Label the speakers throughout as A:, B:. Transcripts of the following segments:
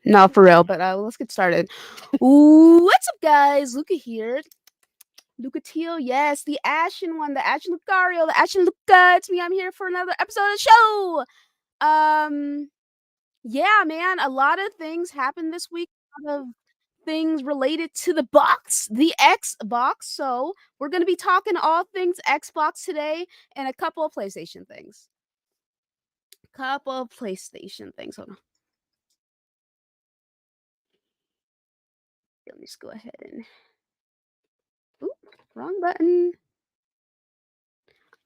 A: No, for real. But let's get started. What's up, guys? Luca here. Luca Teal, yes, the Ashen one, the Ashen Lucario, the Ashen Luca. It's me. I'm here for another episode of the show. Yeah, man, a lot of things happened this week. A lot of things related to the box, the Xbox. So we're gonna be talking all things Xbox today, and a couple of PlayStation things. Hold on. Let me just go ahead and. Oop, wrong button.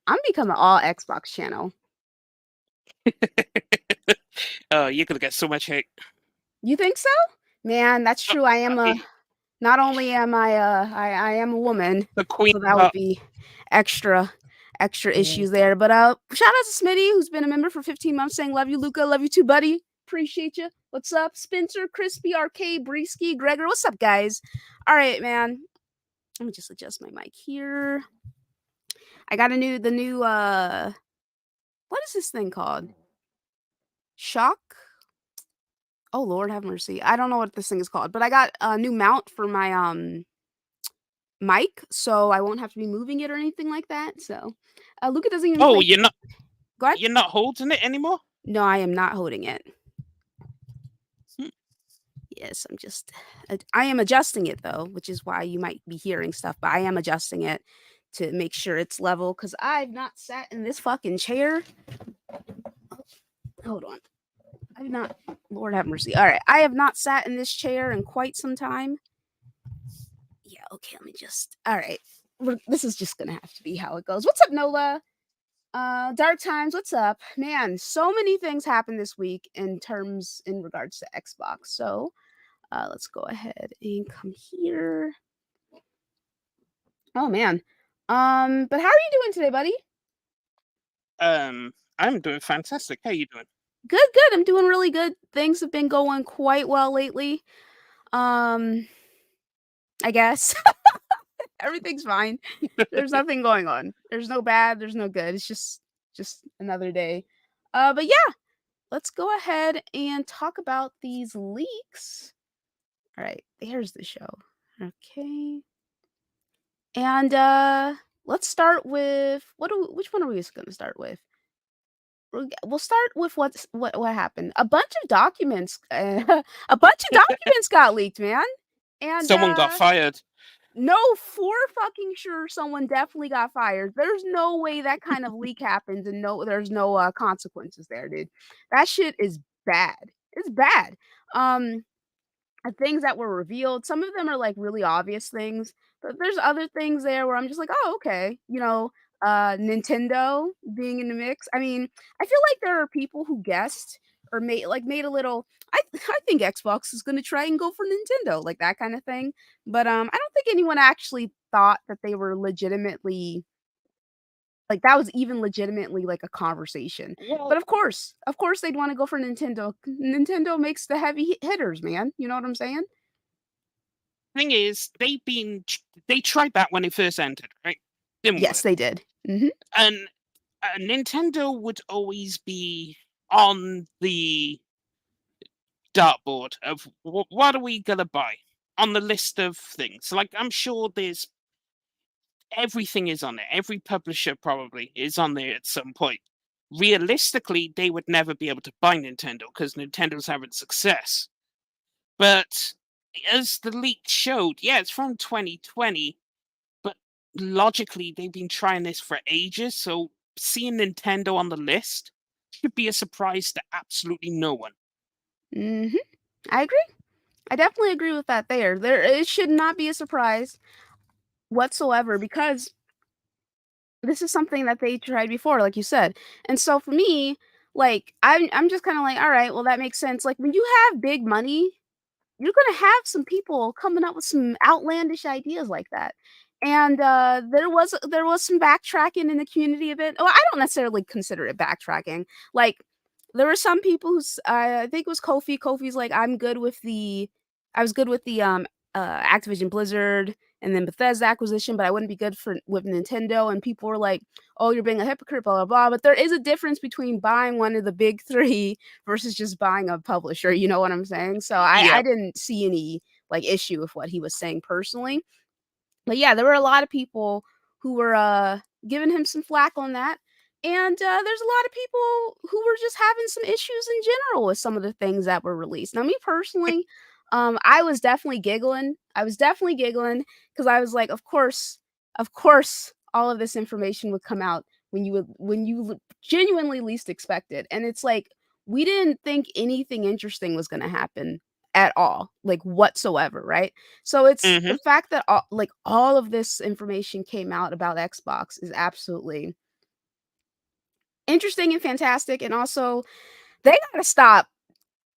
A: I'm becoming all Xbox channel.
B: Oh, you're gonna get so much hate.
A: You think so? Man, that's true. I am a not only am I am a woman,
B: The queen.
A: so that would be extra issues there. But shout out to Smitty, who's been a member for 15 months, saying love you, Luca, love you too, buddy. Appreciate you. What's up, Spencer, Crispy, Arcade, Breesky, Gregor? What's up, guys? All right, man. Let me just adjust my mic here. I got the new what is this thing called? Shock? Oh Lord have mercy. I don't know what this thing is called, but I got a new mount for my mic, so I won't have to be moving it or anything like that. So Luca doesn't even
B: Oh,
A: play.
B: you're not.
A: Go ahead.
B: You're not holding it anymore.
A: No, I am not holding it.
B: Hmm.
A: Yes, I am adjusting it though, which is why you might be hearing stuff, but I am adjusting it to make sure it's level because I've not sat in this fucking chair. Hold on. I've not, Lord have mercy. All right. I have not sat in this chair in quite some time. Yeah, okay, let me just. All right. This is just going to have to be how it goes. What's up, Nola? Dark Times, what's up? Man, so many things happened this week in regards to Xbox. So, let's go ahead and come here. Oh man. But how are you doing today, buddy?
B: I'm doing fantastic. How you doing?
A: Good, good. I'm doing really good. Things have been going quite well lately. I guess everything's fine. There's nothing going on. There's no bad, there's no good. It's just another day. But yeah, let's go ahead and talk about these leaks. All right, there's the show. Okay. And let's start with which one are we going to start with? We'll start with what happened. A bunch of documents got leaked, man. And
B: Someone got fired.
A: no, for fucking sure someone definitely got fired. There's no way that kind of leak happens and there's no consequences there, dude. That shit is bad. It's bad. Things that were revealed, some of them are like really obvious things, but there's other things there where I'm just like, "Oh, okay." Nintendo being in the mix. I mean, I feel like there are people who guessed or made a little I think Xbox is going to try and go for Nintendo, like that kind of thing. But I don't think anyone actually thought that they were legitimately like that was even legitimately like a conversation. But
B: Well,
A: of course they'd want to go for Nintendo. Nintendo makes the heavy hitters, man. You know what I'm saying?
B: thing is, they tried that when they first entered, right? Didn't
A: Yes,
B: work.
A: they did. Mhm.
B: And Nintendo would always be on the dartboard of what are we gonna buy on the list of things. Like I'm sure there's everything is on there. Every publisher probably is on there at some point. Realistically, they would never be able to buy Nintendo because Nintendo's having success. But as the leak showed, yeah, it's from 2020, but logically, they've been trying this for ages. So seeing Nintendo on the list should be a surprise to absolutely no one.
A: Mhm. I agree. I definitely agree with that there. It should not be a surprise whatsoever because this is something that they tried before, like you said. And so for me, like I'm just kind of like, all right, well that makes sense. Like when you have big money, you're gonna have some people coming up with some outlandish ideas like that. And there was some backtracking in the community of it. Well, I don't necessarily consider it backtracking. Like there were some people who's I think it was Kofi. Kofi's like, I was good with the Activision Blizzard and then Bethesda acquisition, but I wouldn't be good for with Nintendo. And people were like, "Oh, you're being a hypocrite," blah blah blah. But there is a difference between buying one of the big three versus just buying a publisher. You know what I'm saying? So I
B: Yep.
A: didn't see any like issue with what he was saying personally. But yeah, there were a lot of people who were giving him some flack on that. And there's a lot of people who were just having some issues in general with some of the things that were released. Now, me personally, I was definitely giggling. I was definitely giggling because I was like, of course, all of this information would come out when you genuinely least expect it. And it's like we didn't think anything interesting was going to happen at all, like whatsoever, right? So it's
B: Hmm.
A: the fact that all of this information came out about Xbox is absolutely interesting and fantastic, and also they gotta stop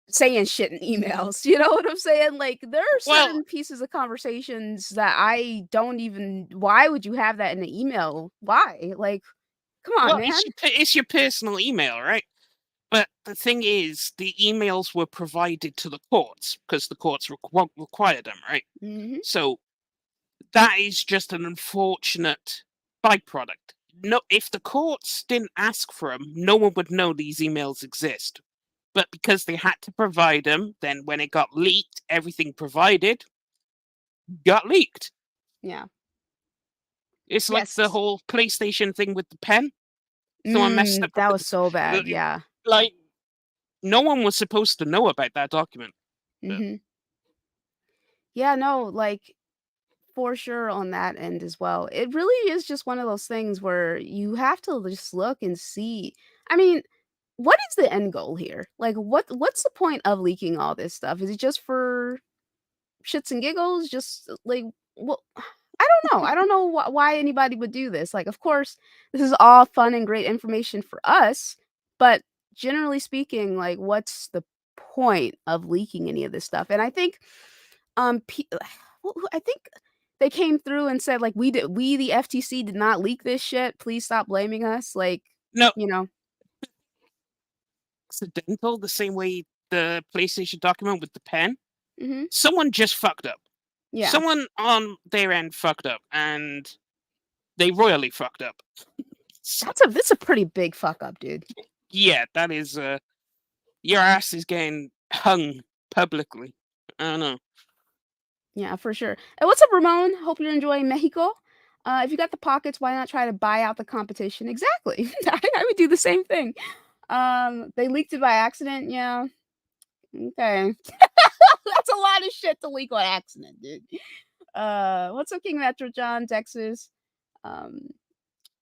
A: saying shit in emails, you know what I'm saying? Like, there are
B: Well,
A: certain pieces of conversations that I don't even why would you have that in an email? Why? Like, come on,
B: well,
A: man.
B: it's your personal email, right? But the thing is, the emails were provided to the courts because the courts require them, right?
A: Mhm.
B: So that is just an unfortunate byproduct. No, if the courts didn't ask for them, no one would know these emails exist. But because they had to provide them, then when it got leaked, everything provided got leaked.
A: Yeah.
B: It's like the
A: Yes.
B: whole PlayStation thing with the pen. Someone messed up with
A: That was so
B: the
A: bad, yeah.
B: like no one was supposed to know about that document. But
A: Mhm. Yeah, no, like, for sure on that end as well. It really is just one of those things where you have to just look and see. I mean, what is the end goal here? Like what's the point of leaking all this stuff? Is it just for shits and giggles? Just like well, I don't know. I don't know why anybody would do this. Like, of course, this is all fun and great information for us, but generally speaking, like, what's the point of leaking any of this stuff? And I think pe I think they came through and said, like, "We, the FTC, did not leak this shit. Please stop blaming us." Like,
B: no,
A: you know.
B: accidental, the same way the PlayStation document with the pen.
A: Mhm.
B: Someone just fucked up.
A: Yeah.
B: Someone on their end fucked up, and they royally fucked up. So,
A: That's a pretty big fuck up, dude.
B: yeah, that is your ass is getting hung publicly. I don't know.
A: Yeah, for sure. And what's up, Ramon? Hope you're enjoying Mexico. If you got the pockets, why not try to buy out the competition? Exactly. I would do the same thing. They leaked it by accident. Yeah. Okay. That's a lot of shit to leak on accident, dude. What's up, King Metro John, Texas? Um,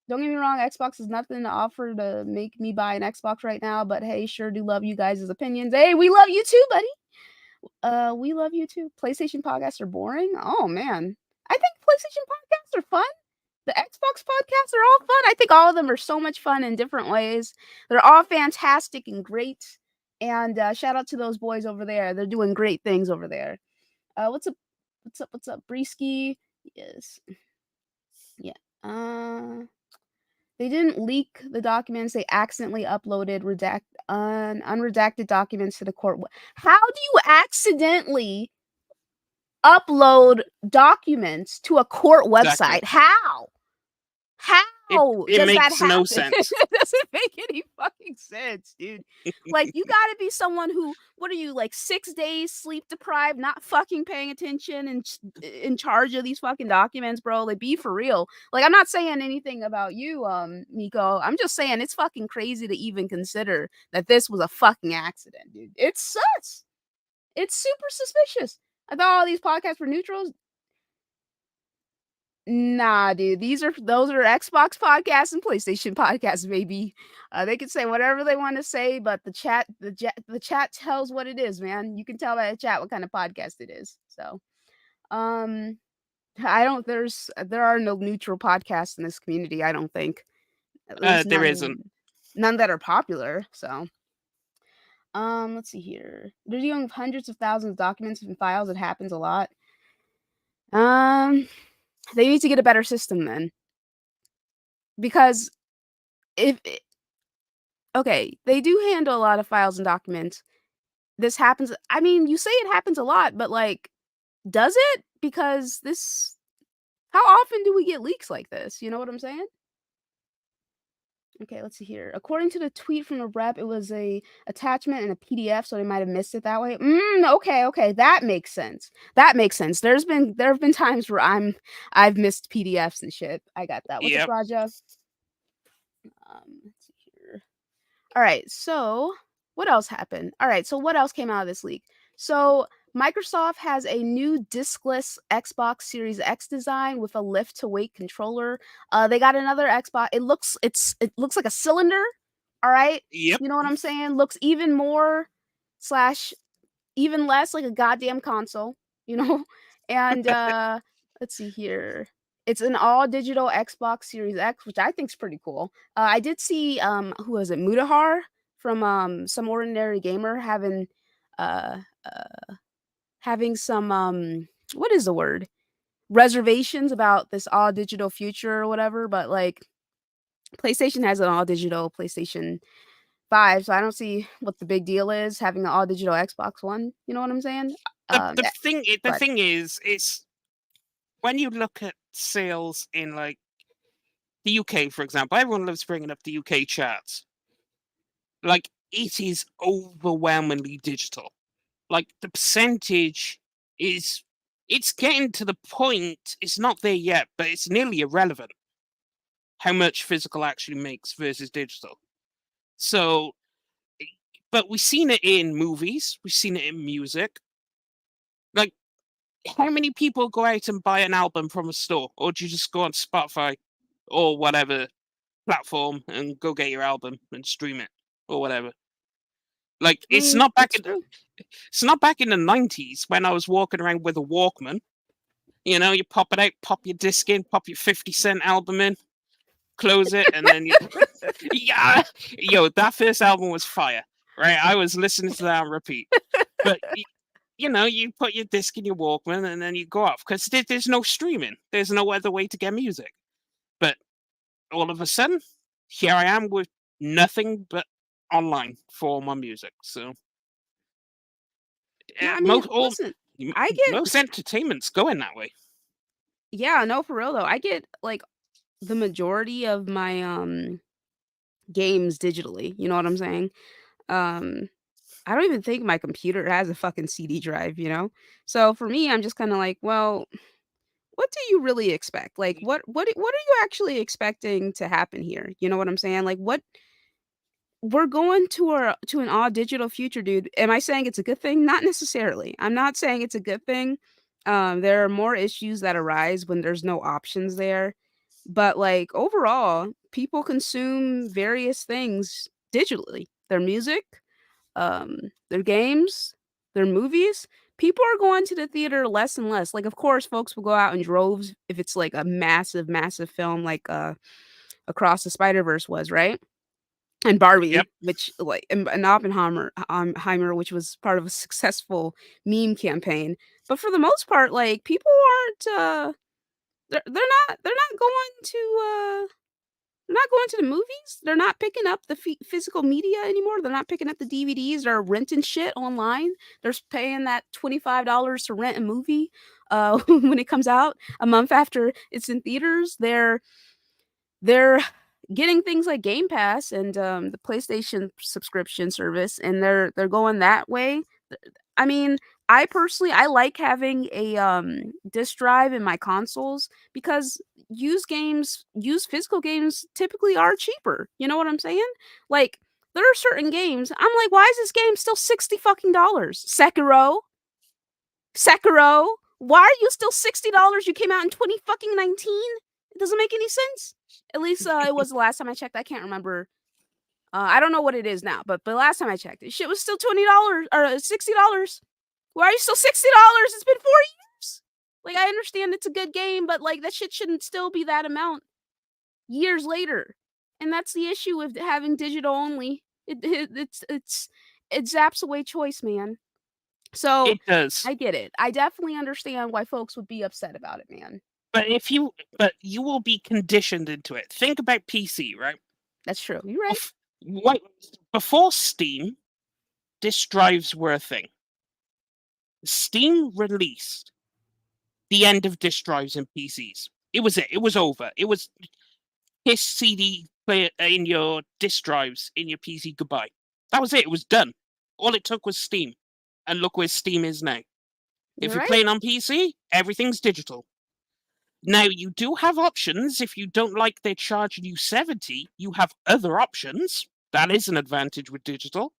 A: don't get me wrong, Xbox has nothing to offer to make me buy an Xbox right now, but hey, sure do love you guys' opinions. Hey, we love you too, buddy. We love you too. PlayStation podcasts are boring. Oh man. I think PlayStation podcasts are fun. The Xbox podcasts are all fun. I think all of them are so much fun in different ways. They're all fantastic and great. And shout out to those boys over there. They're doing great things over there. What's up? What's up? What's up? Breesky. Yes. Yeah. They didn't leak the documents. They accidentally uploaded unredacted documents to the court. How do you accidentally upload documents to a court
B: Exactly.
A: website? How? How
B: It
A: does that
B: makes no
A: happen?
B: sense.
A: It doesn't make any fucking sense, dude. Like, you gotta be someone who, what are you, like 6 days sleep deprived, not fucking paying attention and in charge of these fucking documents, bro? Like, be for real. Like, I'm not saying anything about you, Miko. I'm just saying it's fucking crazy to even consider that this was a fucking accident, dude. It's sus. It's super suspicious. I thought all these podcasts were neutrals. Nah, dude. Those are Xbox podcasts and PlayStation podcasts, baby. They can say whatever they want to say, but the chat tells what it is, man. You can tell by the chat what kind of podcast it is. So, um, I don't. There are no neutral podcasts in this community. I don't think, at least
B: There isn't.
A: none that are popular. So, let's see here. They're dealing with hundreds of thousands of documents and files. It happens a lot. Um, they need to get a better system then, because if okay, they do handle a lot of files and documents. This happens, I mean, you say it happens a lot, but, like, does it? Because this How often do we get leaks like this? You know what I'm saying? Okay, let's see here. According to the tweet from the rep, it was a attachment and a PDF, so they might have missed it that way. Okay, that makes sense. That makes sense. There have been times where I've missed PDFs and shit. I got that. What's up,
B: Yep.
A: Raja? Let's see here. All right, so what else happened? All right, so what else came out of this leak? So Microsoft has a new diskless Xbox Series X design with a lift to weight controller. They got another Xbox. It looks like a cylinder. All right,
B: Yep.
A: you know what I'm saying? Looks even more slash even less like a goddamn console. You know, and let's see here. It's an all digital Xbox Series X, which I think is pretty cool. I did see who was it, Mutahar from Some Ordinary Gamer uh, uh having some what is the word, reservations about this all digital future or whatever. But like PlayStation has an all digital PlayStation 5, so I don't see what the big deal is having an all digital Xbox One. You know what I'm saying?
B: The
A: Yeah,
B: thing the
A: but
B: thing is, it's when you look at sales in like the UK, for example, everyone loves bringing up the UK charts. Like it is overwhelmingly digital. Like the percentage is, it's getting to the point. It's not there yet, but it's nearly irrelevant how much physical actually makes versus digital. So, but we've seen it in movies, we've seen it in music. Like, how many people go out and buy an album from a store, or do you just go on Spotify or whatever platform and go get your album and stream it or whatever? Like,
A: I mean that's true.
B: it's not back in the 90s when I was walking around with a Walkman. You know, you pop it out, pop your disc in, pop your 50 Cent album in, close it, and then you yeah, yo, that first album was fire, right? I was listening to that on repeat. But you know, you put your disc in your Walkman and then you go off because there's no streaming. There's no other way to get music. But all of a sudden, here I am with nothing but online for my music. So
A: No, I mean,
B: most all
A: listen, I get
B: most entertainment's going that way.
A: yeah, no, for real though. I get like the majority of my games digitally. You know what I'm saying? Um I don't even think my computer has a fucking CD drive, you know? So for me, I'm just kind of like, well, what do you really expect? Like what are you actually expecting to happen here? You know what I'm saying? Like what we're going to an all digital future, dude. Am I saying it's a good thing? Not necessarily. I'm not saying it's a good thing. There are more issues that arise when there's no options there. But like overall, people consume various things digitally. Their music, um, their games, their movies. People are going to the theater less and less. Like, of course, folks will go out in droves if it's like a massive, massive film like Across the Spider Verse was, right? And
B: Yep.
A: Barbie, which like and Oppenheimer, which was part of a successful meme campaign. But for the most part, like people aren't they're not going to they're not going to the movies. They're not picking up the physical media anymore. They're not picking up the DVDs. They're renting shit online. They're paying that $25 to rent a movie when it comes out a month after it's in theaters. They're getting things like Game Pass and the PlayStation subscription service, and they're going that way. I mean, I personally I like having a disk drive in my consoles because used physical games typically are cheaper. You know what I'm saying? Like there are certain games I'm like, why is this game still 60 fucking dollars? Sekiro, why are you still $60? You came out in 20 fucking 19. It doesn't make any sense. At least it was the last time I checked. I can't remember. I don't know what it is now, but the last time I checked, shit was still $20 or $60. Why are you still $60? It's been 4 years. Like I understand it's a good game, but like that shit shouldn't still be that amount years later. And that's the issue with having digital only. It zaps away choice, man. So
B: It does.
A: I get it. I definitely understand why folks would be upset about it, man.
B: But you will be conditioned into it. Think about PC, right?
A: That's true. You're right.
B: What before Steam, disk drives were a thing. Steam released the end of disk drives in PCs. It was it. It was over. It was his CD player in your disk drives in your PC. Goodbye. That was it. It was done. All it took was Steam, and look where Steam is now. If
A: You're
B: you're
A: right.
B: playing on PC, everything's digital. Now you do have options. If you don't like they're charging you 70, you have other options. That is an advantage with digital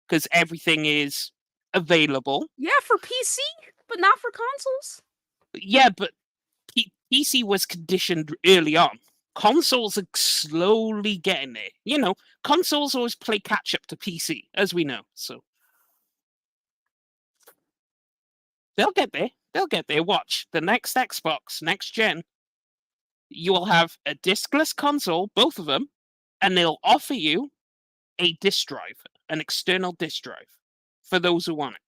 B: because everything is available.
A: Yeah, for PC, but not for consoles.
B: Yeah, but PC was conditioned early on. Consoles are slowly getting there. You know, consoles always play catch up to PC, as we know. So they'll get there. They'll get there. Watch the next Xbox, next gen. You will have a diskless console, both of them, and they'll offer you a disk drive, an external disk drive, for those who want it.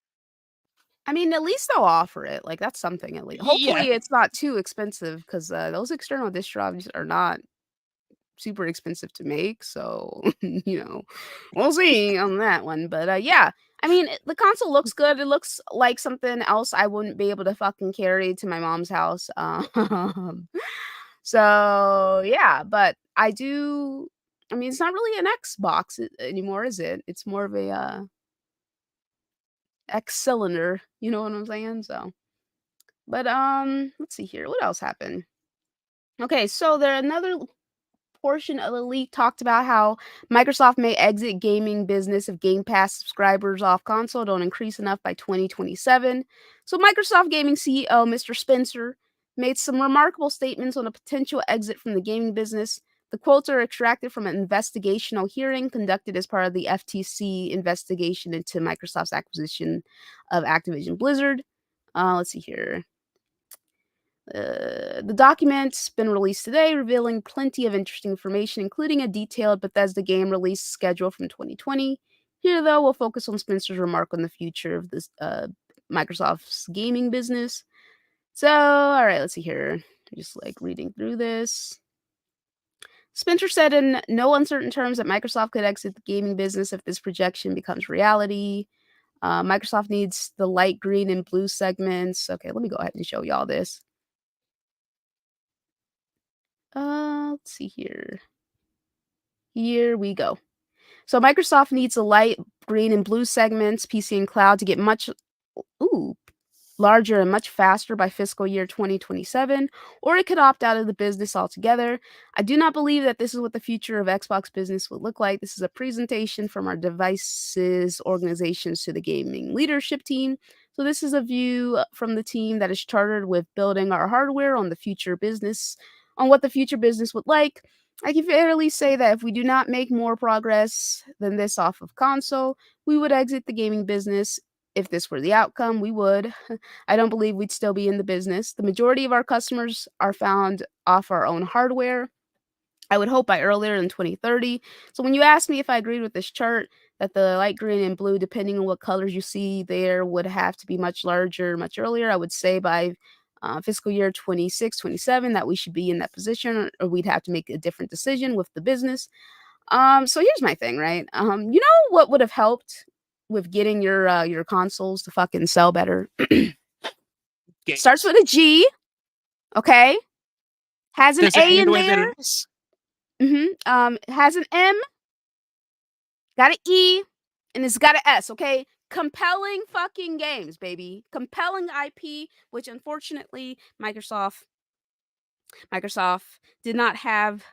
A: I mean, at least they'll offer it. Like that's something at least.
B: Yeah,
A: Hopefully, it's not too expensive because those external disk drives are not super expensive to make. So we'll see on that one. But yeah, I mean, the console looks good. It looks like something else I wouldn't be able to fucking carry to my mom's house. So yeah, but I do. I mean, it's not really an Xbox anymore, is it? It's more of a X cylinder. You know what I'm saying? So, but let's see here. What else happened? Okay, so there another portion of the leak talked about how Microsoft may exit gaming business if Game Pass subscribers off console don't increase enough by 2027. So Microsoft Gaming CEO Mr. Spencer made some remarkable statements on a potential exit from the gaming business. The quotes are extracted from an investigational hearing conducted as part of the FTC investigation into Microsoft's acquisition of Activision Blizzard. Let's see here. The document's been released today, revealing plenty of interesting information, including a detailed Bethesda game release schedule from 2020. Here, though, we'll focus on Spencer's remark on the future of this Microsoft's gaming business. So, all right, let's see here. Just like reading through this. Spencer said in no uncertain terms that Microsoft could exit the gaming business if this projection becomes reality. Microsoft needs the light green and blue segments. Okay, let me go ahead and show y'all this. Let's see here. Here we go. So Microsoft needs the light green and blue segments, PC and cloud, to get much larger and much faster by fiscal year 2027, or it could opt out of the business altogether. I do not believe that this is what the future of Xbox business would look like. This is a presentation from our devices organizations to the gaming leadership team. So this is a view from the team that is chartered with building our hardware on the future business, on what the future business would like. I can fairly say that if we do not make more progress than this off of console, we would exit the gaming business. If this were the outcome, we would. I don't believe we'd still be in the business. The majority of our customers are found off our own hardware. I would hope by earlier than 2030. So when you ask me if I agreed with this chart, that the light green and blue, depending on what colors you see there, would have to be much larger, much earlier, I would say by fiscal year 26, 27, that we should be in that position, or we'd have to make a different decision with the business. So here's my thing, right? You know what would have helped with getting your consoles to fucking sell better? Starts with a G, okay? Has an
B: Does it
A: A
B: end
A: in
B: with
A: there.
B: an S?
A: Has an M, got an E, and it's got an S, okay? Compelling fucking games, baby. Compelling IP, which unfortunately Microsoft did not have.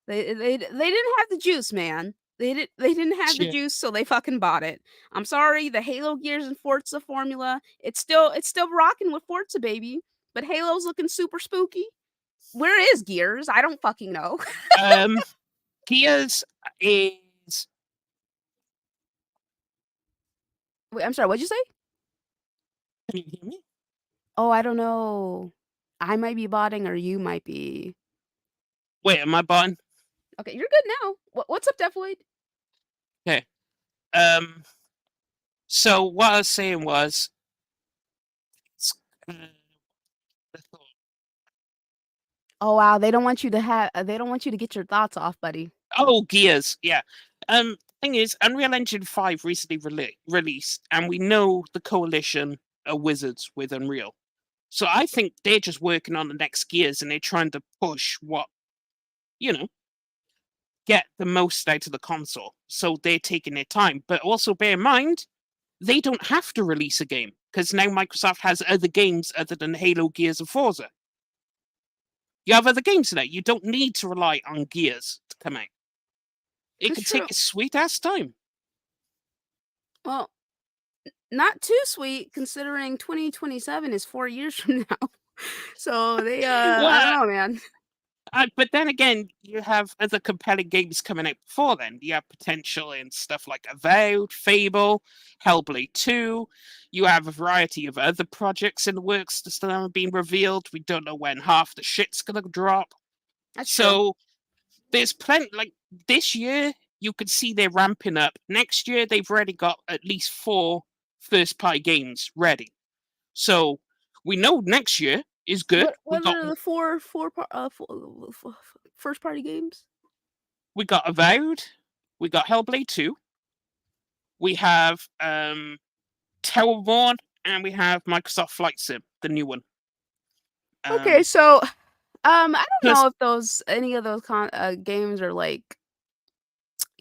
A: They didn't have the juice, man. They didn't have the
B: Yeah.
A: juice, so they fucking bought it. I'm sorry, the Halo Gears and Forza formula, it's still rocking with Forza, baby. But Halo's looking super spooky. Where is Gears? I don't fucking know.
B: Gears is.
A: Wait, I'm sorry, what'd you say?
B: Can you hear me?
A: Oh, I don't know. I might be botting or you might be.
B: Wait, am I button?
A: Okay, you're good now. What's up, Deathwood?
B: Okay. So what I was saying was, uh,
A: Oh wow, they don't want you to have. They don't want you to get your thoughts off, buddy.
B: oh, Gears, yeah. Thing is, Unreal Engine 5 recently released, and we know the coalition are wizards with Unreal. So I think they're just working on the next Gears and they're trying to push what, you know, get the most out of the console. So they're taking their time. But also bear in mind, they don't have to release a game because now Microsoft has other games other than Halo, Gears, and Forza. You have other games now. You don't need to rely on Gears to come out. It
A: It's
B: could
A: true.
B: take a sweet ass time.
A: Well, not too sweet considering 2027 is 4 years from now. So they I don't
B: Well,
A: know, man.
B: but then again, you have other compelling games coming out before then. You have potential in stuff like Avowed, Fable, Hellblade 2. You have a variety of other projects in the works that still haven't been revealed. We don't know when half the shit's gonna drop.
A: That's true.
B: So there's plenty. Like this year, you could see they're ramping up. Next year, they've already got at least 4 first-party games ready. So we know next year is good.
A: What are the first party games?
B: We got Avowed, we got Hellblade 2, we have Towerborn, and we have Microsoft Flight Sim, the new one.
A: Okay, so I don't
B: Plus,
A: know if those any of those games are like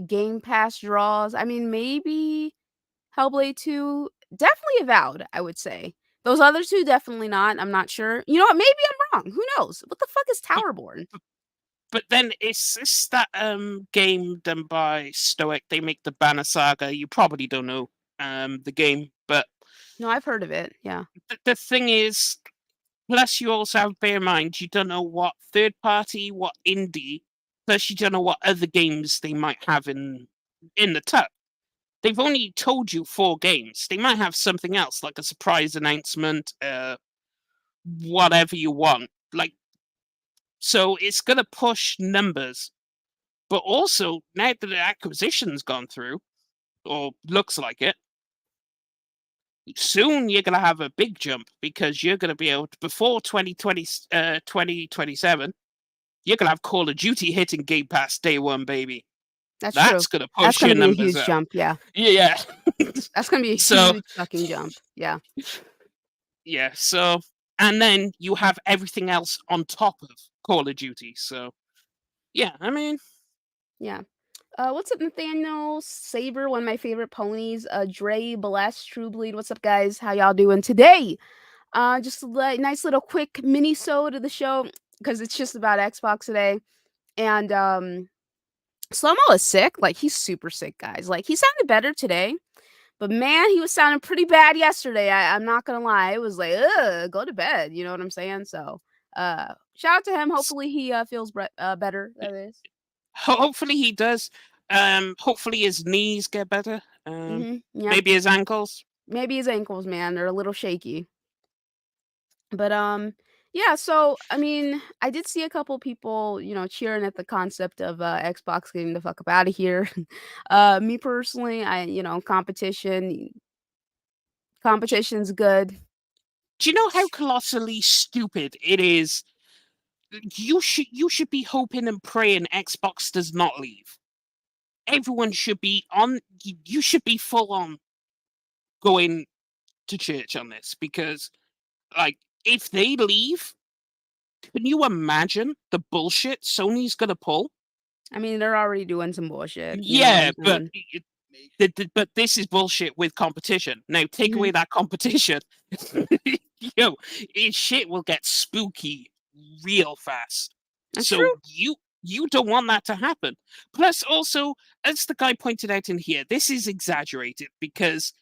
A: Game Pass draws. I mean, maybe Hellblade 2, definitely Avowed, I would say. Those other 2, definitely not. I'm not sure. You know what? Maybe I'm wrong. Who knows? What the fuck is
B: but,
A: Towerborn?
B: but then it's that game done by Stoic. They make the Banner Saga. You probably don't know the game, but
A: No, I've heard of it. Yeah.
B: the thing is, plus you also have to bear in mind you don't know what third party, what indie, plus you don't know what other games they might have in the tuck. They've only told you 4 games. They might have something else, like a surprise announcement, whatever you want. Like, so it's gonna push numbers. But also, now that the acquisition's gone through, or looks like it, soon you're gonna have a big jump because you're gonna be able to, before 2027, you're gonna have Call of Duty hitting Game Pass day one, baby.
A: That's true.
B: That's gonna
A: That's
B: push
A: gonna
B: your
A: be a
B: numbers
A: huge
B: up.
A: jump. Yeah.
B: Yeah.
A: That's gonna be a
B: So
A: huge fucking jump. Yeah.
B: yeah, so and then you have everything else on top of Call of Duty. So yeah, I mean,
A: Yeah. What's up, Nathaniel? Saber, one of my favorite ponies. Dre, Bless, True Bleed. What's up, guys? How y'all doing today? Just a nice little quick mini-sode of the show because it's just about Xbox today. And Slow Mo is sick. Like he's super sick, guys. Like he sounded better today, but man, he was sounding pretty bad yesterday. I'm not gonna lie. It was like, ugh, go to bed. You know what I'm saying? So, shout out to him. Hopefully he feels better. That is.
B: hopefully he does. Hopefully his knees get better.
A: Yeah.
B: Maybe his ankles.
A: Maybe his ankles, man, are a little shaky. But yeah, so I mean, I did see a couple people, cheering at the concept of Xbox getting the fuck up out of here. Me personally, competition's good.
B: Do you know how colossally stupid it is? You should be hoping and praying Xbox does not leave. Everyone should be on. You should be full on going to church on this because, like, if they leave, can you imagine the bullshit Sony's gonna pull?
A: I mean, they're already doing some bullshit, you know what
B: Yeah,
A: I'm saying?
B: but this is bullshit with competition. Now take
A: Mhm.
B: away that competition, shit will get spooky real fast.
A: That's
B: So
A: true.
B: you don't want that to happen. Plus, also, as the guy pointed out in here, this is exaggerated because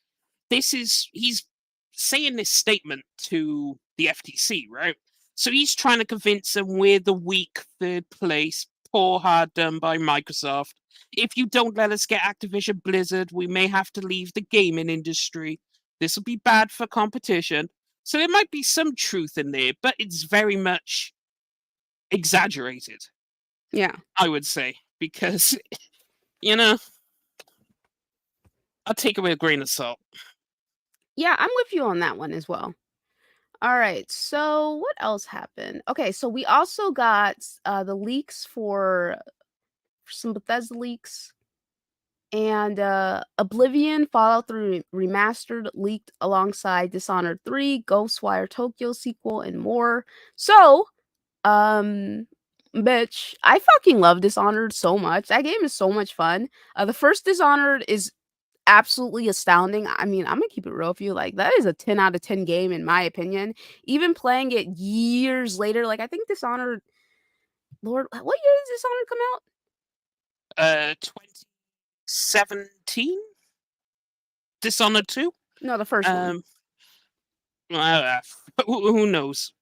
B: he's saying this statement to the FTC, right? So he's trying to convince them we're the weak third place, poor hard done by Microsoft. If you don't let us get Activision Blizzard, we may have to leave the gaming industry. This will be bad for competition. So there might be some truth in there, but it's very much exaggerated,
A: Yeah.
B: I would say, because you know, I'll take it with a grain of salt.
A: Yeah, I'm with you on that one as well. All right. So what else happened? Okay, so we also got the leaks for some Bethesda leaks. And Oblivion, Fallout 3 Remastered leaked alongside Dishonored 3, Ghostwire Tokyo sequel, and more. So, um, bitch, I fucking love Dishonored so much. That game is so much fun. The first Dishonored is absolutely astounding. I mean, I'm gonna keep it real with you. Like, that is a 10 out of 10 game, in my opinion. Even playing it years later, like, I think Dishonored, Lord, what year did Dishonored come out?
B: 2017 Dishonored 2.
A: No, the first one.
B: Um, uh, who knows?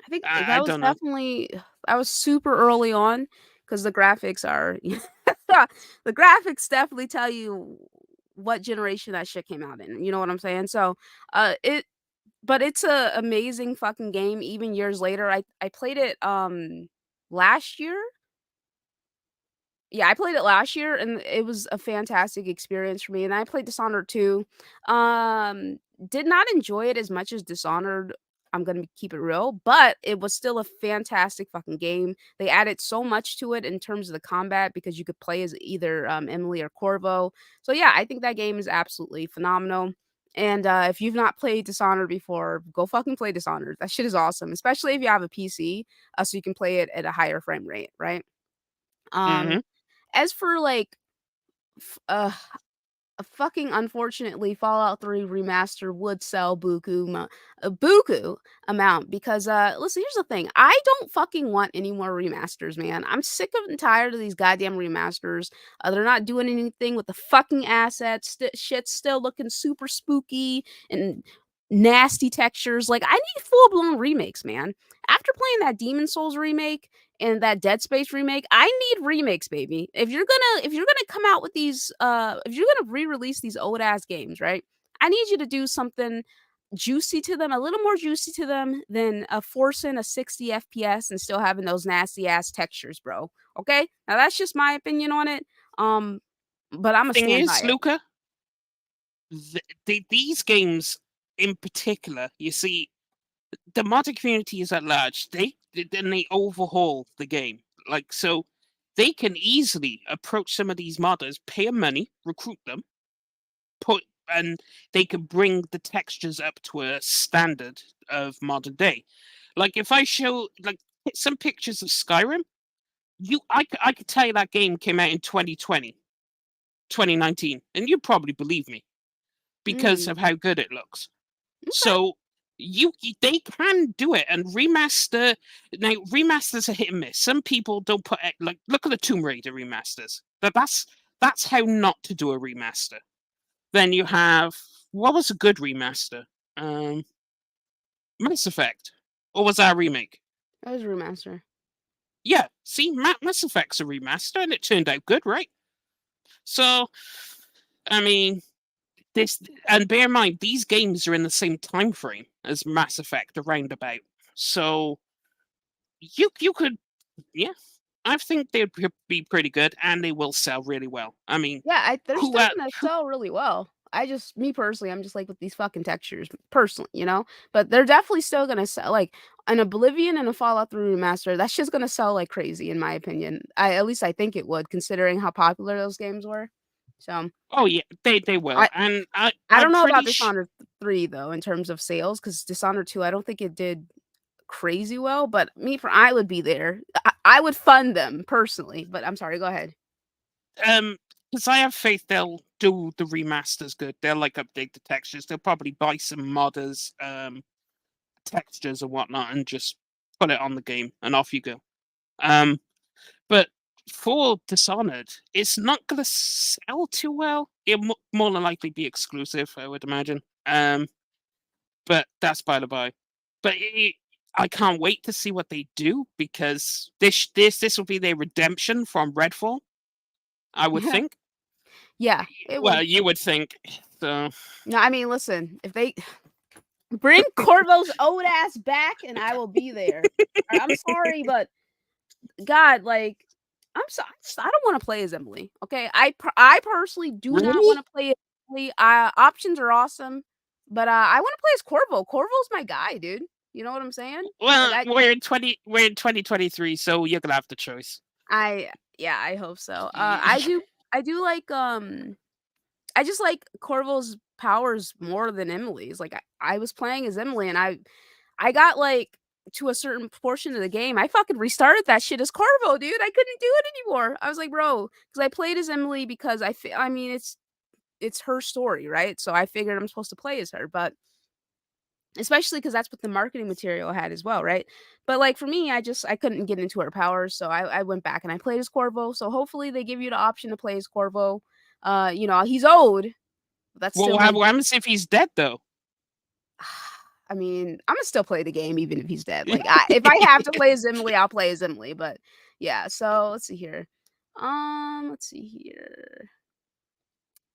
A: I think
B: I
A: that was
B: don't know.
A: definitely that was super early on because the graphics are the graphics definitely tell you what generation that shit came out in. You know what I'm saying? So, it but it's a amazing fucking game even years later. I played it last year. Yeah, I played it last year and it was a fantastic experience for me. And I played Dishonored 2. Um, did not enjoy it as much as Dishonored. I'm gonna keep it real, but it was still a fantastic fucking game. They added so much to it in terms of the combat because you could play as either Emily or Corvo. So yeah, I think that game is absolutely phenomenal. And if you've not played Dishonored before, go fucking play Dishonored. That shit is awesome, especially if you have a PC, so you can play it at a higher frame rate, right? Um,
B: Hmm.
A: as for, like, f fucking unfortunately, Fallout 3 Remaster would sell a buku amount because, listen, here's the thing, I don't fucking want any more remasters, man. I'm sick of and tired of these goddamn remasters. They're not doing anything with the fucking assets. Shit's still looking super spooky and nasty textures. Like, I need full-blown remakes, man. After playing that Demon Souls remake and that Dead Space remake, I need remakes, baby. If you're gonna come out with these, if you're gonna re-release these old ass games, right? I need you to do something juicy to them, a little more juicy to them than forcing a 60 FPS and still having those nasty ass textures, bro. Okay, now that's just my opinion on it. Um, but I'm gonna
B: Thing
A: stand by
B: is,
A: it.
B: Luca, these games in particular, you see, the modding community is at large. They overhaul the game, like so. They can easily approach some of these modders, pay them money, recruit them, put, and they can bring the textures up to a standard of modern day. Like if I show like some pictures of Skyrim, I could tell you that game came out in 2020, 2019, and you'd probably believe me because
A: Mm,
B: of how good it looks.
A: okay.
B: So they can do it and remaster. Now remasters are hit and miss. Some people don't put like look at the Tomb Raider remasters. That's how not to do a remaster. Then you have what was a good remaster? Um, Mass Effect, or was that a remake?
A: That was a remaster.
B: Yeah, see, Mass Effect's a remaster, and it turned out good, right? So, I mean, this and bear in mind these games are in the same time frame as Mass Effect, around about. So you could, yeah, I think they'd be pretty good, and they will sell really well. I mean,
A: Yeah, they're
B: who
A: still gonna sell really well. Me personally, I'm just like with these fucking textures, personally, you know. But they're definitely still gonna sell. Like an Oblivion and a Fallout 3 remaster, that's just gonna sell like crazy, in my opinion. At least I think it would, considering how popular those games were. So
B: Oh yeah, they will,
A: I
B: and
A: I
B: I'm
A: don't know about
B: pretty
A: Dishonored 3 though in terms of sales, because Dishonored 2, I don't think it did crazy well. But I would be there. I would fund them personally. But I'm sorry, go ahead.
B: um because I have faith they'll do the remasters good. They'll like update the textures. They'll probably buy some modders textures and whatnot and just put it on the game and off you go. Um but for Dishonored, it's not gonna sell too well. It'll more than likely be exclusive, I would imagine. But that's by the by. But I can't wait to see what they do because this will be their redemption from Redfall. I would think.
A: Yeah, it
B: Well,
A: would.
B: you would think. So,
A: No, I mean, listen, if they bring Corvo's old ass back, and I will be there. I'm sorry, but God, like, I'm sorry, I don't want to play as Emily. Okay, I personally do not
B: really?
A: want to play as Emily. Options are awesome, but I want to play as Corvo. Corvo's my guy, dude. You know what I'm saying? Like
B: Well, we're in 2023, so you're gonna have the choice.
A: I yeah, I hope so. I do. I do like I just like Corvo's powers more than Emily's. Like I was playing as Emily and I got like to a certain portion of the game. I fucking restarted that shit as Corvo, dude. I couldn't do it anymore. I was like, bro, because I played as Emily because I mean it's her story, right? So I figured I'm supposed to play as her, but especially because that's what the marketing material had as well, right? But like for me, I couldn't get into her powers, so I went back and I played as Corvo. So hopefully they give you the option to play as Corvo. You know, he's old, but that's
B: Well,
A: still
B: what happens if he's dead though?
A: I mean, Imma still play the game even if he's dead. Like, if I have to play as Emily, I'll play as Emily, but yeah, so let's see here. Let's see here.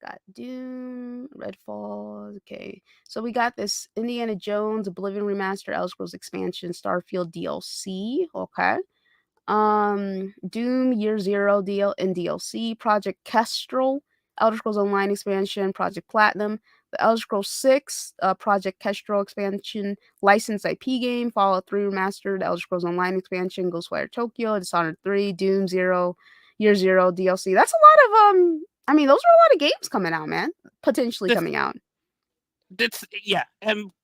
A: Got Doom, Redfall, okay. So we got this Indiana Jones, Oblivion Remaster, Elder Scrolls Expansion, Starfield DLC, okay. Doom Year Zero DL and DLC, Project Kestrel, Elder Scrolls Online expansion, Project Platinum, the Elder Scrolls 6, Project Kestrel expansion, licensed IP game, Fallout 3 remastered, Elder Scrolls Online expansion, Ghostwire Tokyo, Dishonored 3, Doom Zero, Year Zero DLC. That's a lot of I mean, those are a lot of games coming out, man. Potentially
B: The,
A: coming out.
B: yeah.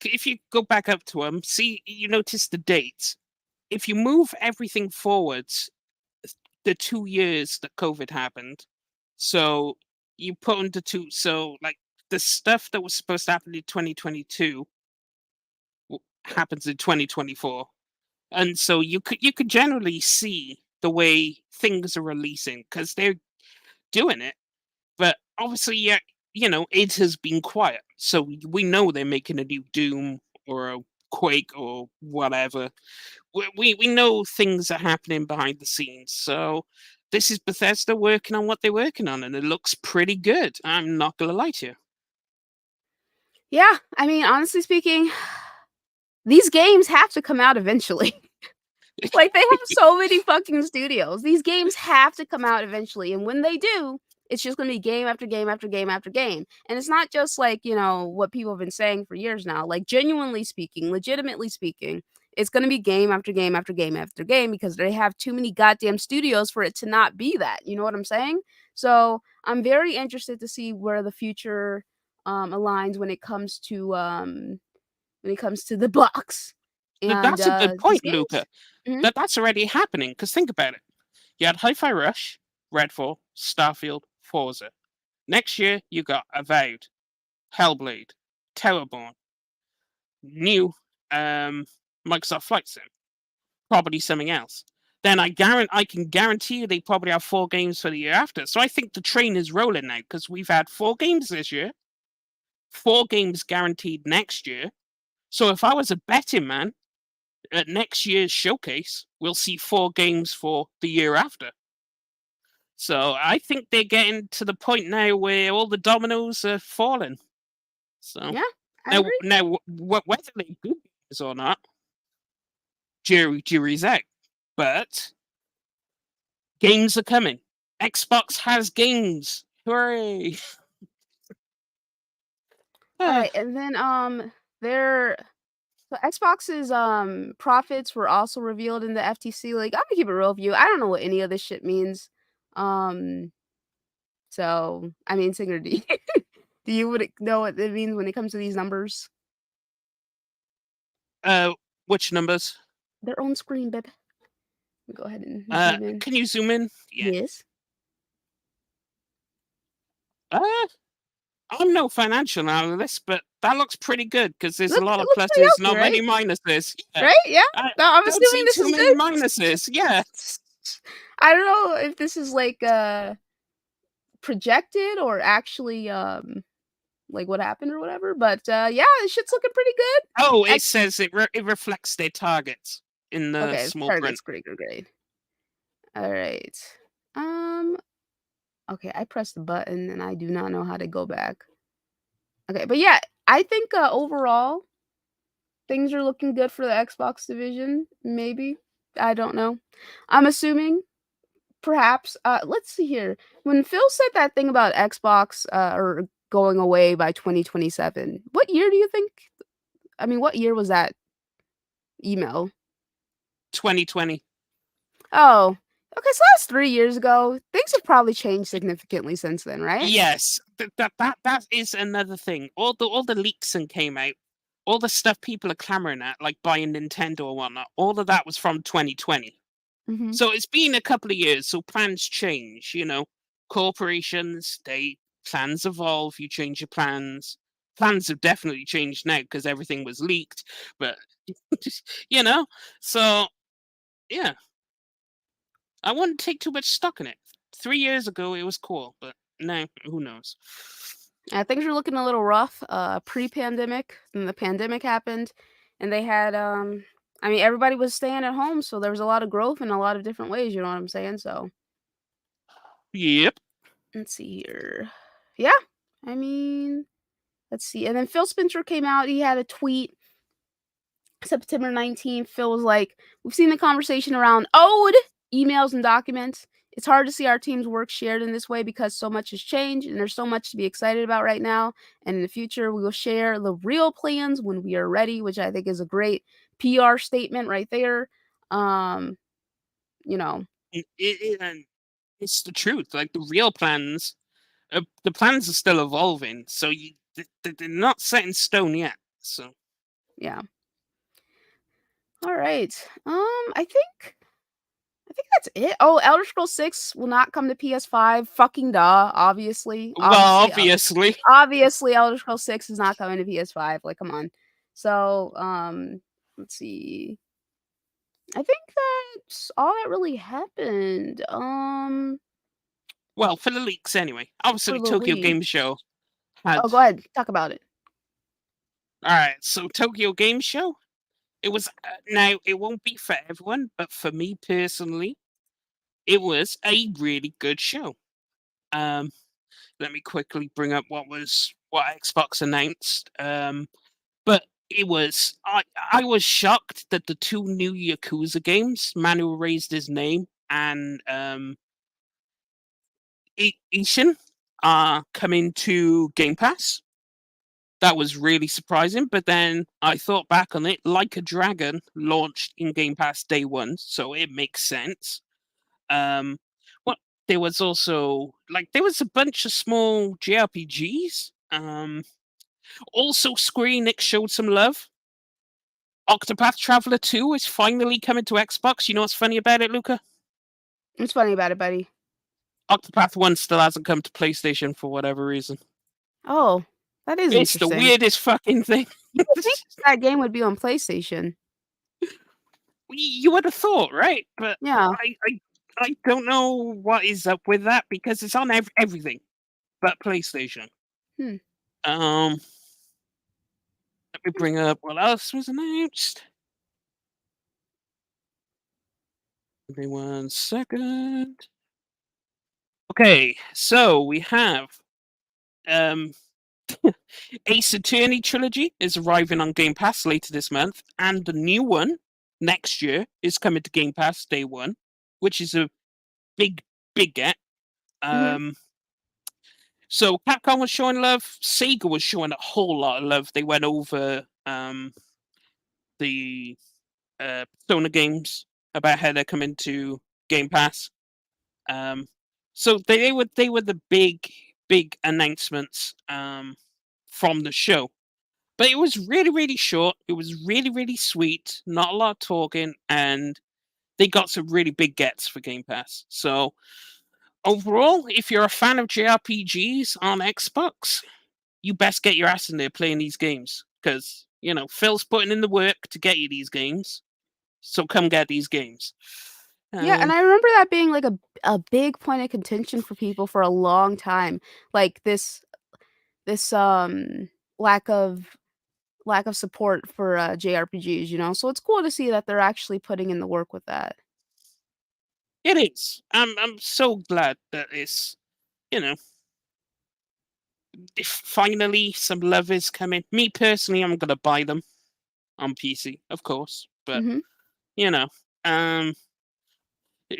B: If you go back up to them, see, you notice the dates. If you move everything forwards, the 2 years that COVID happened, so you put into two. So like the stuff that was supposed to happen in 2022 happens in 2024, and so you could generally see the way things are releasing because they're doing it. But obviously, yeah, it has been quiet, so we know they're making a new Doom or a Quake or whatever. We know things are happening behind the scenes. So this is Bethesda working on what they're working on, and it looks pretty good. I'm not gonna lie to you.
A: Yeah, I mean, honestly speaking, these games have to come out eventually. Like, they have so many fucking studios. These games have to come out eventually, and when they do, it's just gonna be game after game after game after game. And it's not just like, you know, what people have been saying for years now. Like, genuinely speaking, legitimately speaking, it's gonna be game after game after game after game because they have too many goddamn studios for it to not be that. You know what I'm saying? So I'm very interested to see where the future aligns when it comes to the box and
B: That's a good
A: these
B: point,
A: games.
B: Luca.
A: Mhm.
B: That's already happening. Because think about it. You had Hi-Fi Rush, Redfall, Starfield, Forza. Next year you got Avowed, Hellblade, Terrorborn, new Microsoft Flight Sim, probably something else. Then I can guarantee you they probably have 4 games for the year after. So I think the train is rolling now because we've had 4 games this year, 4 games guaranteed next year. So if I was a betting man, at next year's showcase, we'll see 4 games for the year after. So I think they're getting to the point now where all the dominoes are falling. So
A: Yeah, I
B: now,
A: agree.
B: whether they're good games or not, jury's out. But games are coming. Xbox has games. Hooray!
A: All
B: Ah,
A: right, and then their so Xbox's profits were also revealed in the FTC. Like, I'm gonna keep it real with you. I don't know what any of this shit means. Um, so I mean, Singer, do you, do you would know what it means when it comes to these numbers?
B: uh, which numbers?
A: Their own screen, babe. Go ahead and zoom in.
B: Can you zoom in? Yeah.
A: Yes.
B: Uh, I'm no financial analyst, but that looks pretty good because there's a
A: Look,
B: lot
A: it
B: of
A: looks pretty
B: pluses,
A: healthy,
B: not many
A: right?
B: minuses. Yeah,
A: Right? Yeah.
B: I
A: No, I'm
B: don't
A: assuming
B: see
A: this
B: too
A: is
B: many
A: good.
B: minuses. Yeah.
A: I don't know if this is like projected or actually like what happened or whatever. But yeah, this shit's looking pretty good.
B: Oh, it
A: Ex-
B: says it reflects their targets in the
A: okay,
B: small print.
A: targets, great, great, great. All right. Um. Okay, I pressed the button and I do not know how to go back. Okay, but yeah, I think overall things are looking good for the Xbox division. Maybe I don't know. I'm assuming perhaps. Let's see here. When Phil said that thing about Xbox or going away by 2027, what year do you think? I mean, what year was that email?
B: 2020.
A: Oh, Okay, so that's 3 years ago. Things have probably changed significantly since then, right?
B: Yes, that is another thing. All the leaks and came out, all the stuff people are clamoring at, like buying Nintendo or whatnot. All of that was from 2020.
A: Mm-hmm.
B: So it's been a couple of years. So plans change. Corporations, they plans evolve. You change your plans. Plans have definitely changed now because everything was leaked. But you know, so yeah, I wouldn't take too much stock in it. 3 years ago, it was cool, but now who knows?
A: Things were looking a little rough pre-pandemic. Then the pandemic happened, and they had I mean, everybody was staying at home, so there was a lot of growth in a lot of different ways. You know what I'm saying? So
B: Yep.
A: let's see here. Yeah, I mean, let's see. And then Phil Spencer came out. He had a tweet September 19th. Phil was like, "We've seen the conversation around owed emails and documents. It's hard to see our team's work shared in this way because so much has changed and there's so much to be excited about right now. And in the future, we will share the real plans when we are ready," which I think is a great PR statement right there. Um, you know,
B: And it's the truth. Like the plans are still evolving, so they're not set in stone yet. So
A: yeah. All right. I think that's it. Oh, Elder Scrolls 6 will not come to PS5. Fucking duh. Obviously.
B: well,
A: Obviously.
B: obviously.
A: Obviously Elder Scrolls 6 is not coming to PS5. Like, come on. So, let's see. I think that's all that really happened.
B: Well, for the leaks anyway.
A: For
B: Obviously,
A: the
B: Tokyo
A: leak.
B: Game Show
A: Oh,
B: had.
A: go ahead. Talk about it.
B: All right, so Tokyo Game Show. It was now. It won't be for everyone, but for me personally, it was a really good show. Um, Let me quickly bring up what Xbox announced. But it was I was shocked that the two new Yakuza games, Manu raised his name, and Ishin are coming to Game Pass. That was really surprising. But then I thought back on it, Like a Dragon launched in Game Pass day one, so it makes sense. Um, what there was also there was a bunch of small JRPGs. Also, Square Enix showed some love. Octopath Traveler 2 is finally coming to Xbox. You know what's funny about it, Luca?
A: What's funny about it, buddy?
B: Octopath 1 still hasn't come to PlayStation for whatever reason.
A: Oh, that is
B: It's the
A: interesting.
B: weirdest fucking thing.
A: You would think that game would be on PlayStation.
B: You would have thought, right? But
A: Yeah.
B: I don't know what is up with that because it's on everything but PlayStation.
A: Hmm.
B: Um, Let me bring up what else was announced. Give me 1 second. Okay, so we have um Ace Attorney trilogy is arriving on Game Pass later this month, and the new one next year is coming to Game Pass day one, which is a big, big get.
A: Mm-hmm.
B: Um, so Capcom was showing love, Sega was showing a whole lot of love. They went over the Persona games about how they're coming to Game Pass. Um, so they were the big announcements from the show. But it was really, really short. It was really, really sweet. Not a lot of talking, and they got some really big gets for Game Pass. So overall, if you're a fan of JRPGs on Xbox, you best get your ass in there playing these games because Phil's putting in the work to get you these games. So come get these games.
A: Yeah, and
B: Um,
A: I remember that being like a big point of contention for people for a long time. Like this lack of support for JRPGs, you know. So it's cool to see that they're actually putting in the work with that.
B: it is. I'm so glad that it's you know if finally some love is coming. Me personally, I'm gonna buy them on PC, of course. But
A: Mhm.
B: you know, um,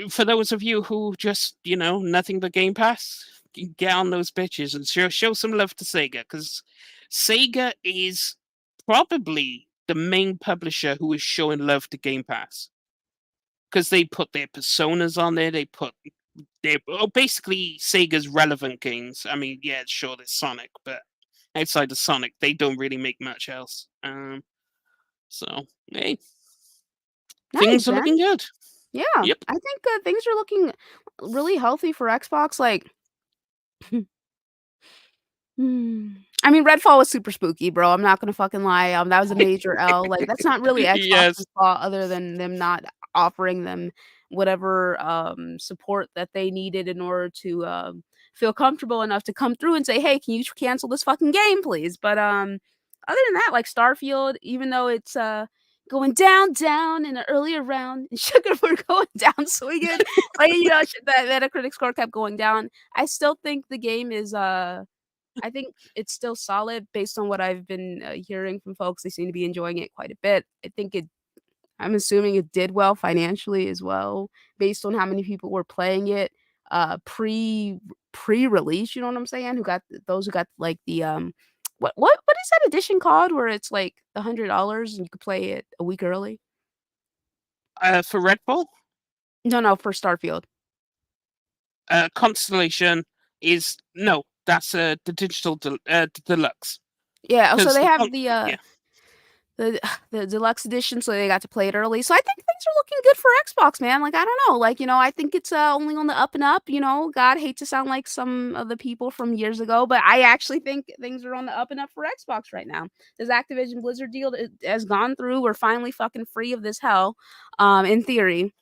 B: for those of you who just nothing but Game Pass, get on those bitches and show some love to Sega because Sega is probably the main publisher who is showing love to Game Pass because they put their personas on there. They put basically Sega's relevant games. I mean, yeah, sure, there's Sonic, but outside of Sonic, they don't really make much else. So hey, things
A: Nice,
B: are
A: man.
B: looking good.
A: Yeah,
B: Yep.
A: I think things are looking really healthy for Xbox. Like, I mean, Redfall was super spooky, bro. I'm not gonna fucking lie. That was a major L. Like, that's not really
B: Yes.
A: Xbox's fault, other than them not offering them whatever support that they needed in order to feel comfortable enough to come through and say, "Hey, can you cancel this fucking game, please?" But other than that, like Starfield, even though it's going down, down in an earlier round, and Sugar were going down swinging, like that Metacritic score kept going down. I still think the game is I think it's still solid based on what I've been hearing from folks. They seem to be enjoying it quite a bit. I'm assuming it did well financially as well, based on how many people were playing it pre-release. You know what I'm saying? Who got like the what is that edition called where it's like $100 and you could play it a week early?
B: For Red Bull,
A: No, for Starfield.
B: Constellation is no. That's the digital deluxe.
A: Yeah. Oh, so
B: Because
A: they
B: the
A: have the
B: yeah,
A: the the deluxe edition, so they got to play it early. So I think things are looking good for Xbox, man. Like, I don't know, like, I think it's only on the up and up. God, hate to sound like some of the people from years ago, but I actually think things are on the up and up for Xbox right now. This Activision Blizzard deal has gone through. We're finally fucking free of this hell, in theory,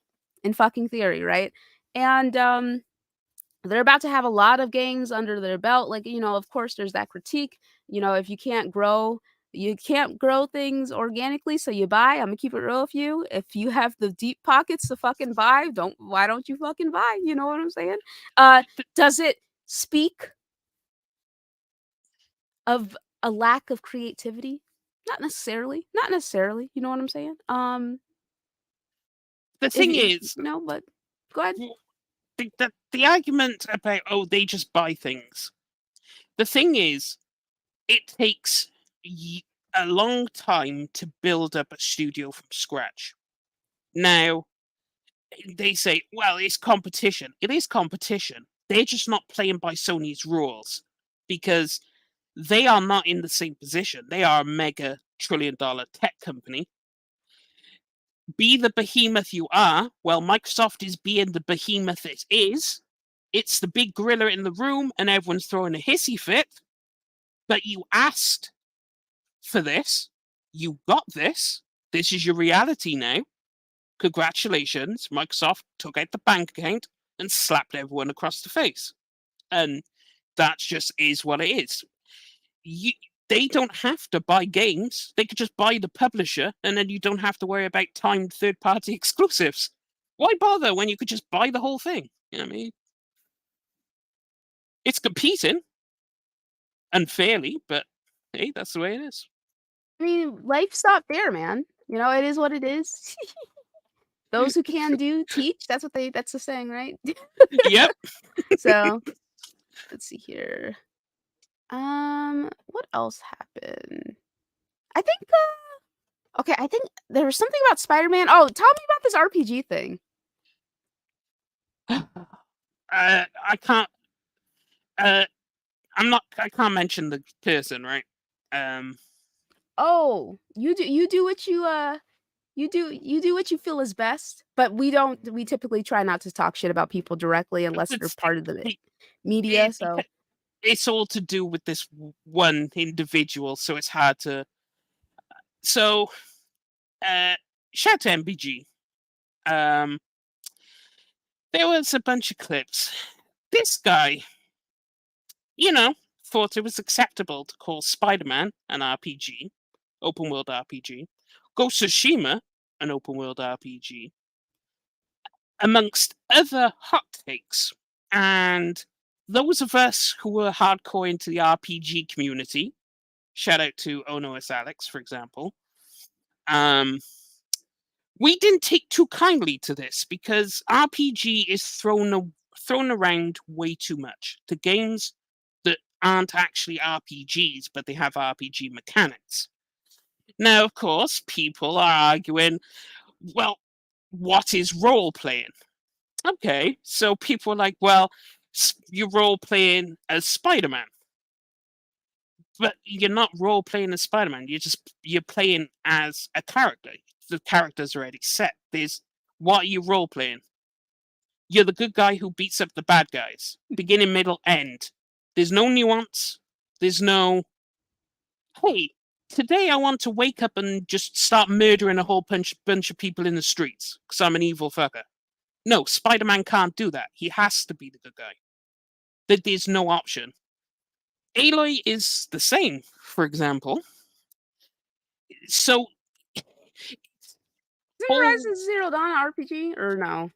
A: in fucking theory, right? And they're about to have a lot of games under their belt. Like, of course, there's that critique. If you can't grow things organically, so you buy. I'm gonna keep it real with you. If you have the deep pockets to fucking buy, why don't you fucking buy? You know what I'm saying? Does it speak of a lack of creativity? Not necessarily. Not necessarily. You know what I'm saying?
B: the
A: If
B: thing is,
A: but go ahead.
B: the argument about they just buy things. The thing is, it takes a long time to build up a studio from scratch. Now they say, well, it's competition. It is competition. They're just not playing by Sony's rules because they are not in the same position. They are a mega $1 trillion tech company. Be the behemoth you are, well, Microsoft is being the behemoth it is. It's the big gorilla in the room, and everyone's throwing a hissy fit. But you asked for this. You got this. This is your reality now. Congratulations. Microsoft took out the bank account and slapped everyone across the face. And that just is what it is. They don't have to buy games. They could just buy the publisher, and then you don't have to worry about timed third-party exclusives. Why bother when you could just buy the whole thing? You know what I mean? It's competing unfairly, but hey, that's the way it is.
A: I mean, life's not fair, man. It is what it is. Those who can do teach. That's the saying, right?
B: Yep.
A: So, let's see here. What else happened? I think okay, I think there was something about Spider-Man. Oh, tell me about this RPG thing.
B: I can't. Uh, I'm not. I can't mention the person, right? Um,
A: Oh, you do what you do what you feel is best, but we typically try not to talk shit about people directly unless they're
B: it's
A: part of the
B: it,
A: media,
B: it,
A: so
B: it's all to do with this one individual, so it's hard to. So, uh, shout to MBG. Um, there was a bunch of clips. This guy, you know, thought it was acceptable to call Spider-Man an RPG, open world RPG, Ghost of Tsushima an open world RPG, amongst other hot takes. And those of us who were hardcore into the RPG community, shout out to Ono's Alex, for example, um, we didn't take too kindly to this because RPG is thrown around way too much to games that aren't actually RPGs, but they have RPG mechanics. Now, of course, people are arguing, well, what is role playing? Okay, so people are like, well, you're role playing as Spider-Man, but you're not role playing as Spider-Man. You're playing as a character. The character's already set. There's what are you role playing? You're the good guy who beats up the bad guys. Beginning, middle, end. There's no nuance. There's no, hey, today I want to wake up and just start murdering a whole bunch of people in the streets because I'm an evil fucker. No, Spider-Man can't do that. He has to be the good guy. There's no option. Aloy is the same, for example. So,
A: Is
B: whole
A: Horizon Zero Dawn an RPG or no?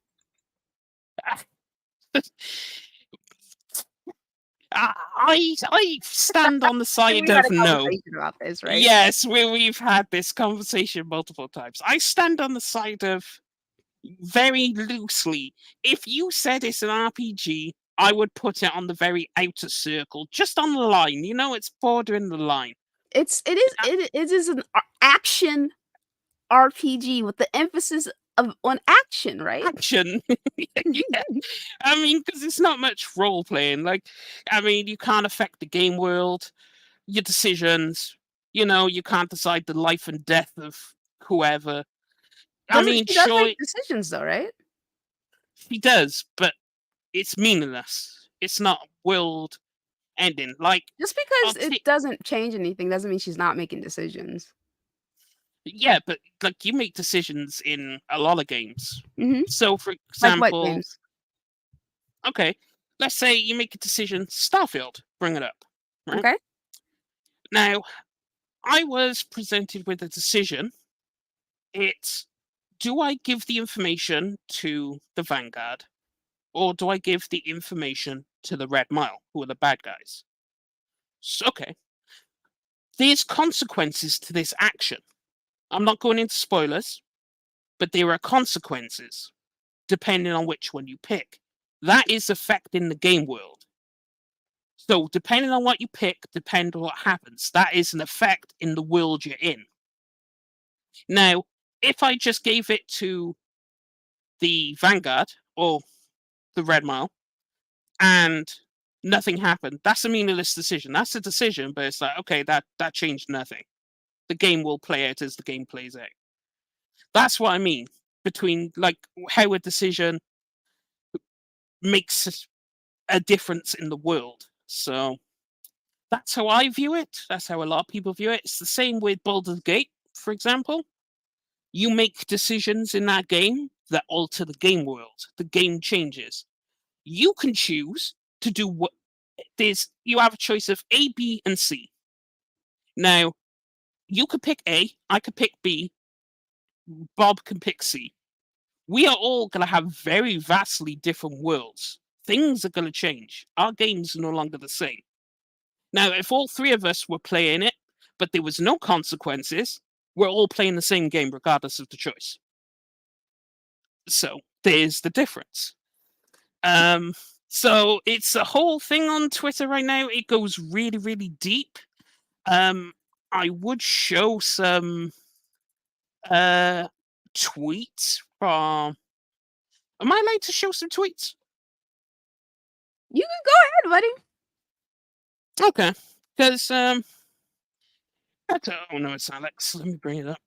B: I stand on the
A: I think
B: side
A: we had
B: of
A: a
B: no.
A: conversation about this, right?
B: Yes, we've had this conversation multiple times. I stand on the side of very loosely. If you said it's an RPG, I would put it on the very outer circle, just on the line. You know, it's bordering the line.
A: It is an action RPG with the emphasis on action, right?
B: Action. Yeah. I mean, because it's not much role playing. Like, I mean, you can't affect the game world, your decisions. You know, you can't decide the life and death of whoever. I
A: Doesn't
B: mean,
A: she does make
B: sure,
A: decisions though, right?
B: he does, but it's meaningless. It's not world ending. Like,
A: Just
B: I'll
A: because it
B: take,
A: doesn't change anything doesn't mean she's not making decisions.
B: yeah, but like you make decisions in a lot of games.
A: Mhm.
B: So, for
A: Like what
B: example,
A: games?
B: okay, let's say you make a decision, Starfield, bring it up, right?
A: Okay.
B: Now, I was presented with a decision. It's do I give the information to the Vanguard or do I give the information to the Red Mile, who are the bad guys? So, okay, there's consequences to this action. I'm not going into spoilers, but there are consequences depending on which one you pick. That is affecting the game world. So depending on what you pick, depend on what happens. That is an effect in the world you're in. Now, if I just gave it to the Vanguard or the Red Mile and nothing happened, that's a meaningless decision. That's a decision, but it's like, okay, that changed nothing. The game will play out as the game plays out. That's what I mean between like how a decision makes a difference in the world. So that's how I view it. That's how a lot of people view it. It's the same with Baldur's Gate, for example. You make decisions in that game that alter the game world. The game changes. You can choose to do what there's you have a choice of A, B, and C. Now, you could pick A, I could pick B, Bob can pick C. We are all going to have very vastly different worlds. Things are going to change. Our game's no longer the same. Now, if all three of us were playing it, but there was no consequences, we're all playing the same game regardless of the choice. So there's the difference. So it's a whole thing on Twitter right now. It goes really, really deep. I would show some tweets from. Am I allowed to show some tweets?
A: You can go ahead, buddy.
B: Okay, because oh no, it's Alex. Let me bring it up.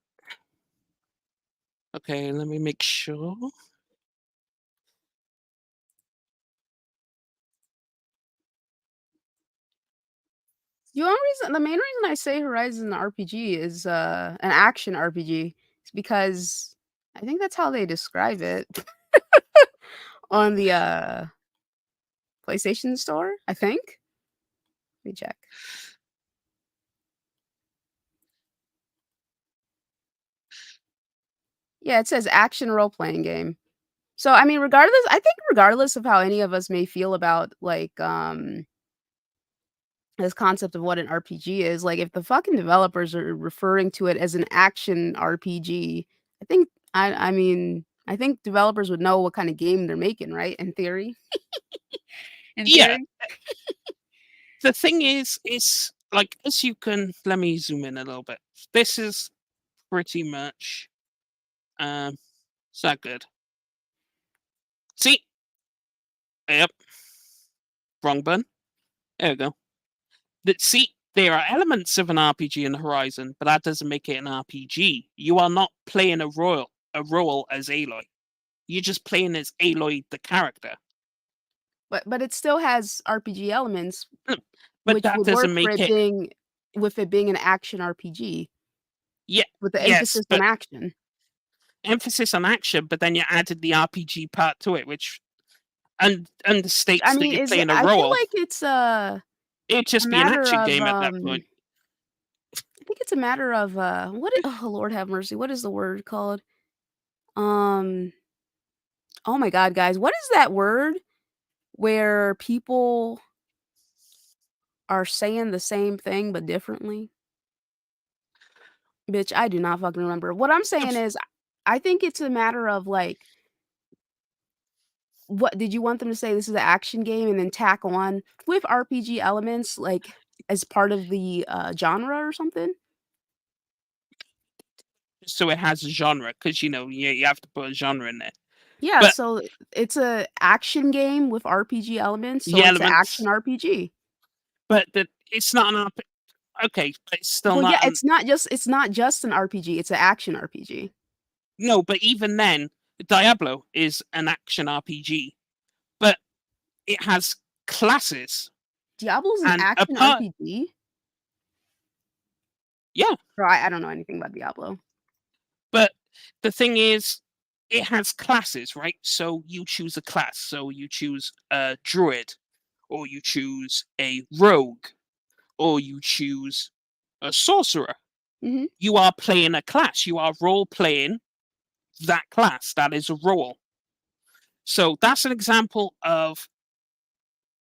B: Okay, let me make sure.
A: The main reason I say Horizon RPG is an action RPG is because I think that's how they describe it on the PlayStation Store, I think. Let me check. Yeah, it says action role playing game. So I mean, regardless of how any of us may feel about like this concept of what an RPG is, like if the fucking developers are referring to it as an action RPG, I mean I think developers would know what kind of game they're making, right? In theory. In
B: Yeah,
A: theory.
B: the thing is like as you can. Let me zoom in a little bit. This is pretty much. It's not good. See? Yep. Wrong button. There we go. See, there are elements of an RPG in Horizon, but that doesn't make it an RPG. You are not playing a role as Aloy. You're just playing as Aloy the character.
A: But it still has RPG elements,
B: But
A: which
B: that
A: would work
B: doesn't
A: for
B: make
A: it
B: it.
A: being with it being an action RPG
B: Yeah,
A: with the
B: yes,
A: emphasis on
B: but
A: action.
B: emphasis on action, but then you added the RPG part to it, which
A: I
B: understates that
A: mean,
B: you're
A: is it
B: playing a
A: I feel
B: role.
A: like it's
B: It'd
A: a
B: just be an
A: matter
B: action
A: of
B: game at that point.
A: I think it's a matter of oh Lord have mercy, what is the word called? Um oh my god, guys, what is that word where people are saying the same thing but differently? Bitch, I do not fucking remember. What I'm saying is I think it's a matter of like what did you want them to say this is an action game and then tack on with RPG elements like as part of the genre or something?
B: So it has a genre, because you have to put a genre in there.
A: Yeah,
B: But
A: so it's a action game with RPG elements,
B: the
A: so it's an
B: elements,
A: action RPG.
B: it's not an RPG. Okay, but it's still
A: Well, yeah,
B: not an.
A: it's not just an RPG, it's an action RPG.
B: No, but even then, Diablo is an action RPG, but it has classes
A: Diablo's an
B: and a
A: action
B: part.
A: RPG?
B: Yeah,
A: Or I don't know anything about Diablo.
B: but the thing is, it has classes, right? So you choose a class. So you choose a druid, or you choose a rogue, or you choose a sorcerer.
A: Mhm.
B: You are playing a class. You are role playing that class. That is a role. So that's an example of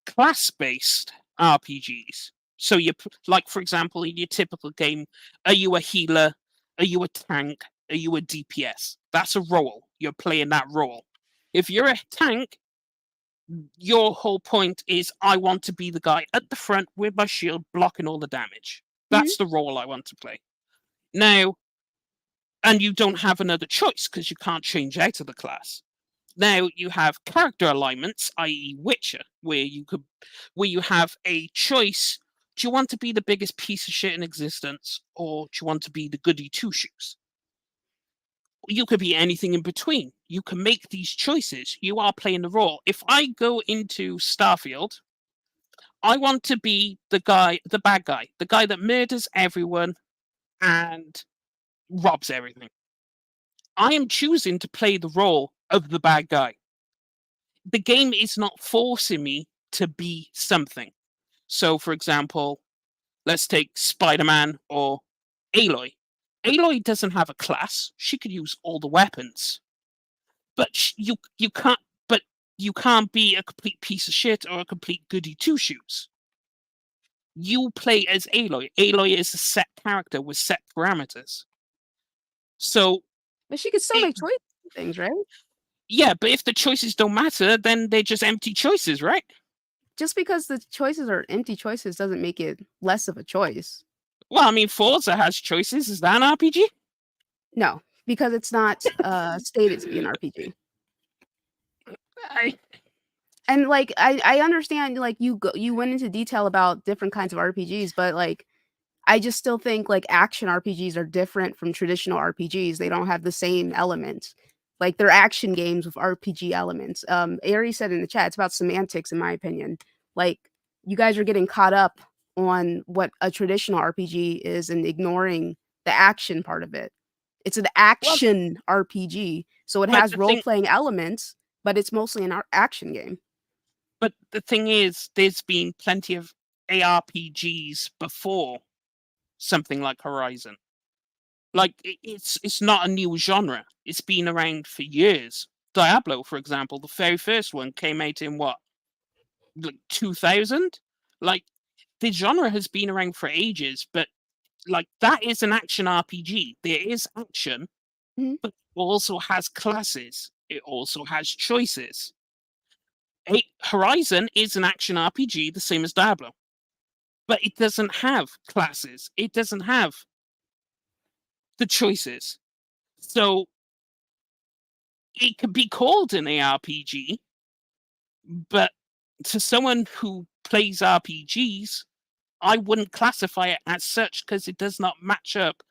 B: class based RPGs. So like, for example, in your typical game, are you a healer? Are you a tank? Are you a DPS? That's a role. You're playing that role. If you're a tank, your whole point is I want to be the guy at the front with my shield blocking all the damage.
A: Mhm.
B: That's the role I want to play. Now, and you don't have another choice because you can't change out of the class. Now you have character alignments, i.e., Witcher, where you have a choice. Do you want to be the biggest piece of shit in existence, or do you want to be the goody two shoes? You could be anything in between. You can make these choices. You are playing the role. If I go into Starfield, I want to be the bad guy, the guy that murders everyone and robs everything. I am choosing to play the role of the bad guy. The game is not forcing me to be something. So, for example, let's take Spider Man or Aloy. Aloy doesn't have a class; she could use all the weapons, but you can't. But you can't be a complete piece of shit or a complete goody two shoes. You play as Aloy. Aloy is a set character with set parameters. So,
A: But she could still
B: it,
A: make choices and things, right?
B: yeah, but if the choices don't matter, then they're just empty choices, right?
A: Just because the choices are empty choices doesn't make it less of a choice.
B: Well, I mean, Forza has choices. Is that an RPG?
A: No, because it's not stated to be an RPG.
B: I,
A: And like I understand like you went into detail about different kinds of RPGs, but like I just still think like action RPGs are different from traditional RPGs. They don't have the same elements. Like they're action games with RPG elements. Ari said in the chat, it's about semantics, in my opinion. Like you guys are getting caught up on what a traditional RPG is and ignoring the action part of it. It's an
B: well,
A: action RPG, so it
B: but
A: has
B: the
A: role
B: thing,
A: playing elements, but it's mostly an action game.
B: but the thing is, there's been plenty of ARPGs before something like Horizon. Like it's not a new genre. It's been around for years. Diablo, for example, the very first one came out in what, like 2000. Like the genre has been around for ages, but like that is an action RPG. There is action,
A: Mhm.
B: but it also has classes. It also has choices. Horizon is an action RPG, the same as Diablo, but it doesn't have classes. It doesn't have the choices. So it could be called an ARPG, but to someone who plays RPGs, I wouldn't classify it as such because it does not match up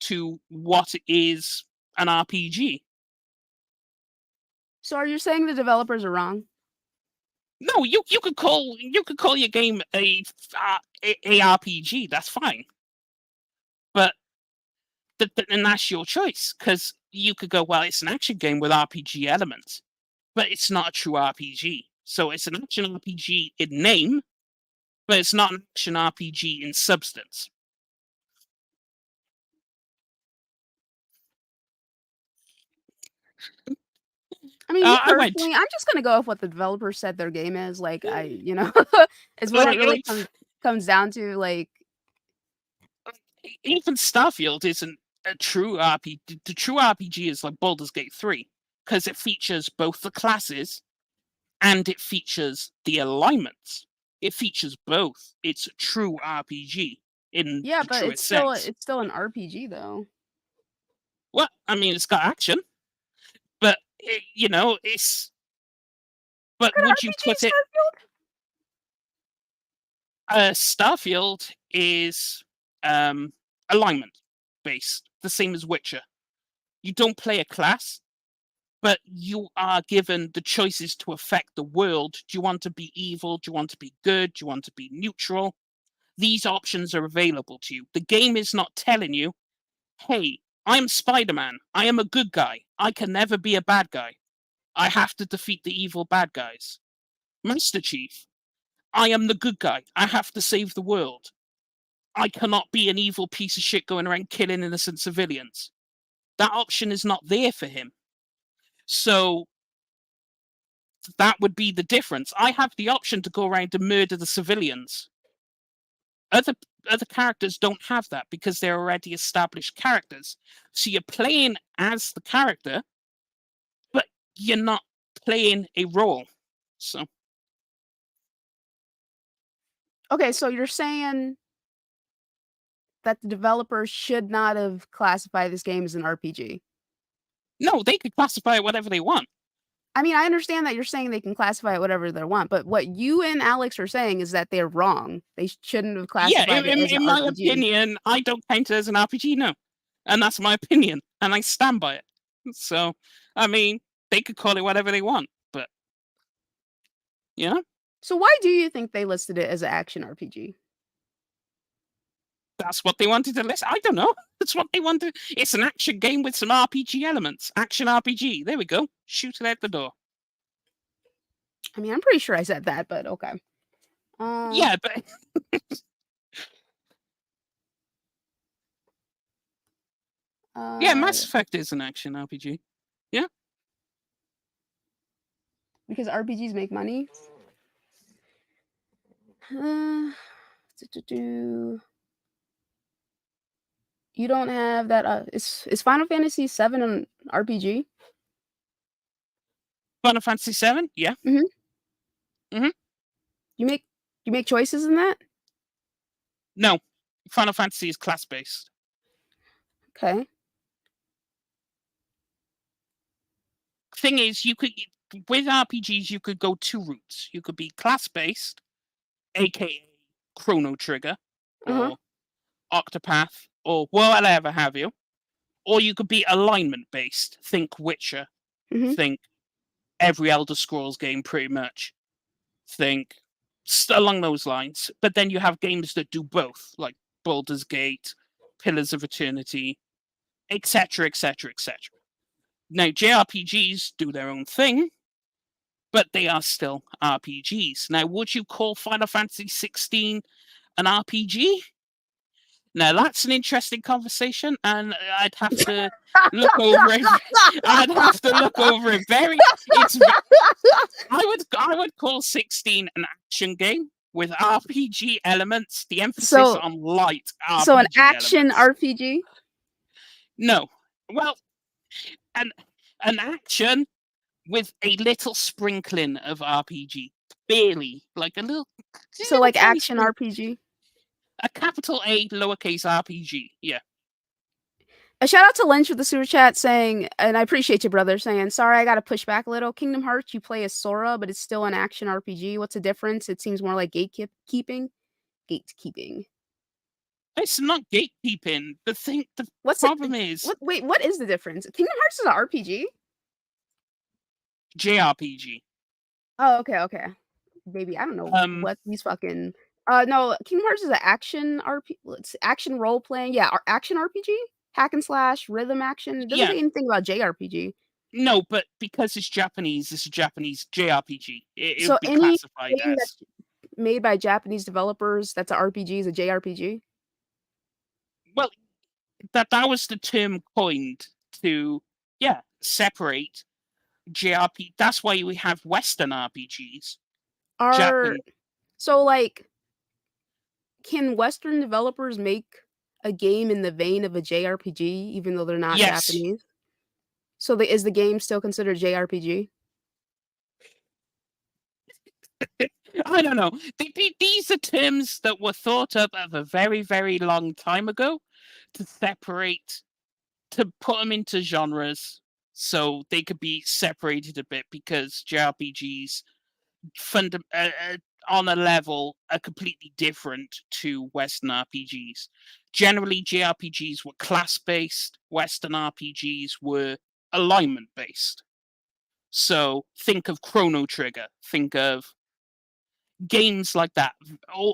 B: to what is an RPG.
A: So are you saying the developers are wrong?
B: No, you could call your game a RPG. That's fine, but and that's your choice, because you could go, well, it's an action game with RPG elements, but it's not a true RPG. So it's an action RPG in name, but it's not an action RPG in substance.
A: I mean, me
B: I went
A: personally, I'm just gonna go with what the developer said their game is. Like, is what it
B: like,
A: really comes down to. Like,
B: even Starfield isn't a true RPG. The true RPG is like Baldur's Gate 3, because it features both the classes and it features the alignments. It features both. It's a true RPG in
A: yeah,
B: the
A: but
B: truest sense.
A: it's still an RPG though.
B: Well, I mean, it's got action, but it's. But
A: What
B: would you
A: RPG
B: put it? Starfield is alignment based, the same as Witcher. You don't play a class, but you are given the choices to affect the world. Do you want to be evil? Do you want to be good? Do you want to be neutral? These options are available to you. The game is not telling you, hey, I'm Spider-Man. I am a good guy. I can never be a bad guy. I have to defeat the evil bad guys. Master Chief, I am the good guy. I have to save the world. I cannot be an evil piece of shit going around killing innocent civilians. That option is not there for him. So that would be the difference. I have the option to go around and murder the civilians. Other characters don't have that because they're already established characters. So you're playing as the character, but you're not playing a role. So
A: Okay, so you're saying that the developers should not have classified this game as an RPG.
B: no, they could classify it whatever they want.
A: I mean, I understand that you're saying they can classify it whatever they want, but what you and Alex are saying is that they're wrong. They shouldn't have
B: Yeah,
A: classified it as an
B: in my
A: RPG.
B: opinion, I don't count it as an RPG, no. And that's my opinion, and I stand by it. So, I mean, they could call it whatever they want, but, you know,
A: So why do you think they listed it as an action RPG?
B: that's what they wanted to list. I don't know. That's what they wanted. It's an action game with some RPG elements. Action RPG. There we go. Shoot it out the door.
A: I mean, I'm pretty sure I said that, but okay.
B: Yeah, but yeah, Mass Effect is an action RPG. Yeah.
A: Because RPGs make money. You don't have that. Is Final Fantasy VII an RPG?
B: Final Fantasy VII? Yeah.
A: Mhm.
B: Mhm.
A: You make choices in that?
B: No. Final Fantasy is class based.
A: Okay.
B: Thing is, you could with RPGs you could go two routes. You could be class based, aka Chrono Trigger,
A: Uh-huh.
B: or Octopath, or whatever have you. Or you could be alignment based. Think Witcher.
A: Mhm.
B: Think every Elder Scrolls game, pretty much. Think along those lines. But then you have games that do both, like Baldur's Gate, Pillars of Eternity, etc., etc., etc. Now, JRPGs do their own thing, but they are still RPGs. Now, would you call Final Fantasy 16 an RPG? Now, that's an interesting conversation, and I'd have to look over it. I'd have to look over it very. I would call 16 an action game with RPG elements. The emphasis on light RPG
A: so an action
B: elements.
A: RPG?
B: No, well, an action with a little sprinkling of RPG, barely, like a little.
A: So like action
B: sprinkle.
A: RPG?
B: A capital A, lowercase RPG. Yeah.
A: A shout out to Lynch with the super chat saying, and I appreciate you, brother, saying, sorry, I got to push back a little. Kingdom Hearts, you play as Sora, but it's still an action RPG. What's the difference? It seems more like gatekeeping. Gatekeeping.
B: It's not gatekeeping. The
A: What's it?
B: problem is
A: Wait, what is the difference? Kingdom Hearts is an RPG.
B: JRPG.
A: Oh, okay. Baby, I don't know what these fucking. No, Kingdom Hearts is an action RP. It's action role playing. Yeah, action RPG, hack and slash, rhythm action. It doesn't
B: Yeah,
A: say anything about JRPG.
B: no, but because it's Japanese, it's a Japanese JRPG. It
A: So
B: would be
A: any
B: classified
A: game
B: as.
A: that's made by Japanese developers that's a RPG is a JRPG.
B: Well, that was the term coined to, yeah, separate JRP. That's why we have Western RPGs.
A: Are
B: Japan.
A: so like, can Western developers make a game in the vein of a JRPG even though they're not
B: Yes.
A: Japanese? So is the game still considered JRPG?
B: I don't know. These are terms that were thought up of a very, very long time ago to separate, to put them into genres so they could be separated a bit because JRPGs on a level are completely different to Western RPGs. Generally, JRPGs were class based, Western RPGs were alignment based. So think of Chrono Trigger, think of games like that,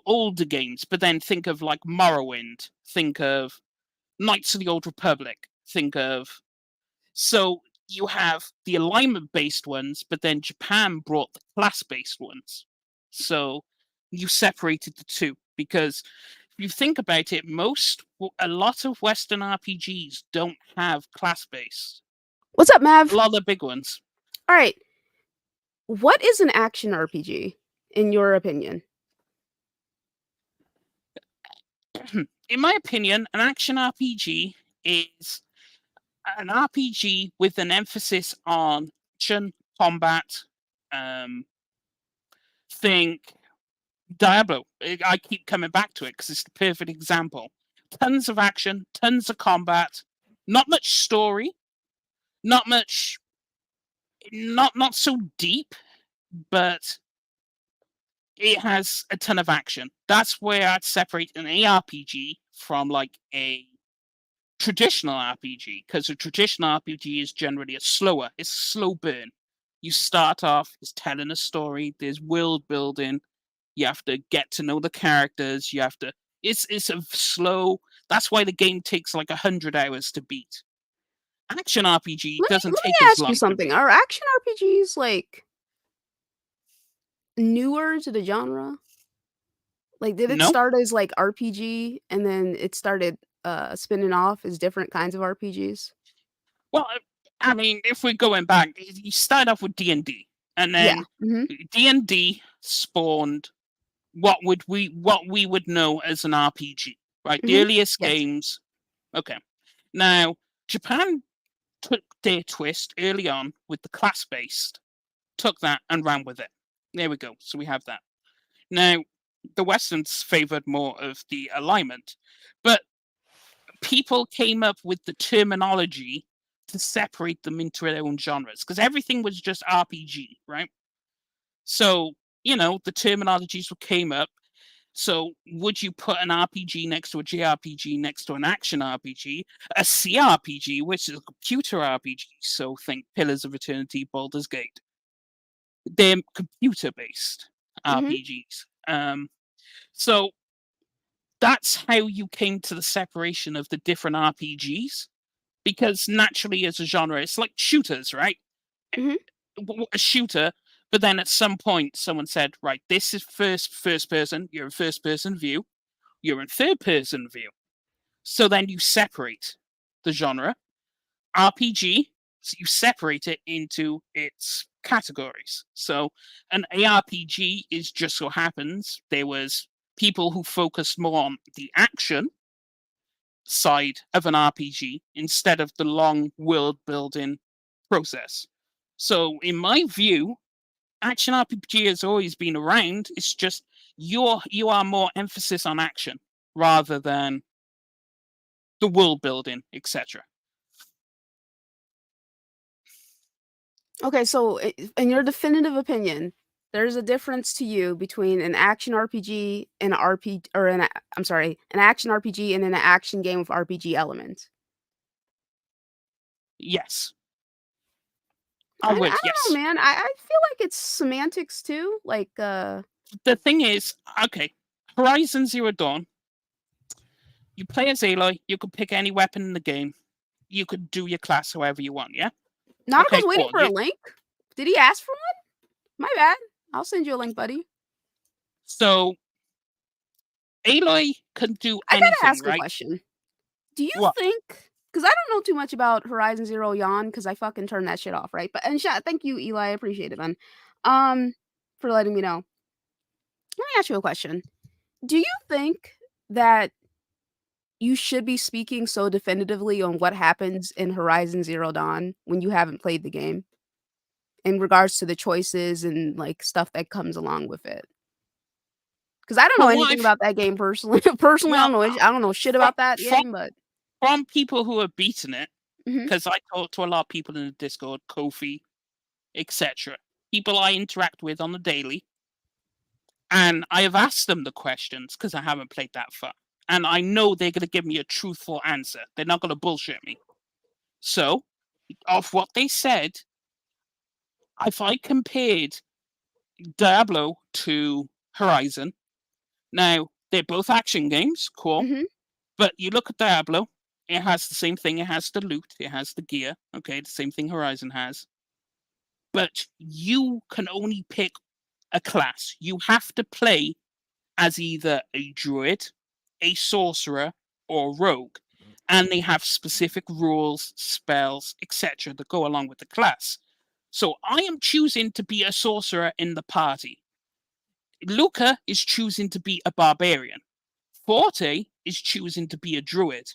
B: older games, but then think of like Morrowind, think of Knights of the Old Republic, think of. So you have the alignment based ones, but then Japan brought the class based ones. So you separated the two because if you think about it, a lot of Western RPGs don't have class based.
A: What's up,
B: A
A: Mav?
B: lot of the big ones.
A: All right. What is an action RPG in your opinion?
B: In my opinion, an action RPG is an RPG with an emphasis on action, combat. Think Diablo. I keep coming back to it because it's the perfect example. Tons of action, tons of combat, not much story, not much, not so deep, but it has a ton of action. That's where I'd separate an ARPG from like a traditional RPG, because a traditional RPG is generally it's a slow burn. You start off as telling a story, there's world building, you have to get to know the characters, you have to it's a slow, that's why the game takes like 100 hours to beat. Action RPG
A: Let
B: doesn't
A: me
B: take as
A: ask you
B: long to
A: something.
B: beat.
A: Are action RPGs like newer to the genre? Like, did it
B: No?
A: start as like RPG and then it started spinning off as different kinds of RPGs?
B: Well, I mean, if we're going back, you start off with D&D, and
A: Yeah.
B: then D&D spawned what we would know as an RPG, right? The earliest
A: Yes.
B: games. Okay. Now, Japan took their twist early on with the class based, took that and ran with it. There we go. So we have that. Now, the Westerns favored more of the alignment, but people came up with the terminology to separate them into their own genres because everything was just RPG, right? So, the terminologies came up. So, would you put an RPG next to a JRPG next to an action RPG, a CRPG, which is a computer RPG? So, think Pillars of Eternity, Baldur's Gate. They're computer based RPGs. So, that's how you came to the separation of the different RPGs. Because naturally, as a genre, it's like shooters, right? A shooter, but then at some point, someone said, "Right, this is first person. You're in first person view. You're in third person view." So then you separate the genre. RPG, so you separate it into its categories. So an ARPG is just so happens there was people who focused more on the action side of an RPG instead of the long world building process. So, in my view, action RPG has always been around. It's just you are more emphasis on action rather than the world building, etc.
A: Okay, so in your definitive opinion, there's a difference to you between an action RPG and an RPG, or I'm sorry, an action RPG and an action game with RPG elements.
B: Yes,
A: I
B: I
A: don't
B: would.
A: know,
B: Yes.
A: man. I feel like it's semantics too. Like,
B: The thing is, okay, Horizon Zero Dawn. You play as Aloy. You could pick any weapon in the game. You could do your class however you want. Yeah. Okay.
A: Nanako's waiting
B: Cool.
A: for a link. Did he ask for one? My bad. I'll send you a link, buddy.
B: So Aloy can do
A: I gotta
B: anything,
A: ask a
B: right?
A: question. Do you
B: What?
A: think? Because I don't know too much about Horizon Zero Dawn because I fucking turned that shit off, right? But and thank you, Eli. I appreciate it, man. Um, for letting me know. Let me ask you a question. Do you think that you should be speaking so definitively on what happens in Horizon Zero Dawn when you haven't played the game in regards to the choices and like stuff that comes along with it? Because I don't know
B: From what
A: anything
B: I've
A: about that game personally. Personally,
B: well
A: I don't know shit
B: from
A: about that
B: from,
A: game, but
B: from people who have beaten it,
A: mhm.
B: because I talk to a lot of people in the Discord, Kofi, etc. People I interact with on the daily, and I have asked them the questions because I haven't played that far, and I know they're going to give me a truthful answer. They're not going to bullshit me. So, of what they said, if I compared Diablo to Horizon, now they're both action games, cool.
A: Mhm.
B: But you look at Diablo, it has the same thing. It has the loot, it has the gear. Okay, the same thing Horizon has. But you can only pick a class. You have to play as either a druid, a sorcerer, or rogue. And they have specific rules, spells, etc. that go along with the class. So I am choosing to be a sorcerer in the party. Luca is choosing to be a barbarian. Forte is choosing to be a druid.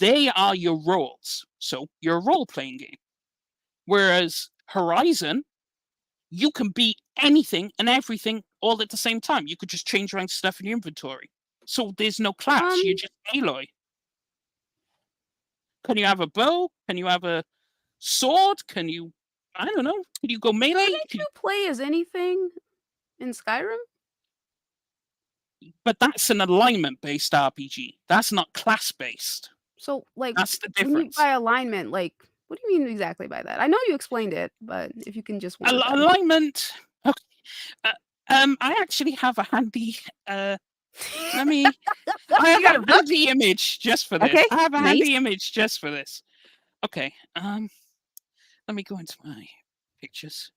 B: They are your roles. So you're a role playing game. Whereas Horizon, you can be anything and everything all at the same time. You could just change around stuff in your inventory. So there's no class. You're
A: Um,
B: just Aloy. Can you have a bow? Can you have a sword? Can you, I don't know, can you go melee?
A: couldn't you play as anything in Skyrim?
B: But that's an alignment based RPG. That's not class based.
A: So, like,
B: That's the
A: when you
B: difference.
A: by alignment, like, what do you mean exactly by that? I know you explained it, but if you can just word that.
B: Alignment. Okay. Uh, I actually have a handy. Let me. I
A: You
B: have
A: got
B: a
A: a book?
B: handy image just for this.
A: Okay,
B: I have a
A: nice.
B: handy image just for this. Okay. Let me go into my pictures.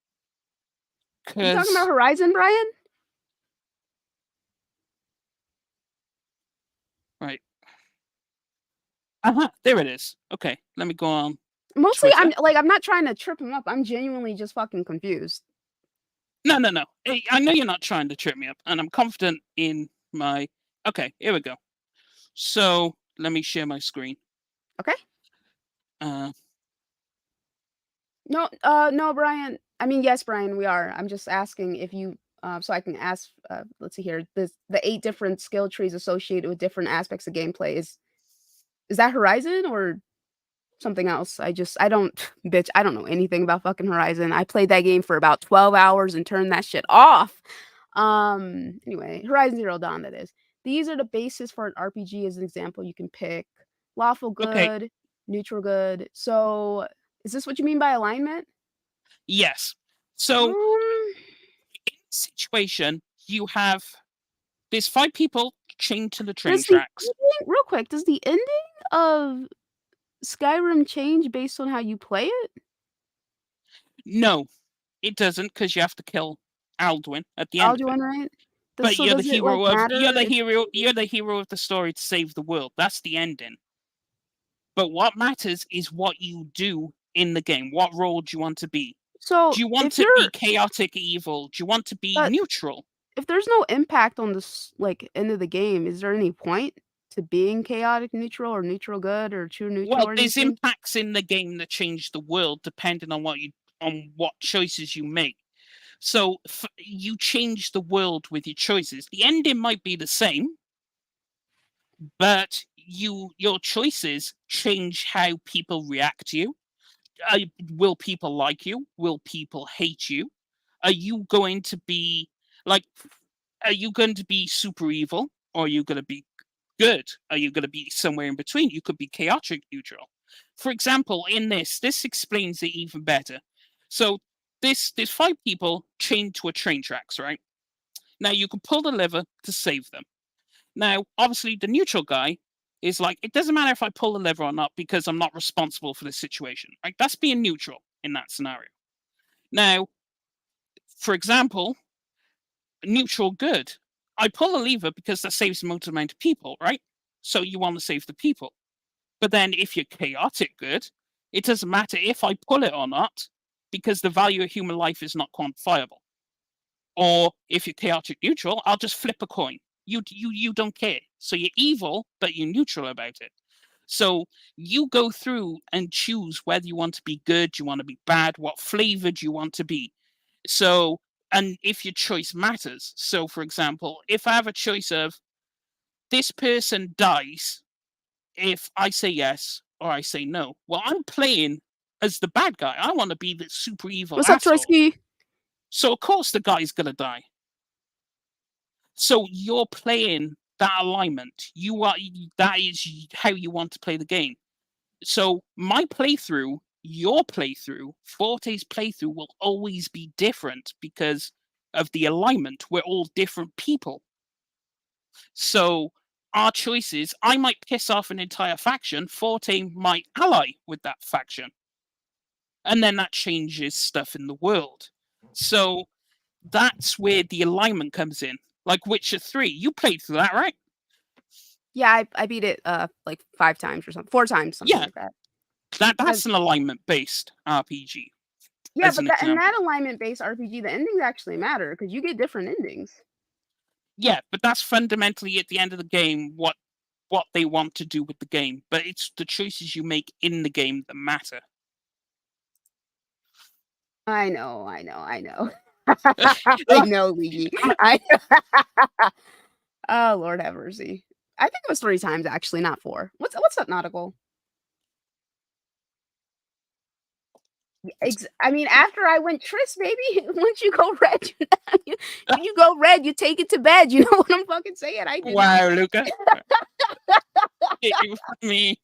A: You talking about
B: Cause
A: Horizon, Brian?
B: right. There it is. Okay. Let me go on
A: Mostly,
B: Twitter.
A: I'm not trying to trip him up. I'm genuinely just fucking confused.
B: No. Hey, I know you're not trying to trip me up, and I'm confident in my. Okay. Here we go. So let me share my screen.
A: Okay.
B: Uh,
A: No, no, Brian. I mean, yes, Brian, we are. I'm just asking if you, so I can ask. Let's see here. The 8 different skill trees associated with different aspects of gameplay is that Horizon or something else? I don't, bitch. I don't know anything about fucking Horizon. I played that game for about 12 hours and turned that shit off. Anyway, Horizon Zero Dawn. That is. These are the basis for an RPG. As an example, you can pick lawful
B: okay.
A: good, neutral good. So, is this what you mean by alignment?
B: Yes. So
A: Um,
B: in this situation, you have there's 5 people chained to the train
A: does the
B: tracks.
A: ending real quick, does the ending of Skyrim change based on how you play it?
B: No, it doesn't, because you have to kill Alduin at the end of it.
A: Alduin, right?
B: But you're the
A: Does it, like,
B: hero of
A: matter if
B: you're the hero of the story to save the world. That's the ending. But what matters is what you do in the game. What role do you want to be?
A: so,
B: Do you want
A: if
B: to be
A: you're
B: chaotic evil? Do you want to be
A: but
B: neutral?
A: if there's no impact on this, like, end of the game, is there any point to being chaotic neutral or neutral good or true neutral
B: Well,
A: or
B: there's
A: anything?
B: impacts in the game that change the world depending on what choices you make. So you change the world with your choices. The ending might be the same, but your choices change how people react to you. will people like you? Will people hate you? Are you going to be like, are you going to be super evil, or are you going to be good? Are you going to be somewhere in between? You could be chaotic neutral. For example, in this explains it even better. So there's 5 people chained to a train tracks, right? Now you can pull the lever to save them. Now, obviously, the neutral guy is like, it doesn't matter if I pull the lever or not because I'm not responsible for the situation. Right? That's being neutral in that scenario. Now, for example, neutral good. I pull a lever because that saves the most amount of people, right? So you want to save the people. But then if you're chaotic good, it doesn't matter if I pull it or not because the value of human life is not quantifiable. Or if you're chaotic neutral, I'll just flip a coin. You don't care. So you're evil, but you're neutral about it. So you go through and choose whether you want to be good, you want to be bad, what flavor do you want to be. So, and if your choice matters. So, for example, if I have a choice of this person dies if I say yes or I say no, well, I'm playing as the bad guy. I want to be the super evil
A: What's up,
B: asshole.
A: Trotsky?
B: So, of course, the guy's going to die. So you're playing that alignment. That is how you want to play the game. So my playthrough, your playthrough, Forte's playthrough will always be different because of the alignment. We're all different people. So our choices, I might piss off an entire faction, Forte might ally with that faction. And then that changes stuff in the world. So that's where the alignment comes in. Like Witcher 3, you played through that, right?
A: Yeah, I beat it like 5 times or something, 4 times, something
B: Yeah.
A: like that.
B: That's an alignment-based RPG.
A: Yeah, but in that alignment-based RPG, the endings actually matter because you get different endings.
B: Yeah, but that's fundamentally at the end of the game what they want to do with the game. But it's the choices you make in the game that matter.
A: I know. I know, Luigi. Oh, Lord have mercy. I think it was 3 times actually, not 4. What's up, Nautical? I mean, after I went Tris, baby, once you go red, when you go red, you take it to bed. You know what I'm fucking saying? I did.
B: Wow, Luca. I mean,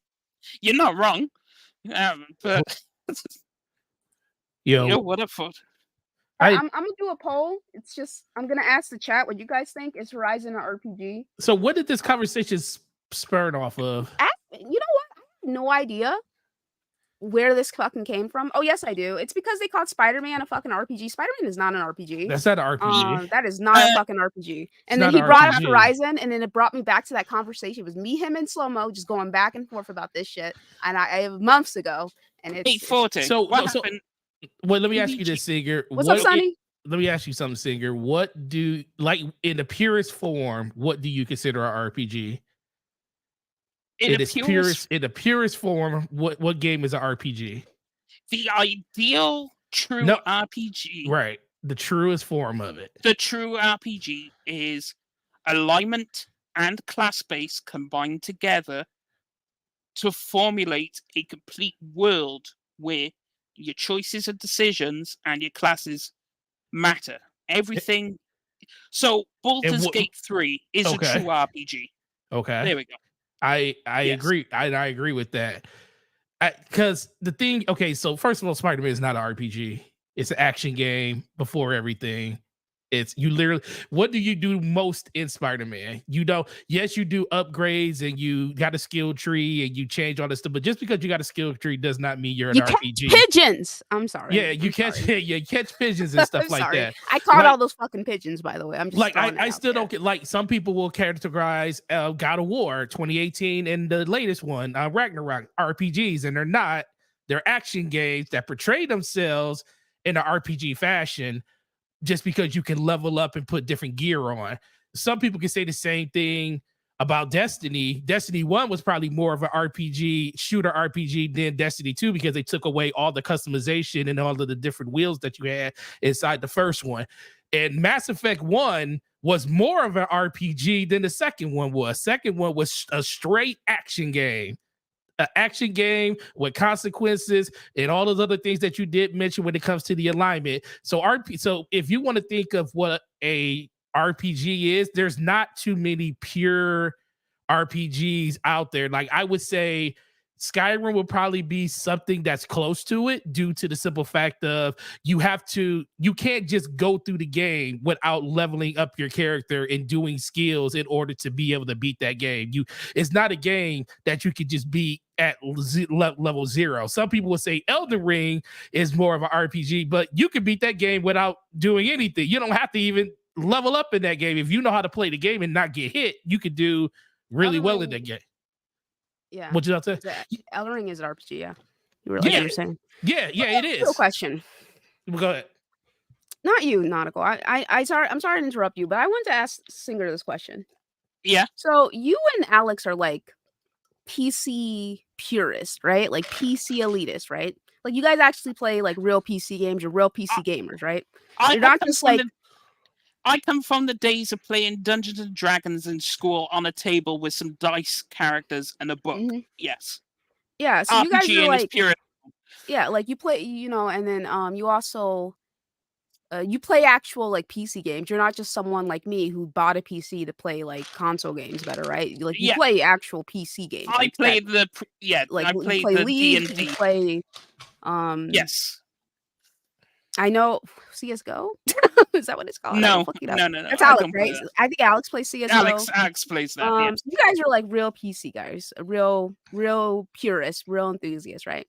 B: you're not wrong. But
C: Yo,
B: what a foot.
A: I'm gonna do a poll. It's just I'm gonna ask the chat what you guys think. Is Horizon an RPG?
C: So what did this conversation spurn off of?
A: You know what? I have no idea where this fucking came from. Oh yes, I do. It's because they called Spider-Man a fucking RPG. Spider-Man is not an RPG.
C: That's not an RPG.
A: That is not a fucking RPG. And then
C: not
A: he
C: an
A: brought up
C: RPG.
A: Horizon, and then it brought me back to that conversation. It was me, him, and Slow-Mo just going back and forth about this shit. And I months ago. And it's
B: Hey, Forte.
C: So
B: what
C: so
B: happened?
C: well, let me ask you this, Singer.
A: What's up, Sonny?
C: Let me ask you something, Singer. What do, like, in the purest form, what do you consider an RPG? In the purest form, what game is an RPG?
B: The ideal true RPG.
C: Right. The truest form of it.
B: The true RPG is alignment and class base combined together to formulate a complete world where your choices and decisions and your classes matter. Everything. So Baldur's Gate 3 is a true RPG.
C: Okay.
B: There we go.
C: I agree. I agree with that. Because the thing, okay, so first of all, Spider-Man is not an RPG. It's an action game before everything. It's you literally, what do you do most in Spider-Man? You don't, yes, you do upgrades and you got a skill tree and you change all this stuff, but just because you got a skill tree does not mean you're an RPG.
A: Catch pigeons. I'm sorry.
C: Yeah, you catch pigeons and stuff like that.
A: I caught all those fucking pigeons, by the way. I'm just
C: like, I still don't get, like, some people will categorize God of War 2018 and the latest one, Ragnarok, RPGs, and they're not. They're action games that portray themselves in an RPG fashion, just because you can level up and put different gear on. Some people can say the same thing about Destiny. Destiny 1 was probably more of an RPG, shooter RPG than Destiny 2 because they took away all the customization and all of the different wheels that you had inside the first one. And Mass Effect 1 was more of an RPG than the second one was. Second one was a straight action game. an action game with consequences and all those other things that you did mention when it comes to the alignment. So if you want to think of what a RPG is, there's not too many pure RPGs out there. Like I would say Skyrim would probably be something that's close to it due to the simple fact of you can't just go through the game without leveling up your character and doing skills in order to be able to beat that game. It's not a game that you could just beat at level 0. Some people would say Elden Ring is more of an RPG, but you can beat that game without doing anything. You don't have to even level up in that game. If you know how to play the game and not get hit, you could do really well in that game.
A: Yeah.
C: What you about to
A: say? Elden Ring is an RPG, yeah. You realize what you're saying?
C: Yeah, it is.
A: Real question.
C: Go ahead.
A: Not you, Nautical. I'm sorry to interrupt you, but I want to ask Singer this question.
B: Yeah.
A: So you and Alex are like PC purists, right? Like PC elitists, right? Like you guys actually play like real PC games. You're real PC gamers, right? You're not just like.
B: I come from the days of playing Dungeons and Dragons in school on a table with some dice characters and a book. Mm-hmm. Yes.
A: Yeah. So
B: RPG
A: you guys are like,
B: pure.
A: Yeah, like you play, and then you also you play actual like PC games. You're not just someone like me who bought a PC to play like console games better, right? Like you play actual PC games.
B: I played I played the
A: League.
B: D&D.
A: You play.
B: Yes.
A: I know CS:GO. Is that what it's called?
B: No.
A: That's Alex, right? I think Alex plays CS:GO.
B: Alex plays that.
A: So you guys are like real PC guys, real purists, real enthusiasts, right?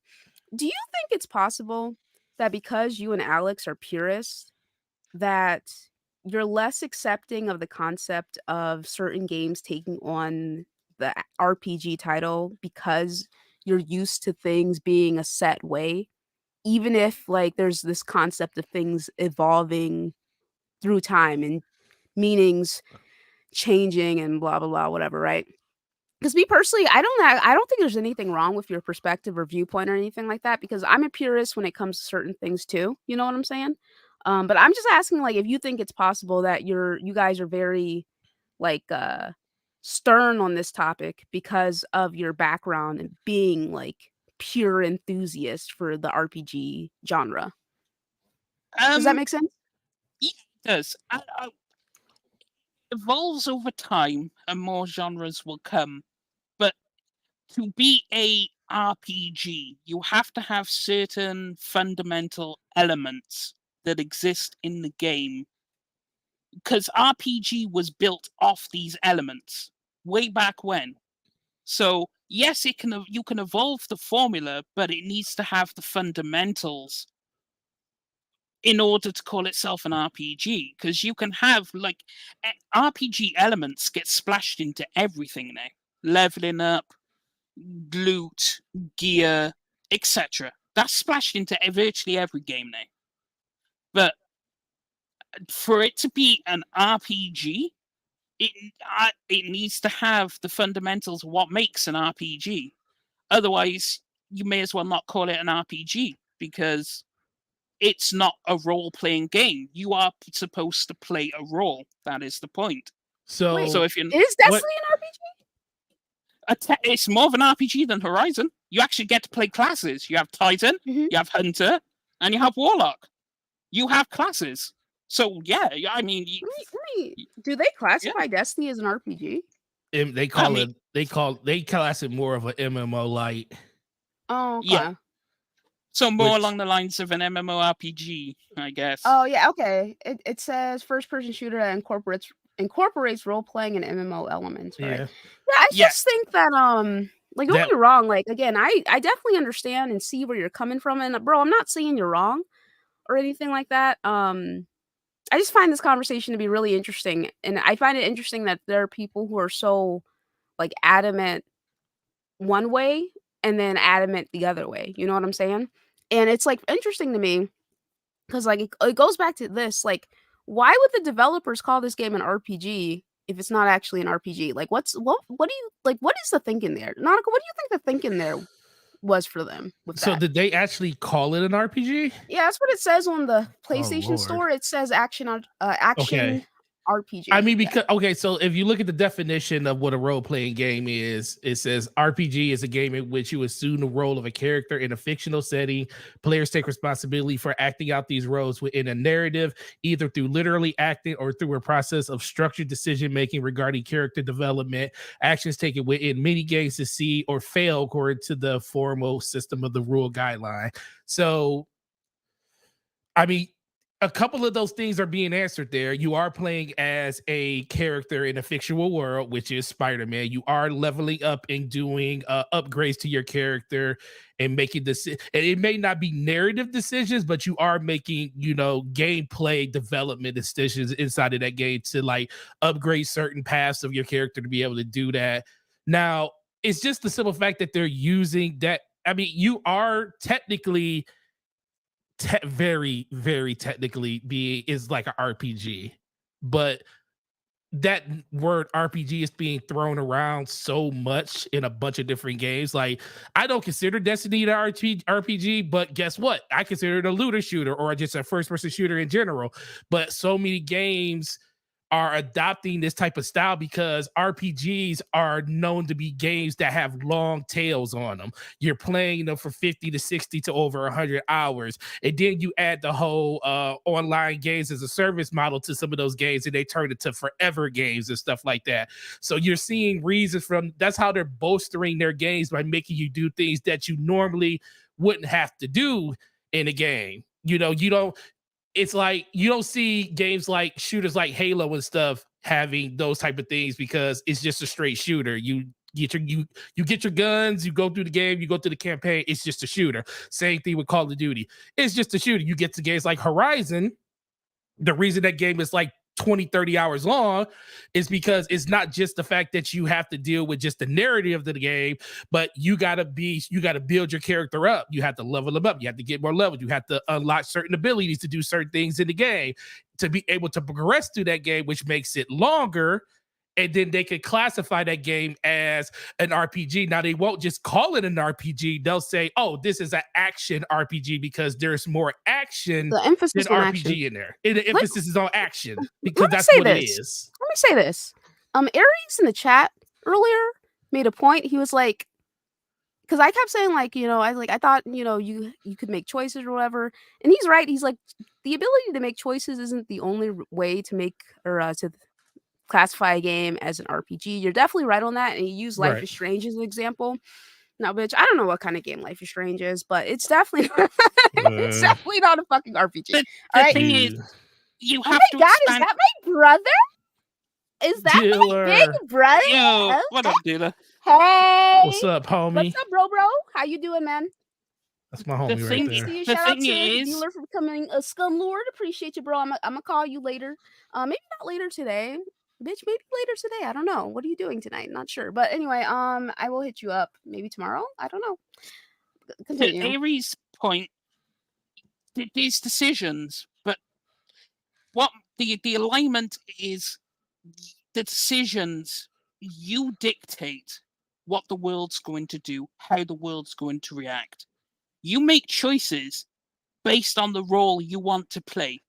A: Do you think it's possible that because you and Alex are purists, that you're less accepting of the concept of certain games taking on the RPG title because you're used to things being a set way? Even if like there's this concept of things evolving through time and meanings changing and blah blah blah whatever, right? Because me personally, I don't think there's anything wrong with your perspective or viewpoint or anything like that, because I'm a purist when it comes to certain things too. You know what I'm saying? But I'm just asking, like, if you think it's possible that you guys are very like stern on this topic because of your background and being like pure enthusiast for the RPG genre. Does that make sense?
B: Yeah, it does. It evolves over time and more genres will come. But to be a RPG, you have to have certain fundamental elements that exist in the game. Because RPG was built off these elements way back when. So yes, you can evolve the formula, but it needs to have the fundamentals in order to call itself an RPG. Because you can have like RPG elements get splashed into everything now, leveling up, loot, gear, etc. That's splashed into virtually every game now. But for it to be an RPG, it needs to have the fundamentals of what makes an RPG. Otherwise, you may as well not call it an RPG, because it's not a role-playing game. You are supposed to play a role. That is the point.
C: So
A: if you is Destiny an
B: RPG? It's more of an RPG than Horizon. You actually get to play classes. You have Titan, you have Hunter, and you have Warlock. You have classes. So yeah, I mean,
A: do they classify Destiny as an RPG?
C: They class it more of an MMO light.
A: Oh, okay.
B: Yeah. So more along the lines of an MMORPG, I guess.
A: Oh yeah, okay. It says first-person shooter that incorporates role-playing and MMO elements, right? Yeah, I just think that like, don't get me wrong, like, again, I definitely understand and see where you're coming from, and bro, I'm not saying you're wrong or anything like that. I just find this conversation to be really interesting, and I find it interesting that there are people who are so like adamant one way and then adamant the other way. You know what I'm saying? And it's like interesting to me because like it goes back to this, like, why would the developers call this game an RPG if it's not actually an RPG? Like, what do you like? What is the thinking there? Nautical, what do you think the thinking there was for them with that?
C: So did they actually call it an RPG?
A: Yeah, that's what it says on the PlayStation Store. It says action RPG.
C: I mean, because okay, so if you look at the definition of what a role-playing game is, it says RPG is a game in which you assume the role of a character in a fictional setting. Players take responsibility for acting out these roles within a narrative, either through literally acting or through a process of structured decision-making regarding character development. Actions taken within many games succeed or fail according to the formal system of the rule guideline. So, I mean, a couple of those things are being answered there. You are playing as a character in a fictional world, which is Spider-Man. You are leveling up and doing upgrades to your character and making this. And it may not be narrative decisions, but you are making, gameplay development decisions inside of that game to like upgrade certain paths of your character to be able to do that. Now, it's just the simple fact that they're using that. I mean, you are technically very, very technically is like an RPG, but that word RPG is being thrown around so much in a bunch of different games. Like, I don't consider Destiny an RPG, but guess what? I consider it a looter shooter or just a first-person shooter in general. But so many games are adopting this type of style because RPGs are known to be games that have long tails on them. You're playing them for 50 to 60 to over 100 hours. And then you add the whole online games as a service model to some of those games, and they turn into forever games and stuff like that. So you're seeing reasons that's how they're bolstering their games by making you do things that you normally wouldn't have to do in a game. It's like you don't see games like shooters like Halo and stuff having those type of things because it's just a straight shooter. You get your guns, you go through the game, you go through the campaign, it's just a shooter. Same thing with Call of Duty. It's just a shooter. You get to games like Horizon. The reason that game is like 20, 30 hours long is because it's not just the fact that you have to deal with just the narrative of the game, but you got to build your character up. You have to level them up. You have to get more levels. You have to unlock certain abilities to do certain things in the game to be able to progress through that game, which makes it longer. And then they could classify that game as an RPG. Now, they won't just call it an RPG. They'll say, oh, this is an action RPG because there's more action
A: The emphasis
C: than
A: on
C: RPG
A: action.
C: in there. And the emphasis is on action because
A: Let me
C: that's
A: say
C: what it
A: this.
C: is.
A: Let me say this. Aries in the chat earlier made a point. He was like, because I kept saying like, I thought, you could make choices or whatever. And he's right. He's like, the ability to make choices isn't the only way to make or to classify a game as an RPG. You're definitely right on that. And you use Life
C: Right.
A: is Strange as an example. Now, bitch, I don't know what kind of game Life is Strange is, but it's definitely it's definitely not a fucking RPG.
B: The
A: All right?
B: thing is, you
A: Oh
B: have
A: my
B: to
A: god,
B: expand.
A: is that my brother? Is that my big brother?
B: Yo, what up, dealer?
A: Hey,
C: What's up, homie?
A: what's up, bro? How you doing, man?
C: That's my homie
B: thing
C: right
B: is-
C: there.
A: See you.
B: The
A: Shout out
B: thing
A: to
B: is-
A: dealer for becoming a Scum Lord. Appreciate you, bro. I'm gonna call you later. Maybe not later today, bitch. Maybe later today. I don't know. What are you doing tonight? Not sure. But anyway, I will hit you up maybe tomorrow. I don't know.
B: To
A: Continue.
B: Aries' point, these decisions, but what the alignment is, the decisions, you dictate what the world's going to do, how the world's going to react. You make choices based on the role you want to play.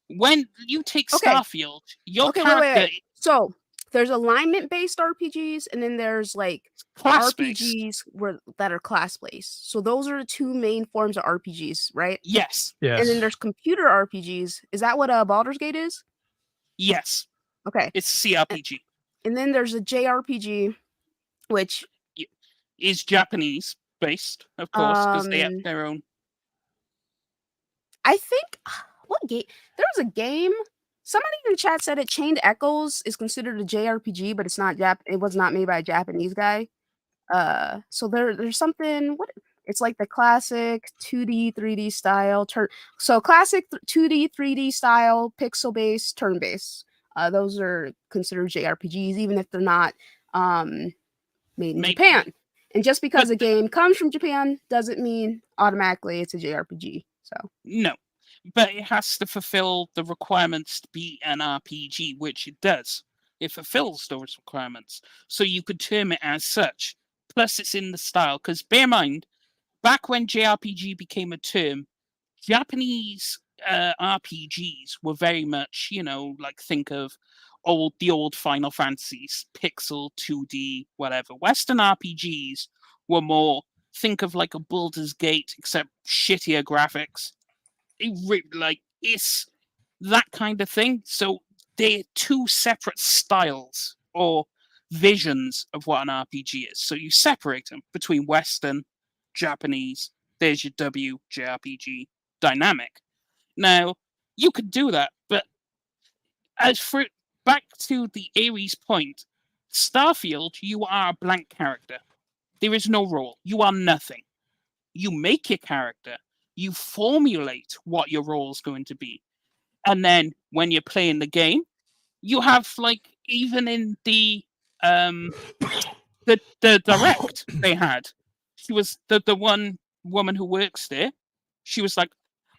B: When you take
A: Okay.
B: Starfield, your
A: Okay,
B: character
A: wait. So there's alignment-based RPGs, and then there's like
B: class-based.
A: RPGs that are class-based. So those are the two main forms of RPGs, right?
B: Yes,
C: Yes.
A: And then there's computer RPGs. Is that what Baldur's Gate is?
B: yes,
A: Okay.
B: it's CRPG.
A: And then there's a JRPG, which
B: Is Japanese based, of course, because they have
A: Um,
B: their own.
A: I think what game? There was a game. Somebody in the chat said it. Chained Echoes is considered a JRPG, but it's not It was not made by a Japanese guy. So there's something. What? It's like the classic 2D, 3D style turn. So classic 2D, 3D style, pixel based, turn based. Those are considered JRPGs, even if they're not made in Japan. And just because a game comes from Japan doesn't mean automatically it's a JRPG. So
B: No, but it has to fulfill the requirements to be an RPG, which it does. It fulfills those requirements, so you could term it as such. Plus, it's in the style. Because bear in mind, back when JRPG became a term, Japanese RPGs were very much, like think of the old Final Fantasies, pixel 2D, whatever. Western RPGs were more think of like a Baldur's Gate, except shittier graphics. It's that kind of thing. So they're two separate styles or visions of what an RPG is. So you separate them between Western, Japanese. There's your WJRPG dynamic. Now, you could do that, but as for back to the Ares point, Starfield, you are a blank character. There is no role. You are nothing. You make your character. You formulate what your role is going to be. And then when you're playing the game, you have even in the direct they had, she was the one woman who works there. She was like,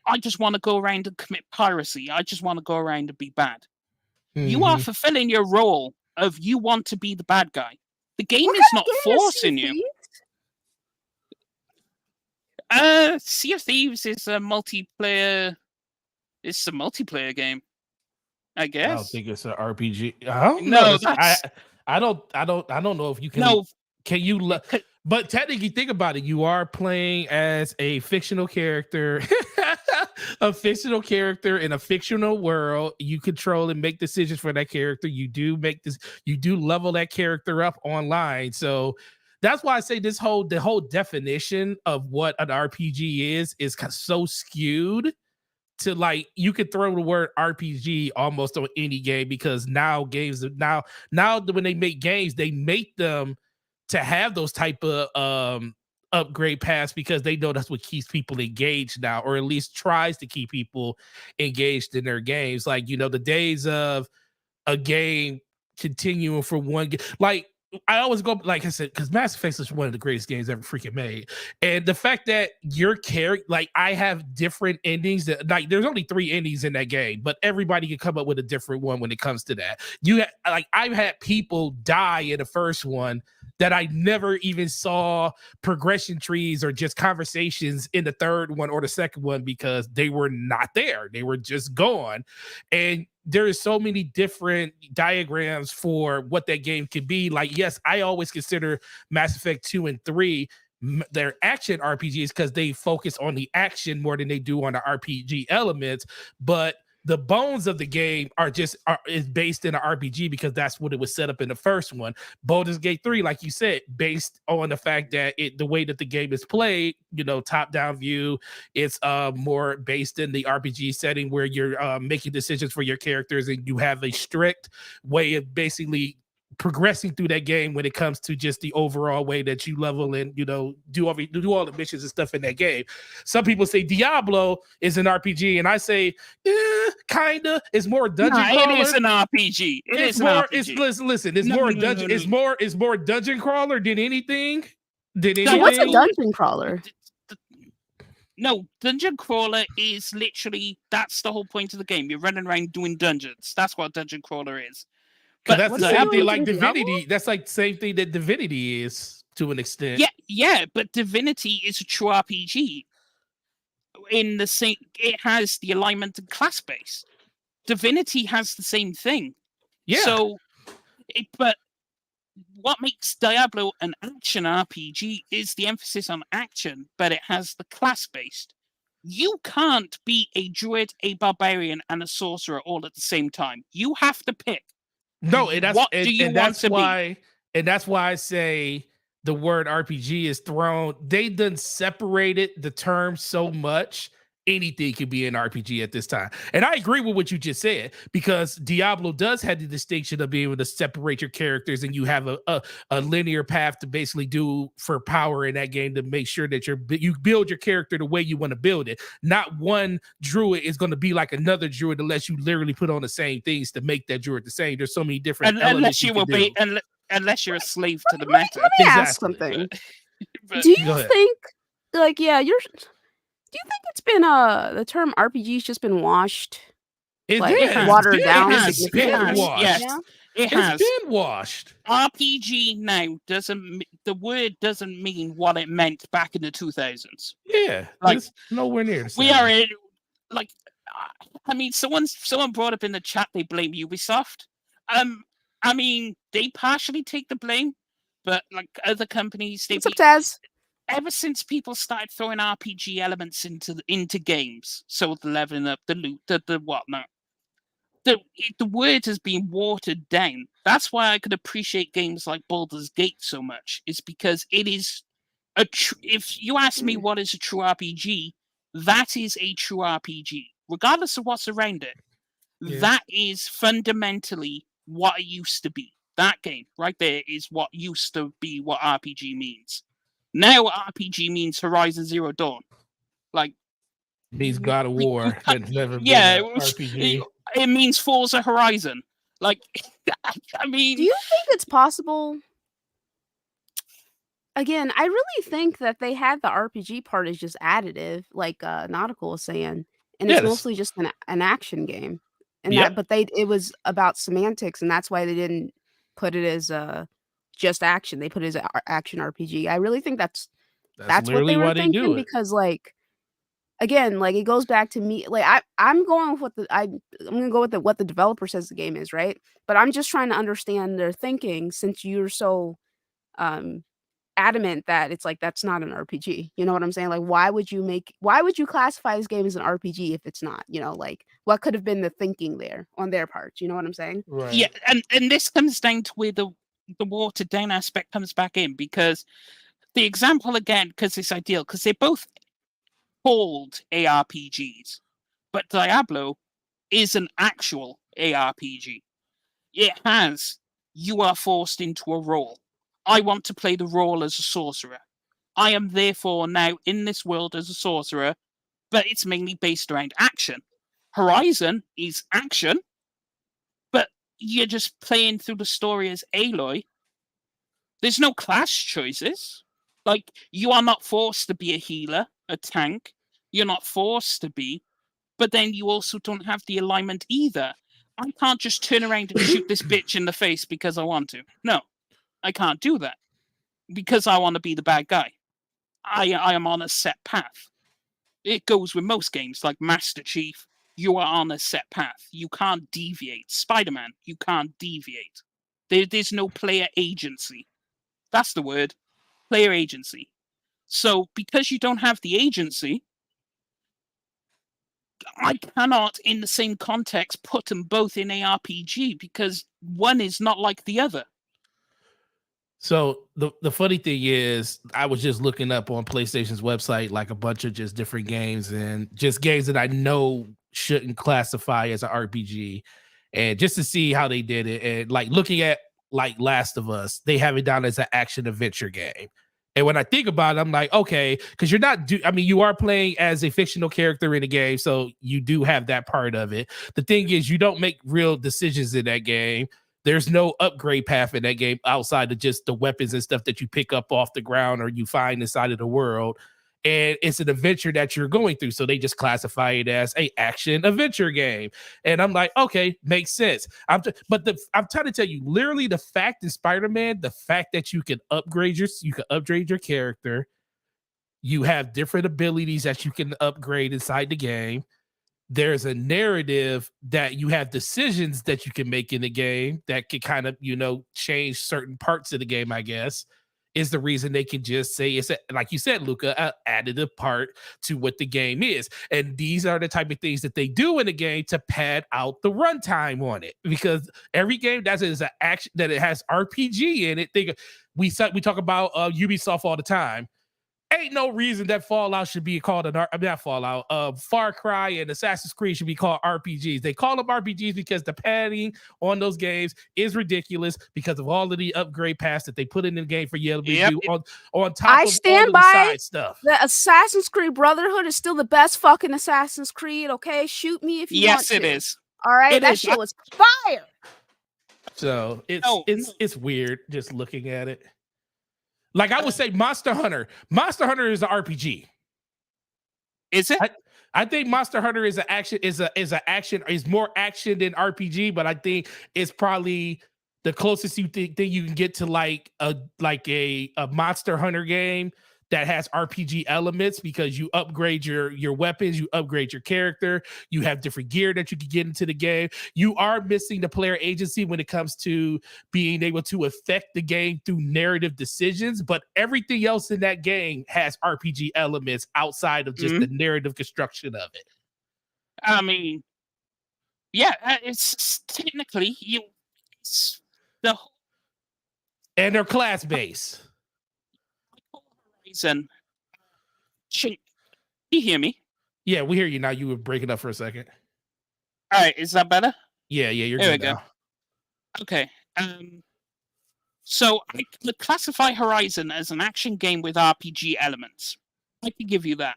B: I just want to go around and commit piracy. I just want to go around and be bad. You are fulfilling your role of you want to be the bad guy. The game is not forcing you. Sea of Thieves is a multiplayer. It's a multiplayer game, I guess.
C: I don't think it's an RPG. I don't know. I don't know if you can.
B: No,
C: can you? But technically, think about it. You are playing as a fictional character, a fictional character in a fictional world. You control and make decisions for that character. You do level that character up online. So that's why I say the whole definition of what an RPG is so skewed to you could throw the word RPG almost on any game, because now when they make games, they make them to have those type of upgrade paths, because they know that's what keeps people engaged now, or at least tries to keep people engaged in their games. The days of a game continuing for one game, I always go, like I said, because Mass Effect is one of the greatest games ever freaking made. And the fact that your character, I have different endings that, there's only 3 endings in that game, but everybody can come up with a different one when it comes to that. I've had people die in the first one that I never even saw progression trees or just conversations in the third one or the second one, because they were not there. They were just gone. And there is so many different diagrams for what that game could be. Yes, I always consider Mass Effect 2 and 3 their action RPGs, because they focus on the action more than they do on the RPG elements. But the bones of the game is based in an RPG, because that's what it was set up in the first one. Baldur's Gate 3, like you said, based on the fact that the way that the game is played, top-down view, it's more based in the RPG setting where you're making decisions for your characters, and you have a strict way of basically progressing through that game when it comes to just the overall way that you level and do all the missions and stuff in that game. Some people say Diablo is an RPG, and I say kinda. It's more dungeon crawler.
B: It is an RPG. It's
C: more dungeon crawler than anything.
A: What's a dungeon crawler?
B: No, dungeon crawler is literally, that's the whole point of the game. You're running around doing dungeons. That's what a dungeon crawler is.
C: But that's the same thing like Divinity. That's like the same thing that Divinity is to an extent.
B: Yeah, but Divinity is a true RPG. In the same, it has the alignment and class base. Divinity has the same thing.
C: Yeah.
B: So, but what makes Diablo an action RPG is the emphasis on action, but it has the class based. You can't be a druid, a barbarian, and a sorcerer all at the same time. You have to pick.
C: No, and that's why I say the word RPG is thrown. They done separated the term so much. Anything could be an RPG at this time. And I agree with what you just said, because Diablo does have the distinction of being able to separate your characters, and you have a linear path to basically do for power in that game to make sure that you build your character the way you want to build it. Not one druid is going to be like another druid unless you literally put on the same things to make that druid the same. There's so many different elements
B: unless you're a slave to the meta.
A: Let me ask something. Do you think, do you think it's been the term RPG's just been washed? Watered down?
C: It's been washed.
B: Yes. It has
C: been washed.
B: RPG now the word doesn't mean what it meant back in the 2000s.
C: Yeah, it's nowhere near the same.
B: We are in I mean, someone brought up in the chat they blame Ubisoft. I mean, they partially take the blame, but like other companies,
A: What's up, Taz?
B: ever since people started throwing RPG elements into games, so the leveling up, the loot, the whatnot, the word has been watered down. That's why I could appreciate games like Baldur's Gate so much. Is because it is if you ask me what is a true RPG, that is a true RPG, regardless of what's around it.
C: Yeah.
B: That is fundamentally what it used to be. That game right there is what used to be what RPG means. Now RPG means Horizon Zero Dawn. Like
C: Means God of War that's never been
B: yeah,
C: an RPG.
B: it means Forza Horizon. Like, I mean,
A: Do you think it's possible? Again, I really think that they had the RPG part as just additive, like Nautical was saying, and it's
C: Yes.
A: mostly just an action game. And
C: Yep.
A: that, but it was about semantics, and that's why they didn't put it as just action. They put it as an action RPG. I really think that's what
C: literally
A: they were
C: why they do
A: thinking,
C: it.
A: because like, again, like it goes back to me. Like I'm going with what I'm gonna go with what the developer says the game is, right? But I'm just trying to understand their thinking, since you're so adamant that it's like that's not an RPG. You know what I'm saying? Like why would you classify this game as an RPG if it's not? You know, like what could have been the thinking there on their part? You know what I'm saying?
C: Right.
B: yeah, and this comes down to where the watered down aspect comes back in, because the example again, because it's ideal, because they're both called ARPGs, but Diablo is an actual ARPG. It has, you are forced into a role. I want to play the role as a sorcerer. I am therefore now in this world as a sorcerer, but it's mainly based around action. Horizon is action, but you're just playing through the story as Aloy. There's no class choices. Like, you are not forced to be a healer, a tank. You're not forced to be, but then you also don't have the alignment either. I can't just turn around and shoot this bitch in the face because I want to. No, I can't do that because I want to be the bad guy. I am on a set path. It goes with most games like Master Chief. You are on a set path. You can't deviate. Spider-Man, you can't deviate. There's no player agency. That's the word. Player agency. So because you don't have the agency, I cannot, in the same context, put them both in ARPG because one is not like the other.
C: So the funny thing is, I was just looking up on PlayStation's website like a bunch of just different games, and just games that I know shouldn't classify as an RPG, and just to see how they did it. And like looking at like Last of Us, they have it down as an action adventure game. And when I think about it, I'm like, okay, because you're not I mean, you are playing as a fictional character in a game, so you do have that part of it. The thing is, you don't make real decisions in that game. There's no upgrade path in that game outside of just the weapons and stuff that you pick up off the ground or you find inside of the world. And it's an adventure that you're going through. So they just classify it as a action adventure game. And I'm like, okay, makes sense. I'm trying to tell you, literally the fact in Spider-Man, the fact that you can upgrade your character, you have different abilities that you can upgrade inside the game. There's a narrative that you have decisions that you can make in the game that can kind of, change certain parts of the game, I guess, is the reason they can just say it's, like you said, Luca, an additive part to what the game is. And these are the type of things that they do in the game to pad out the runtime on it. Because every game that is an action, that it has RPG in it, we talk about Ubisoft all the time. Ain't no reason that Fallout should be called not Fallout. Far Cry and Assassin's Creed should be called RPGs. They call them RPGs because the padding on those games is ridiculous because of all of the upgrade paths that they put in the game for you to do on top of all of the side stuff.
A: The Assassin's Creed Brotherhood is still the best fucking Assassin's Creed. Okay, shoot me if you want to.
B: Yes, it is.
A: All right, that shit was fire.
C: So it's weird just looking at it. Like I would say Monster Hunter. Monster Hunter is an RPG.
B: Is it?
C: I think Monster Hunter is more action than RPG, but I think it's probably the closest you think you can get to like a Monster Hunter game that has RPG elements because you upgrade your weapons, you upgrade your character, you have different gear that you can get into the game. You are missing the player agency when it comes to being able to affect the game through narrative decisions, but everything else in that game has RPG elements outside of just the narrative construction of it.
B: I mean, yeah, it's technically it's the whole
C: And they're class based.
B: reason. Can you hear me?
C: Yeah, we hear you now. You were breaking up for a second.
B: All right, is that better?
C: Yeah, you're
B: There
C: good
B: we go.
C: now.
B: Okay. So I could classify Horizon as an action game with RPG elements. I could give you that,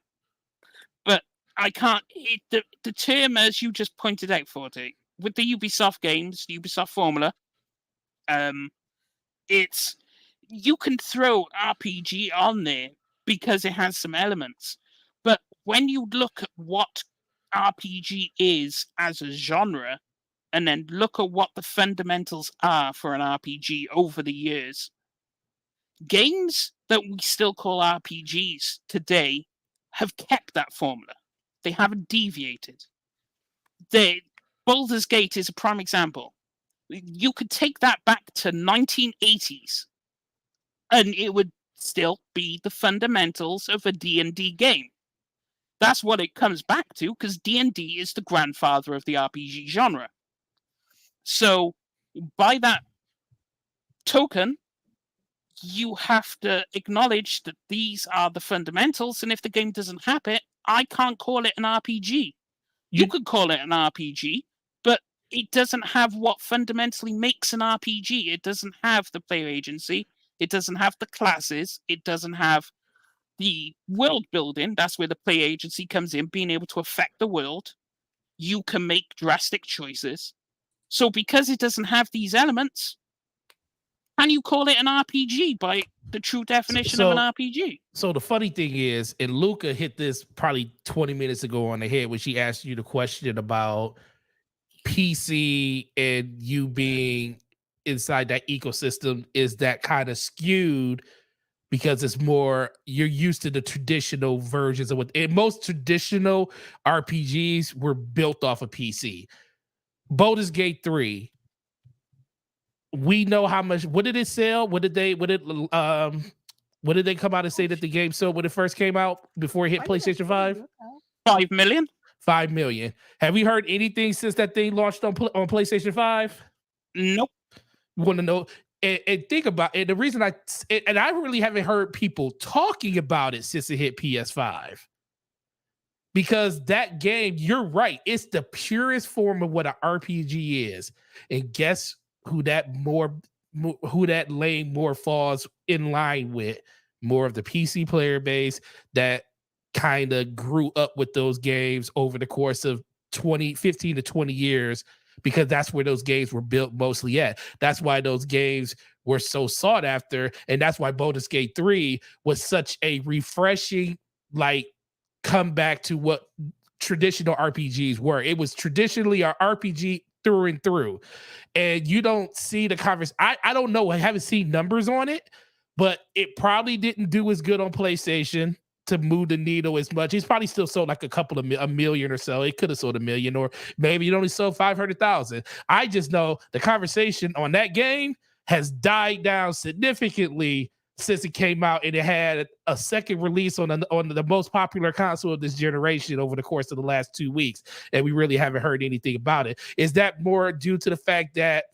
B: but I can't. The term, as you just pointed out, Forte, with the Ubisoft games, the Ubisoft formula, it's you can throw RPG on there because it has some elements, but when you look at what RPG is as a genre, and then look at what the fundamentals are for an RPG over the years, games that we still call RPGs today have kept that formula. They haven't deviated. Baldur's Gate is a prime example. You could take that back to 1980s and it would still be the fundamentals of a D&D game. That's what it comes back to, because D&D is the grandfather of the RPG genre. So by that token, you have to acknowledge that these are the fundamentals, and if the game doesn't have it, I can't call it an RPG. You could call it an RPG, but it doesn't have what fundamentally makes an RPG. It doesn't have the player agency. It doesn't have the classes. It doesn't have the world building. That's where the player agency comes in, being able to affect the world. You can make drastic choices. So because it doesn't have these elements, can you call it an RPG by the true definition of an RPG?
C: So the funny thing is, and Luca hit this probably 20 minutes ago on the head when she asked you the question about PC and you being inside that ecosystem, is that kind of skewed because it's more, you're used to the traditional versions of what, and most traditional RPGs were built off of PC. Baldur's Gate 3, we know how much, what did it sell? What did they come out and say that the game sold when it first came out before it hit PlayStation 5?
B: 5 million?
C: 5 million. Have we heard anything since that thing launched on PlayStation 5?
B: Nope.
C: You want to know? And think about it. The reason I really haven't heard people talking about it since it hit PS5. Because that game, you're right, it's the purest form of what an RPG is. And guess who that lane more falls in line with? More of the PC player base that kind of grew up with those games over the course of 15 to 20 years, because that's where those games were built mostly at. That's why those games were so sought after, and that's why Baldur's Gate 3 was such a refreshing, like, comeback to what traditional RPGs were. It was traditionally an RPG through and through, and you don't see the conversation. I don't know. I haven't seen numbers on it, but it probably didn't do as good on PlayStation to move the needle as much. He's probably still sold like a million or so. It could have sold 1 million, or maybe it only sold 500,000. I just know the conversation on that game has died down significantly since it came out, and it had a second release on the most popular console of this generation over the course of the last 2 weeks, and we really haven't heard anything about it. Is that more due to the fact that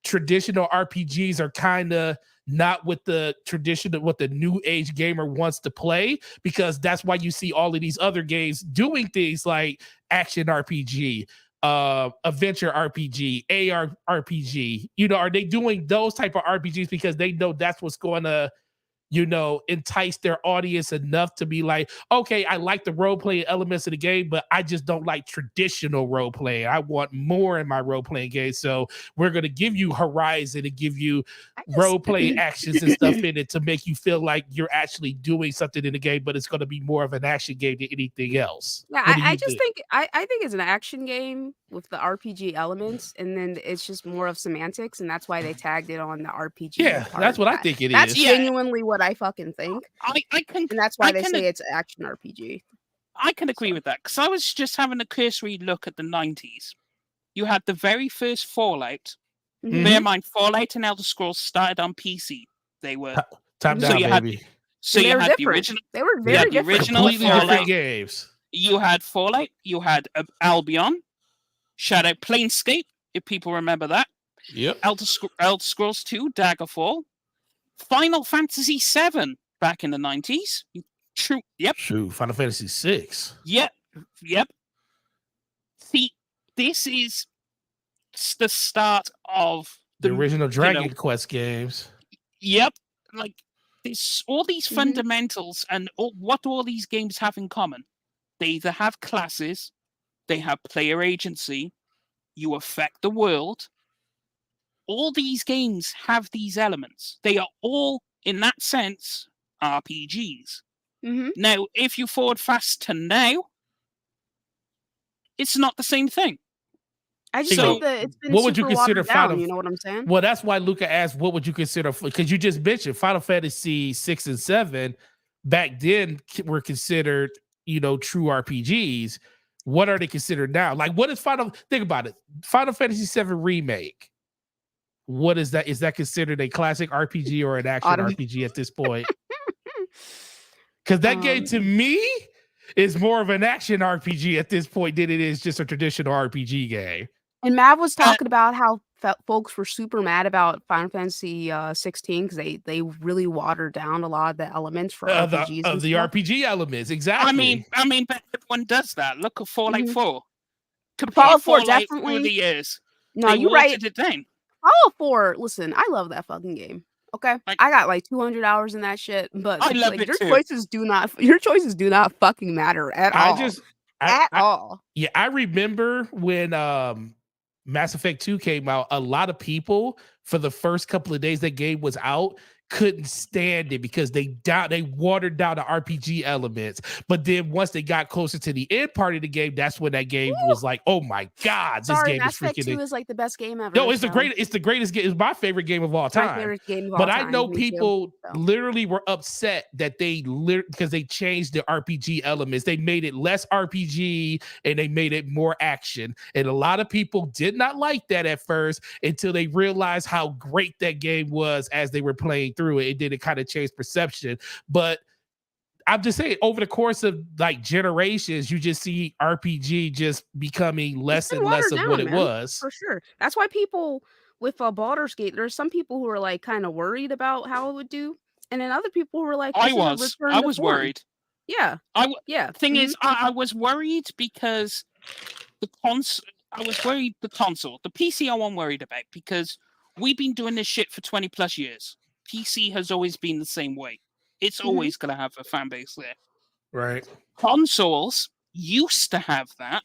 C: traditional RPGs are kind of not with the tradition of what the new age gamer wants to play? Because that's why you see all of these other games doing things like action RPG, adventure RPG, AR RPG. Are they doing those type of RPGs because they know that's what's going to, entice their audience enough to be like, okay, I like the role-playing elements of the game, but I just don't like traditional role-playing. I want more in my role-playing game. So we're going to give you Horizon and give you role-playing actions and stuff in it to make you feel like you're actually doing something in the game, but it's going to be more of an action game than anything else.
A: Yeah, I think it's an action game with the RPG elements, and then it's just more of semantics, and that's why they tagged it on the RPG.
C: Yeah, that's what I think it is.
A: That's genuinely what I fucking think,
B: I can
A: and that's why
B: I
A: they
B: can
A: say it's action RPG.
B: I can agree
A: So.
B: with that because I was just having a cursory look at the 90s. You had the very first Fallout.
A: Mhm.
B: Bear in mind, Fallout and Elder Scrolls started on PC. They were
C: Top
A: Mhm.
B: so
C: down,
B: you had
C: baby.
B: so
A: And they
B: you
A: were
B: had the
A: different.
B: original.
A: They were
B: You
A: very
B: had the
A: different.
B: original
C: Completely different
B: Fallout.
C: games.
B: You had Fallout. You had Albion, Shadow Planescape, if people remember that.
C: Yep.
B: Elder Scrolls 2, Daggerfall, Final Fantasy 7 back in the 90s. True. Yep.
C: Shoot, Final Fantasy 6.
B: Yep. See, this is the start of
C: The original Dragon Quest games.
B: Yep. Like this, all these
A: Mhm.
B: fundamentals and what do all these games have in common? They either have classes, they have player agency, you affect the world. All these games have these elements. They are all, in that sense, RPGs.
A: Mhm.
B: Now, if you forward fast to now, it's not the same thing.
A: I just
B: So-
A: think that it's been
C: What would you
A: super
C: consider
A: watered down.
C: Final-
A: You know what I'm saying?
C: Well, that's why Luca asked, what would you consider? Because you just mentioned Final Fantasy 6 and 7 back then were considered, true RPGs. What are they considered now? Like, what is think about it. Final Fantasy 7 Remake. What is that? Is that considered a classic RPG or an action RPG at this point? Because that game to me is more of an action RPG at this point than it is just a traditional RPG game.
A: And Mav was talking about how folks were super mad about Final Fantasy 16 because they really watered down a lot of the elements for RPGs.
C: Of the RPG elements, exactly.
B: I mean, but everyone does that. Look at Fallout
A: Mhm.
B: 4.
A: Fallout 4
B: Fallout through
A: definitely.
B: the years.
A: No,
B: They
A: you're right.
B: watered it down.
A: Fallout 4, listen, I love that fucking game. Okay,
B: Like-
A: I got like 200 hours in that shit, but
B: I love
A: like
B: it
A: your
B: too.
A: choices do not fucking matter at all. At all.
C: Yeah, I remember when Mass Effect 2 came out, a lot of people for the first couple of days that game was out couldn't stand it because they watered down the RPG elements. But then once they got closer to the end part of the game, that's when that game was like, oh my God, this
A: Sorry,
C: game
A: Mass
C: is
A: Effect
C: freaking
A: 2 is like the best game ever.
C: No, it's the
A: so.
C: greatest game. It's my favorite game of all
A: It's my
C: time.
A: favorite game of all
C: But
A: time.
C: I know
A: me too,
C: people
A: so.
C: literally were upset that because they changed the RPG elements. They made it less RPG and they made it more action. And a lot of people did not like that at first until they realized how great that game was as they were playing through it. And then it kind of changed perception. But I'm just saying, over the course of like generations, you just see RPG just becoming less
A: been
C: and less
A: watered
C: of what
A: down,
C: it
A: man,
C: was.
A: for sure. That's why people with Baldur's Gate, there's some people who are like kind of worried about how it would do, and then other people who are like,
B: I
A: this is a return
B: was
A: to form.
B: worried.
A: Yeah, yeah.
B: Thing
A: Mhm.
B: is, I was worried because the console. I was worried the console. The PC I wasn't worried about because we've been doing this shit for 20 plus years. PC has always been the same way. It's
A: Mhm.
B: always going to have a fan base there.
C: Right.
B: Consoles used to have that.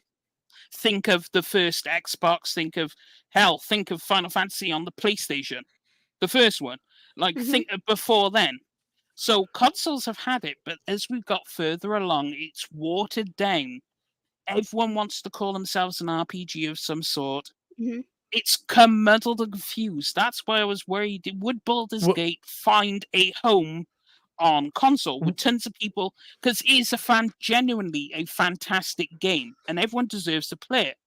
B: Think of the first Xbox. Think of Final Fantasy on the PlayStation, the first one. Like
A: Mhm.
B: think of before then. So consoles have had it, but as we've got further along, it's watered down. Everyone wants to call themselves an RPG of some sort.
A: Mhm.
B: It's come muddled and confused. That's why I was worried. Would Baldur's
C: Well-
B: Gate find a home on console with tons of people? Because it is genuinely a fantastic game, and everyone deserves to play it.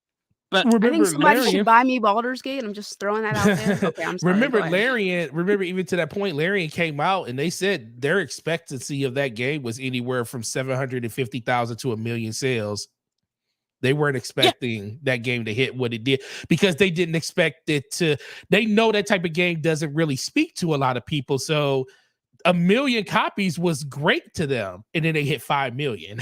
B: But
A: I think
C: Remember
A: somebody
C: Larian?
A: should buy me Baldur's Gate. I'm just throwing that out there. Okay, I'm sorry.
C: Remember
A: go ahead.
C: Larian? Remember even to that point, Larian came out and they said their expectancy of that game was anywhere from 750,000 to 1 million sales. They weren't expecting that game to hit what it did because they didn't expect it to. They know that type of game doesn't really speak to a lot of people, so 1 million copies was great to them, and then they hit 5 million.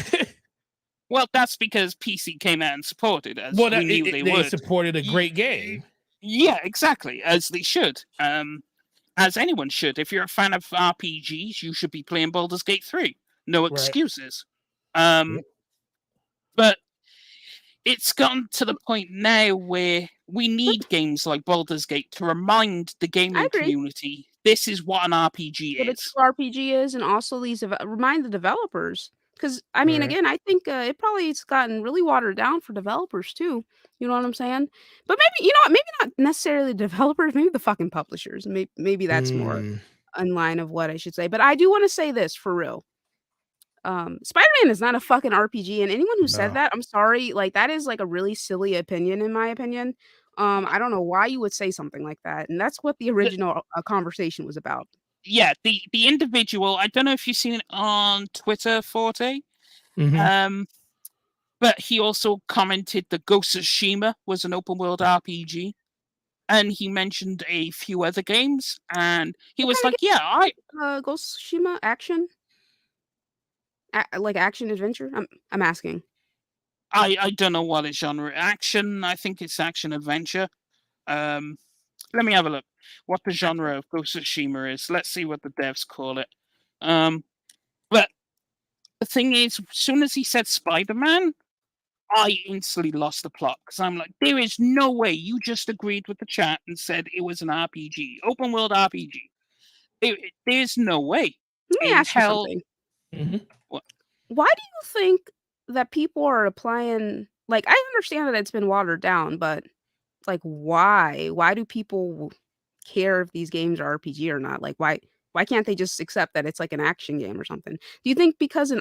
B: well, that's because PC came out and supported us.
C: Well,
B: We knew they
C: they
B: would.
C: supported a great game.
B: Yeah, exactly, as they should. As anyone should. If you're a fan of RPGs, you should be playing Baldur's Gate 3. No
C: Right.
B: excuses.
C: Yep.
B: But it's gotten to the point now where we need games like Baldur's Gate to remind the gaming
A: agree.
B: community this is what an RPG
A: What a
B: is.
A: true RPG is, and also remind the developers. Because I mean,
C: Right.
A: again, I think it probably has gotten really watered down for developers too. You know what I'm saying? But maybe maybe not necessarily developers, maybe the fucking publishers. Maybe that's more
C: Mm.
A: in line of what I should say. But I do want to say this for real. Spider-Man is not a fucking RPG, and anyone who said
C: No.
A: that, I'm sorry, like that is like a really silly opinion in my opinion. I don't know why you would say something like that, and that's what the original conversation was about.
B: Yeah, the individual. I don't know if you've seen it on Twitter, Forte.
C: Mhm.
B: But he also commented that Ghost of Tsushima was an open world RPG, and he mentioned a few other games, and he
A: What
B: was
A: kind
B: like, "Yeah,
A: of Ghost of Tsushima action, like action adventure? I'm asking.
B: I don't know what is genre. Action, I think it's action adventure. Um, let me have a look. What the genre of Ghost of Tsushima is. Let's see what the devs call it. But the thing is, as soon as he said Spider-Man, I instantly lost the plot because I'm like, there is no way you just agreed with the chat and said it was an RPG, open world RPG. There's no way
A: Let me
B: in
A: ask you
B: hell.
A: something.
C: Mhm.
B: What?
A: Why do you think that people are applying? Like, I understand that it's been watered down, but like, why? Why do people care if these games are RPG or not? Like, why can't they just accept that it's like an action game or something? Do you think because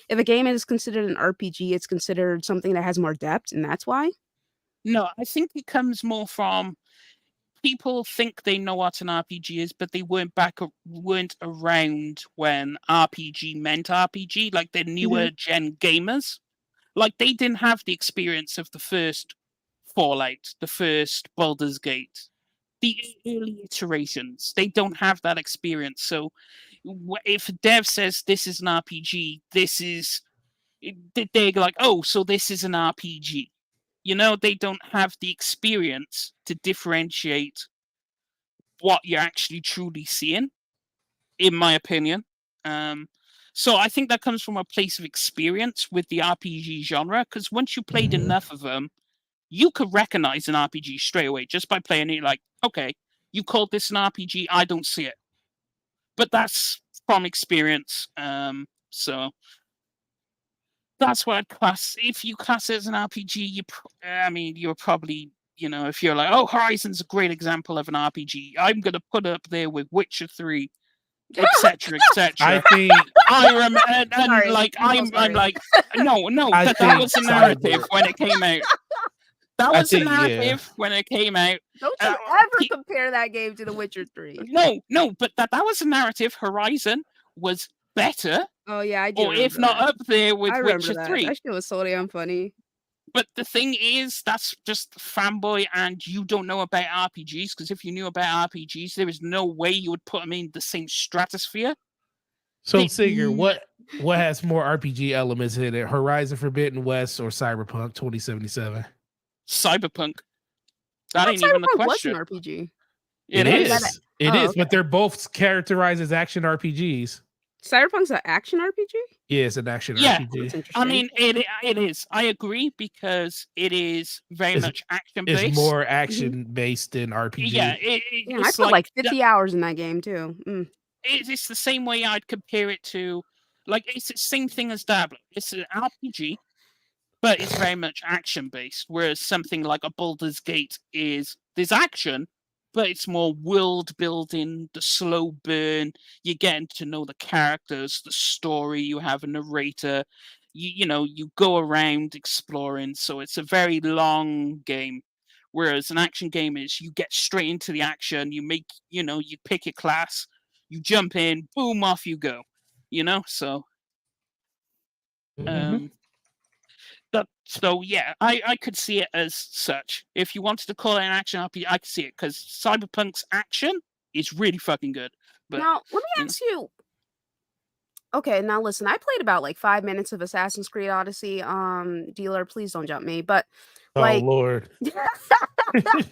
A: if a game is considered an RPG, it's considered something that has more depth, and that's why?
B: No, I think it comes more from people think they know what an RPG is, but they weren't around when RPG meant RPG, like the
A: Mhm.
B: newer gen gamers. Like they didn't have the experience of the first Fallout, the first Baldur's Gate, the early iterations. They don't have that experience. So if a dev says this is an RPG, they're like, oh, so this is an RPG. You know, they don't have the experience to differentiate what you're actually truly seeing, in my opinion. So I think that comes from a place of experience with the RPG genre, because once you played
C: Mhm.
B: enough of them, you could recognize an RPG straight away just by playing it. Like, okay, you called this an RPG, I don't see it, but that's from experience. So that's what I'd class. If you class it as an RPG, I mean, you're probably, if you're like, oh, Horizon's a great example of an RPG, I'm gonna put it up there with Witcher 3, etc.,
C: I
B: etc.
C: think
B: And
A: Sorry,
B: like
A: I'm so
B: I'm
A: sorry.
B: like, no,
C: I
B: that
C: think
B: was a narrative
C: Cyber.
B: when it came out. That
C: I
B: was a
C: think yeah.
B: narrative when it came out.
A: Don't
B: Uh,
A: you ever
B: pe-
A: compare that game to The Witcher 3.
B: no, but that was a narrative. Horizon was better,
A: Oh, yeah, I do
B: or if
A: remember
B: not
A: that.
B: up there
A: I
B: with
A: remember
B: Witcher
A: that.
B: 3.
A: That shit was so damn funny.
B: But the thing is, that's just fanboy, and you don't know about RPGs, because if you knew about RPGs, there is no way you would put them in the same stratosphere.
C: So Singer, what has more RPG elements in it? Horizon Forbidden West or Cyberpunk 2077?
B: Cyberpunk.
A: I
B: That
A: thought
B: ain't even a
A: Cyberpunk was an
B: question.
A: RPG.
B: It
A: Or is that
B: is.
C: It
A: oh,
C: is, but
A: okay.
C: they're both characterized as action RPGs.
A: Cyberpunk's an action RPG?
C: Yeah, it's an action
B: Yeah.
C: RPG.
A: That's
B: I
A: interesting.
B: mean, it is. I agree, because it is very
C: It's,
B: much action
C: it's
B: based.
C: more action based than RPG.
B: Yeah,
A: Damn, I
B: it's
A: put
B: like
A: like 50 hours in that game too.
B: it's the same way I'd compare it to, like, it's the same thing as Diablo. It's an RPG, but it's very much action based. Whereas something like a Baldur's Gate there's action, but it's more world building, the slow burn. You're getting to know the characters, the story. You have a narrator. You go around exploring. So it's a very long game. Whereas an action game is you get straight into the action. You pick your class, you jump in, boom, off you go. So
C: Mhm.
B: um so yeah, I could see it as such. If you wanted to call it an action RPG, I could see it, because Cyberpunk's action is really fucking good. But
A: Now, let me
B: you know,
A: ask you. Okay, now listen, I played about like 5 minutes of Assassin's Creed Odyssey. Dealer, please don't jump me. But
C: Oh
A: like
C: Lord.
A: let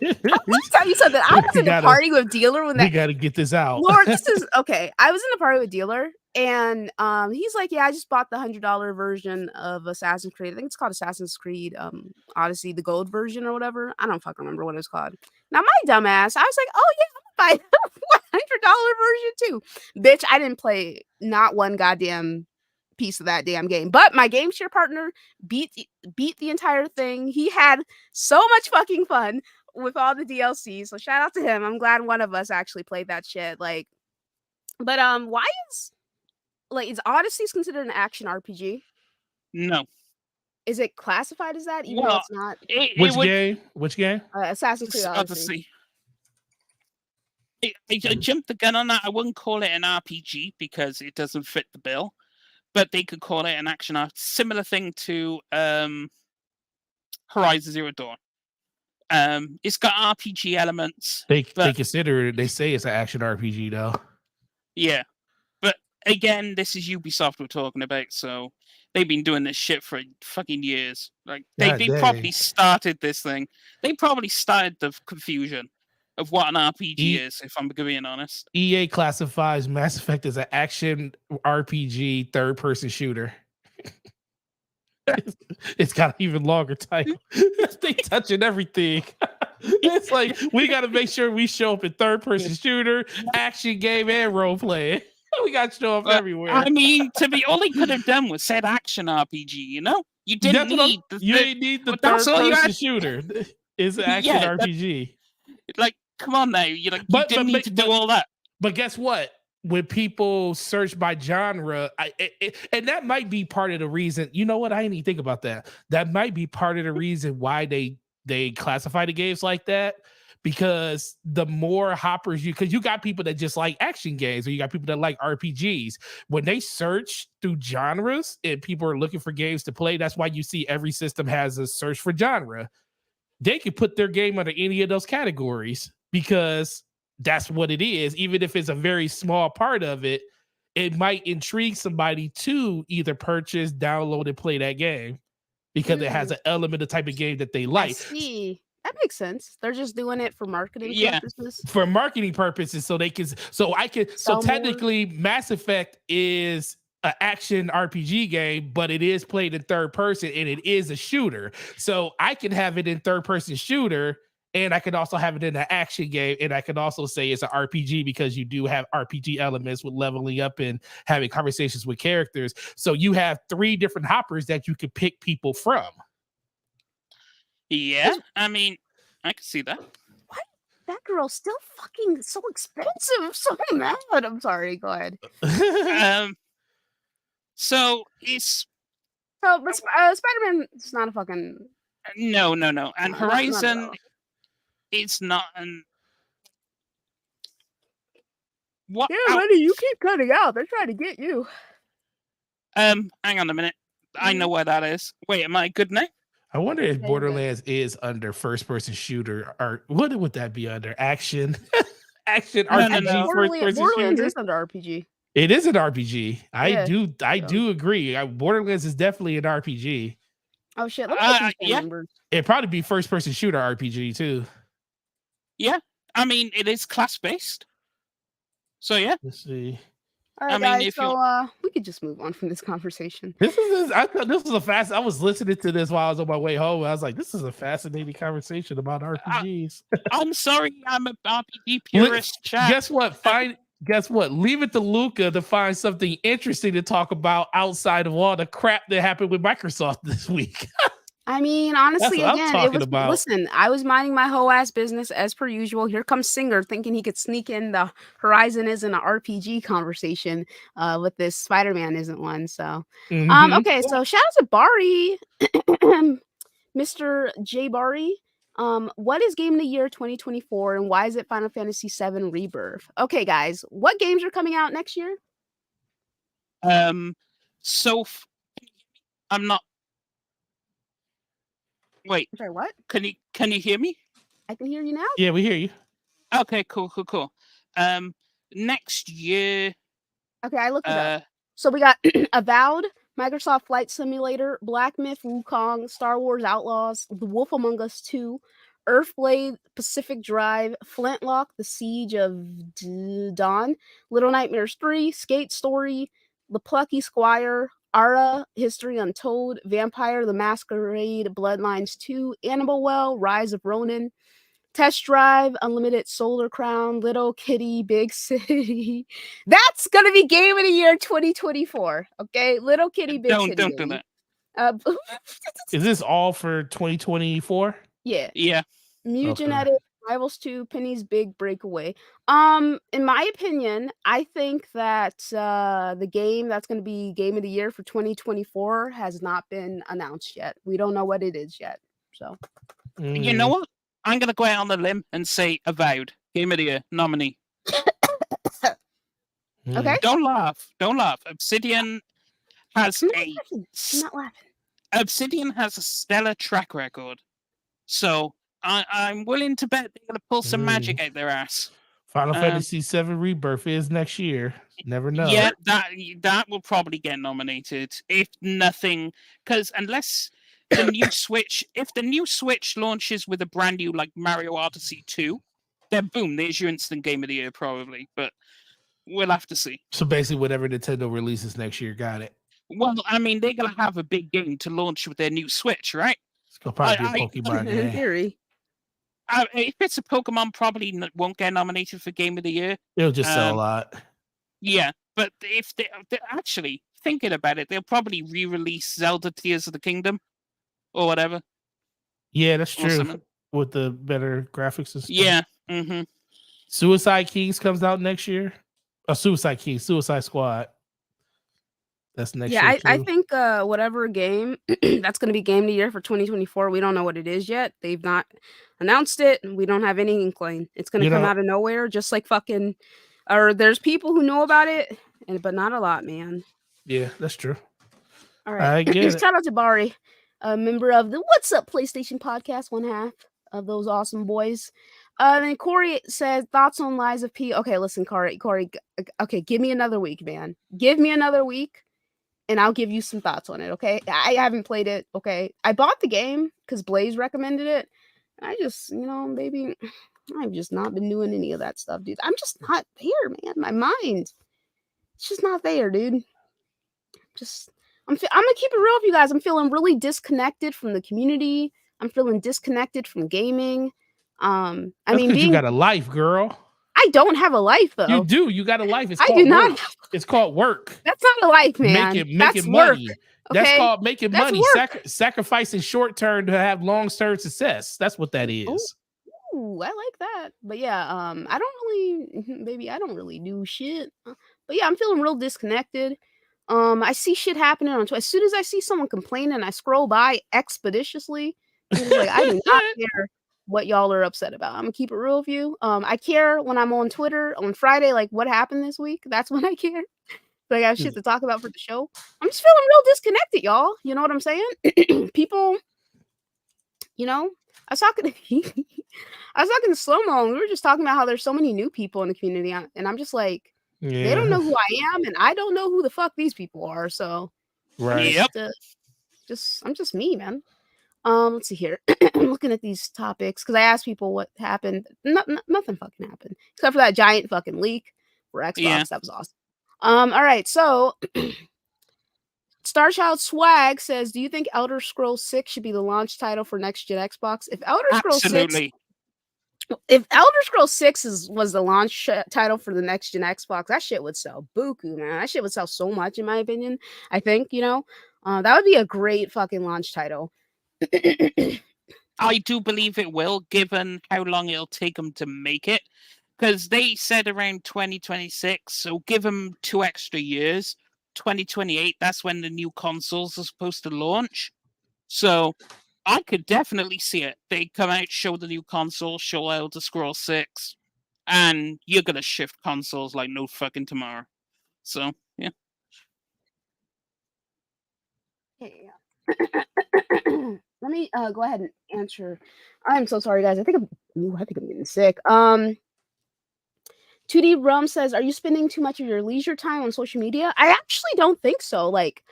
A: me tell you something. I was
C: we
A: in the
C: gotta
A: party with Dealer when
C: we
A: that
C: gotta get this out.
A: Lord, this is okay. I was in the party with Dealer, and he's like, "Yeah, I just bought the $100 version of Assassin's Creed. I think it's called Assassin's Creed Odyssey, the gold version or whatever. I don't fucking remember what it's called." Now, my dumbass, I was like, "Oh yeah, I'm gonna buy the $100 version too, bitch." I didn't play not one goddamn piece of that damn game, but my game share partner beat the entire thing. He had so much fucking fun with all the DLC. So shout out to him. I'm glad one of us actually played that shit. Like But why is Odyssey's considered an action RPG?
B: No.
A: Is it classified as that, even though
B: Well,
A: it's not?
B: it
C: Which
B: would
C: game? Which game?
A: Assassin's Creed Odyssey.
B: Odyssey. I jumped the gun on that. I wouldn't call it an RPG because it doesn't fit the bill, but they could call it an action RPG. Similar thing to Horizon Zero Dawn. It's got RPG elements.
C: They
B: but,
C: consider it. They say it's an action RPG though.
B: Yeah, but again, this is Ubisoft we're talking about, so they've been doing this shit for fucking years. Like they probably started this thing. They probably started the confusion of what an RPG is, if I'm being honest.
C: EA classifies Mass Effect as an action RPG third-person shooter. It's got an even longer title. They touching everything. It's like we got to make sure we show up in third-person shooter, action game, and role playing. We got to show up everywhere.
B: I mean, all they could have done was said action RPG. You know, you didn't need
C: you ain't need the third-person shooter. It's an action RPG.
B: Like, come on now, you didn't need to do all that.
C: But guess what? When people search by genre, and that might be part of the reason. You know what? I didn't even think about that. That might be part of the reason why they classify the games like that. Because the more hoppers because you got people that just like action games, or you got people that like RPGs. When they search through genres and people are looking for games to play, that's why you see every system has a search for genre. They can put their game under any of those categories because that's what it is. Even if it's a very small part of it, it might intrigue somebody to either purchase, download, and play that game because it has an element of type of game that they like.
A: I see. That makes sense. They're just doing it for marketing purposes.
C: For marketing purposes, so technically Mass Effect is an action RPG game, but it is played in third person and it is a shooter. So I can have it in third person shooter, and I can also have it in an action game, and I can also say it's an RPG because you do have RPG elements with leveling up and having conversations with characters. So you have 3 different hoppers that you could pick people from.
B: Yeah, I mean, I can see that.
A: Why that girl's still fucking so expensive? I'm so mad. I'm sorry. Go ahead.
B: So it's
A: but Spider-Man is not a fucking
B: no, and Horizon, it's not an. What?
A: Yeah, buddy, you keep cutting out. They're trying to get you.
B: Hang on a minute. I know where that is. Wait, am I good now?
C: I wonder if Borderlands is under first-person shooter, or what would that be under? Action, RPG, first-person
A: Borderlands
C: shooter.
A: is under RPG.
C: It is an RPG. I do agree. Borderlands is definitely an RPG.
A: Oh shit! Let me numbers.
C: It'd probably be first-person shooter RPG too.
B: Yeah, I mean it is class-based. So yeah.
C: Let's see.
A: All right, guys. We could just move on from this conversation.
C: I thought this was a fast. I was listening to this while I was on my way home. I was like, "This is a fascinating conversation about RPGs."
B: I'm sorry, I'm a RPG purist.
C: Guess what? Guess what? Leave it to Luca to find something interesting to talk about outside of all the crap that happened with Microsoft this week.
A: I mean, honestly, listen, I was minding my whole ass business as per usual. Here comes Singer thinking he could sneak in the Horizon isn't an RPG conversation with this Spider-Man isn't one. So, okay, so shout out to Bari, Mr. J. Bari. What is Game of the Year 2024 and why is it Final Fantasy VII Rebirth? Okay, guys, what games are coming out next year?
B: So I'm not. Wait.
A: Sorry, what?
B: Can you hear me?
A: I can hear you now.
C: Yeah, we hear you.
B: Okay, cool. Next year.
A: Okay, I looked it up. So we got Avowed, Microsoft Flight Simulator, Black Myth Wukong, Star Wars Outlaws, The Wolf Among Us 2, Earthblade, Pacific Drive, Flintlock, The Siege of Dawn, Little Nightmares 3, Skate Story, The Plucky Squire, Ara, History Untold, Vampire the Masquerade, Bloodlines 2, Annabelle Well, Rise of Ronin, Test Drive, Unlimited Solar Crown, Little Kitty, Big City. That's gonna be Game of the Year 2024. Okay, Little Kitty, Big City.
B: Don't do that.
C: Is this all for 2024?
A: Yeah.
B: Yeah.
A: Mugenetic, Rivals 2, Penny's big breakaway. In my opinion, I think that the game that's going to be Game of the Year for 2024 has not been announced yet. We don't know what it is yet. So,
B: You know what? I'm gonna go out on the limb and say Avowed Game of the Year nominee.
A: okay.
B: Don't laugh. Don't laugh. Obsidian has
A: I'm not laughing.
B: Obsidian has a stellar track record. So I'm willing to bet they're gonna pull some magic out their ass.
C: Final Fantasy VII Rebirth is next year. Never know.
B: Yeah, that will probably get nominated if nothing, because unless the new Switch, if the new Switch launches with a brand new like Mario Odyssey 2, then boom, there's your instant Game of the Year probably. But we'll have to see.
C: So basically, whatever Nintendo releases next year, got it.
B: Well, I mean, they're gonna have a big game to launch with their new Switch, right?
C: It's gonna probably be a Pokemon game.
A: In theory.
B: If it's a Pokemon, probably won't get nominated for Game of the Year.
C: It'll just sell a lot.
B: Yeah, but if they're actually thinking about it, they'll probably re-release Zelda Tears of the Kingdom or whatever.
C: Yeah, that's true. With the better graphics and stuff.
B: Yeah. Mm-hmm.
C: Suicide Kings comes out next year. Suicide Squad. That's next year.
A: Yeah,
C: too.
A: I think whatever game that's going to be Game of the Year for 2024, we don't know what it is yet. They've not announced it. We don't have any inkling. It's going to come out of nowhere, just like fucking. Or there's people who know about it, but not a lot, man.
C: Yeah, that's true.
A: All right.
C: I get it.
A: Shout out to Bari, a member of the What's Up PlayStation podcast, one half of those awesome boys. Then Corey says, thoughts on Lies of P. Okay, listen, Corey. Okay, give me another week, man. Give me another week. And I'll give you some thoughts on it, okay? I haven't played it, okay? I bought the game because Blaze recommended it. And I just, baby, I've just not been doing any of that stuff, dude. I'm just not there, man. My mind, it's just not there, dude. I'm gonna keep it real with you guys. I'm feeling really disconnected from the community. I'm feeling disconnected from gaming. I mean,
C: you got a life, girl.
A: I don't have a life though.
C: You do. You got a life.
A: I do not.
C: It's called work.
A: That's not a life, man.
C: Making money. Work. Okay? That's called making money. Sacrificing short term to have long term success. That's what that is.
A: Ooh, I like that. But yeah, I don't really do shit. But yeah, I'm feeling real disconnected. I see shit happening on Twitter. As soon as I see someone complaining, I scroll by expeditiously. I'm just like, I do not care what y'all are upset about. I'm gonna keep it real with you. I care when I'm on Twitter on Friday, like what happened this week. That's when I care. But I got shit to talk about for the show. I'm just feeling real disconnected, y'all. You know what I'm saying? People, I was talking to Slow-Mo, and we were just talking about how there's so many new people in the community, and I'm just like, they don't know who I am, and I don't know who the fuck these people are. So,
C: right?
A: Yep. I'm just me, man. Let's see here. I'm looking at these topics because I asked people what happened. Nothing fucking happened except for that giant fucking leak for Xbox. Yeah. That was awesome. All right, so Starchild Swag says, "Do you think Elder Scrolls 6 should be the launch title for next gen Xbox? If Elder Scrolls 6 was the launch title for the next gen Xbox, that shit would sell buku, man. That shit would sell so much, in my opinion. I think that would be a great fucking launch title."
B: I do believe it will, given how long it'll take them to make it. Because they said around 2026, so give them 2 extra years. 2028, that's when the new consoles are supposed to launch. So I could definitely see it. They come out, show the new console, show Elder Scrolls 6, and you're going to shift consoles like no fucking tomorrow. So, yeah.
A: Yeah. Let me go ahead and answer. I'm so sorry, guys. I think I'm getting sick. 2D Rum says, "Are you spending too much of your leisure time on social media?" I actually don't think so. Like,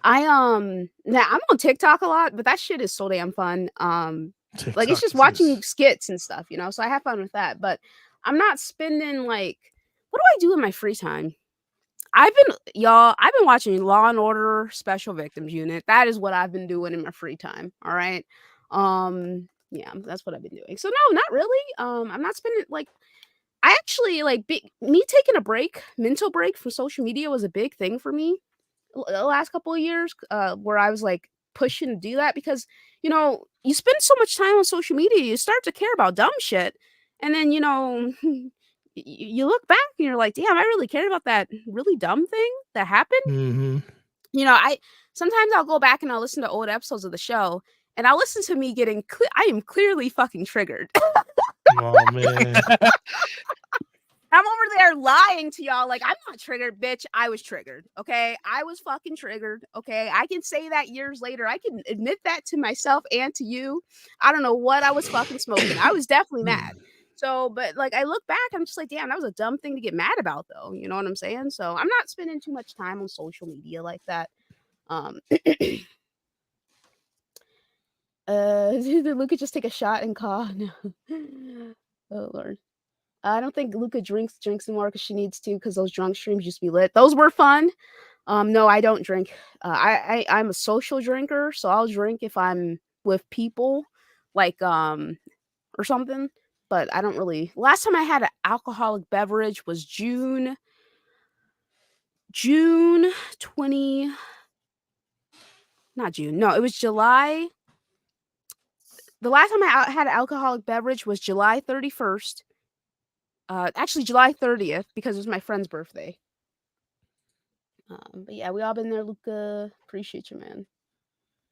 A: I'm on TikTok a lot, but that shit is so damn fun. Like it's just watching skits and stuff, So I have fun with that. But I'm not spending like, what do I do in my free time? I've been watching Law and Order Special Victims Unit. That is what I've been doing in my free time. All right. Yeah, that's what I've been doing. So no, not really. I'm not spending like, I actually like me taking a mental break from social media was a big thing for me the last couple of years, where I was like pushing to do that because, you spend so much time on social media, you start to care about dumb shit. And then, you look back and you're like, damn, I really cared about that really dumb thing that happened.
C: Mm-hmm.
A: I sometimes I'll go back and I'll listen to old episodes of the show and I'll listen to me getting I am clearly fucking triggered.
C: Oh man.
A: I'm over there lying to y'all like I'm not triggered, bitch. I was triggered. Okay. I was fucking triggered. Okay. I can say that years later. I can admit that to myself and to you. I don't know what I was fucking smoking. I was definitely mad. So, but like I look back, I'm just like, damn, that was a dumb thing to get mad about, though. You know what I'm saying? So I'm not spending too much time on social media like that. Did Luca just take a shot and cough? No. Oh Lord. I don't think Luca drinks anymore because she needs to, because those drunk streams used to be lit. Those were fun. No, I don't drink. I'm a social drinker, so I'll drink if I'm with people, like or something. But I don't really. Last time I had an alcoholic beverage was June 20. Not June. No, it was July. The last time I had an alcoholic beverage was July 31st. Actually July 30th because it was my friend's birthday. But yeah, we all been there, Luca. Appreciate you, man.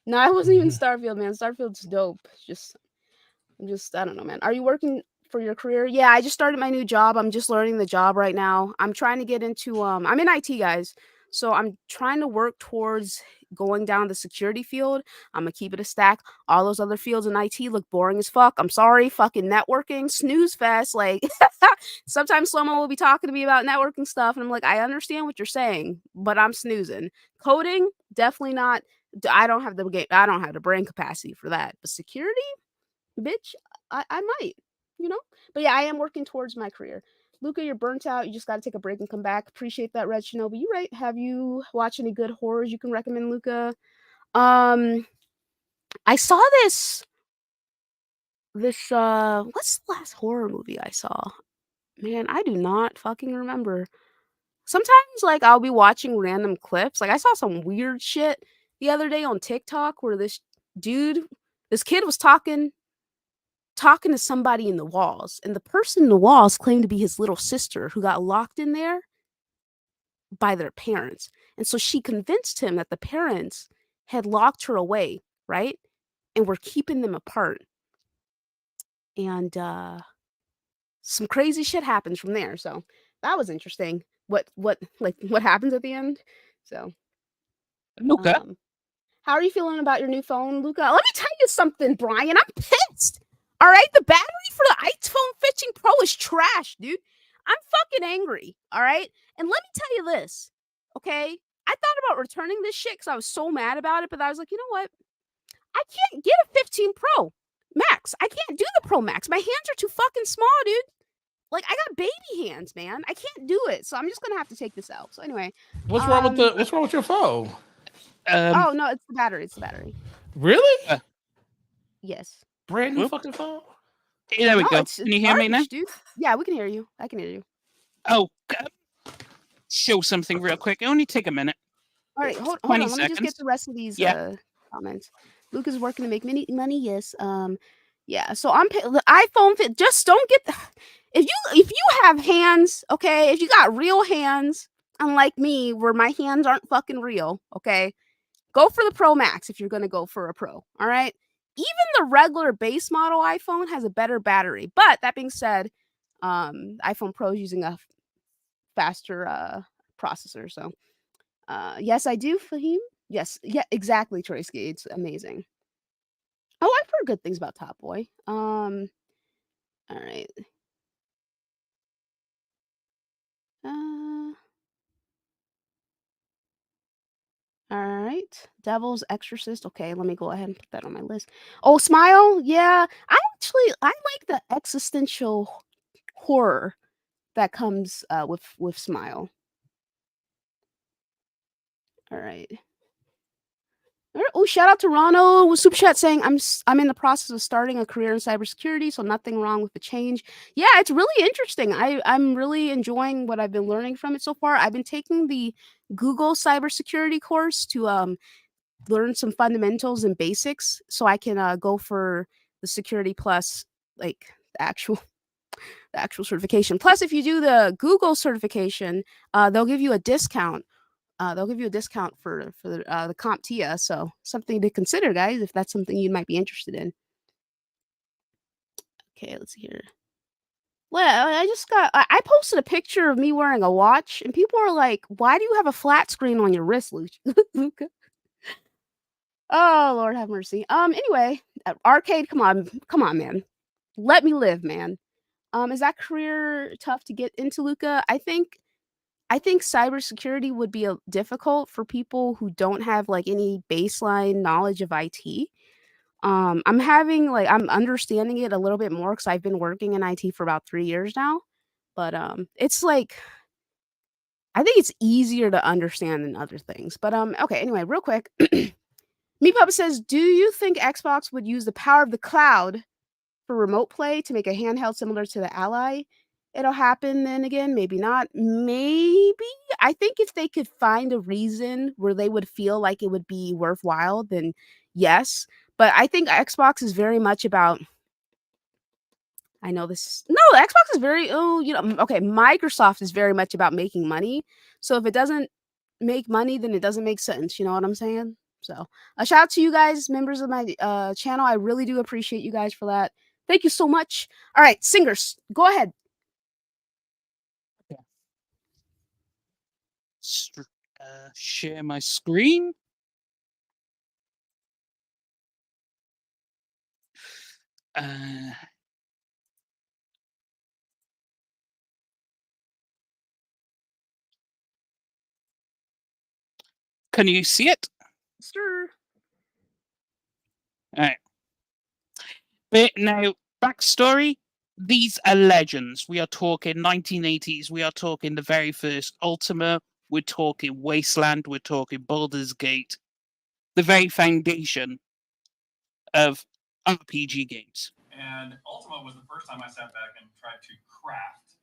A: No, I wasn't even Starfield, man. Starfield's dope. I don't know, man. Are you working for your career? Yeah, I just started my new job. I'm just learning the job right now. I'm trying to get into I'm in IT, guys. So I'm trying to work towards going down the security field. I'm gonna keep it a stack. All those other fields in IT look boring as fuck. I'm sorry, fucking networking, snooze fest. Like sometimes Slomo will be talking to me about networking stuff, and I'm like, I understand what you're saying, but I'm snoozing. Coding, definitely not. I don't have the brain capacity for that. But security, bitch, I might, you know? But yeah, I am working towards my career. Luca, you're burnt out. You just got to take a break and come back. Appreciate that, Red Shinobi. You right. Have you watched any good horrors you can recommend, Luca? I saw this what's the last horror movie I saw? Man, I do not fucking remember. Sometimes like I'll be watching random clips. Like I saw some weird shit the other day on TikTok where this kid was talking to somebody in the walls, and the person in the walls claimed to be his little sister who got locked in there by their parents. And so she convinced him that the parents had locked her away, right? And were keeping them apart. And some crazy shit happens from there. So that was interesting. What happens at the end? So
B: Luca,
A: how are you feeling about your new phone, Luca? Let me tell you something, Brian. I'm pissed. All right, the battery for the iPhone 15 Pro is trash, dude. I'm fucking angry. All right, and let me tell you this, okay? I thought about returning this shit because I was so mad about it, but I was like, you know what? I can't get a 15 Pro Max. I can't do the Pro Max. My hands are too fucking small, dude. Like I got baby hands, man. I can't do it, so I'm just gonna have to take this out. So anyway,
C: What's wrong with your phone?
A: oh no, it's the battery. It's the battery.
C: Really?
A: Yes.
C: Brand new
B: Whoop.
C: fucking phone?
B: There we
A: No,
B: go.
A: it's
B: Can you hear me now?
A: garbage, dude. Yeah, we can hear you. I can hear you.
B: Oh, show something real quick. It only take a minute.
A: All right, hold
B: 20
A: on. Let me just get
B: seconds.
A: the rest of these
B: Yeah.
A: comments. Luke is working to make money. Yes. Yeah. So the iPhone fit. Just don't get if you have hands, okay. If you got real hands, unlike me, where my hands aren't fucking real, okay. Go for the Pro Max if you're gonna go for a Pro. All right. Even the regular base model iPhone has a better battery. But that being said, iPhone Pro is using a faster processor. So yes, I do, Fahim. Yes, yeah, exactly, Troyski. It's amazing. Oh, I've heard good things about Top Boy. All right. All right. Devil's Exorcist. Okay, let me go ahead and put that on my list. Oh, Smile. Yeah, I like the existential horror that comes with Smile. All right. Oh, shout out to Ronald with Super Chat saying I'm in the process of starting a career in cybersecurity, so nothing wrong with the change. Yeah, it's really interesting. I'm really enjoying what I've been learning from it so far. I've been taking the Google cybersecurity course to learn some fundamentals and basics, so I can go for the Security Plus, like the actual actual certification. Plus, if you do the Google certification, they'll give you a discount. They'll give you a discount for the CompTIA. So something to consider, guys, if that's something you might be interested in. Okay, let's see here. Well, I posted a picture of me wearing a watch, and people are like, "Why do you have a flat screen on your wrist, Luca?" Oh, Lord have mercy. Anyway, Arcade, come on, man. Let me live, man. Is that career tough to get into, Luca? I think cybersecurity would be difficult for people who don't have like any baseline knowledge of IT. I'm understanding it a little bit more because I've been working in IT for about 3 years now. But it's like I think it's easier to understand than other things. But okay, anyway, real quick. Meepup says, "Do you think Xbox would use the power of the cloud for remote play to make a handheld similar to the Ally? It'll happen then again, maybe not. Maybe. I think if they could find a reason where they would feel like it would be worthwhile, then yes. But I think Xbox is very much about I know this. No, Xbox is very okay, Microsoft is very much about making money. So if it doesn't make money, then it doesn't make sense. You know what I'm saying? So a shout out to you guys, members of my channel. I really do appreciate you guys for that. Thank you so much. All right, singers, go ahead.
B: Share my screen. Can you see it?
A: Sure.
B: All right. But now, backstory. These are legends. We are talking 1980s. We are talking the very first Ultima. We're talking Wasteland. We're talking Baldur's Gate. The very foundation of RPG games.
D: And Ultima was the first time I sat back and tried to craft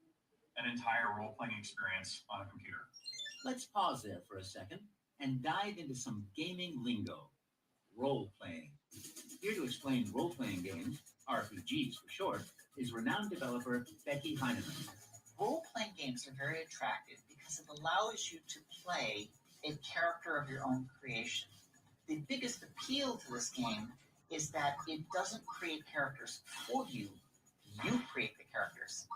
D: an entire role-playing experience on a computer.
E: Let's pause there for a second and dive into some gaming lingo. Role-playing. Here to explain role-playing games, RPGs for short, is renowned developer Becky Heinemann.
F: Role-playing games are very attractive because it allows you to play a character of your own creation. The biggest appeal to this game is that it doesn't create characters for you. You create the characters.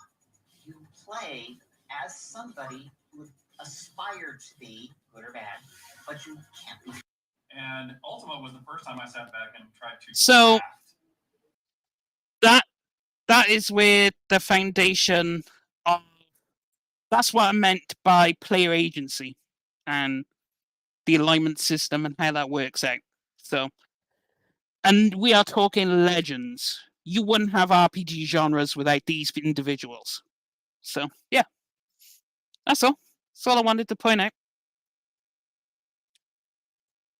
F: You play as somebody who would aspire to be, good or bad, but you can't be.
D: And Ultima was the first time I sat back and tried to
B: So
D: craft.
B: that is where the foundation of that's what I meant by player agency and the alignment system and how that works out. So, and we are talking legends. You wouldn't have RPG genres without these individuals. So, yeah. That's all. That's all I wanted to point out.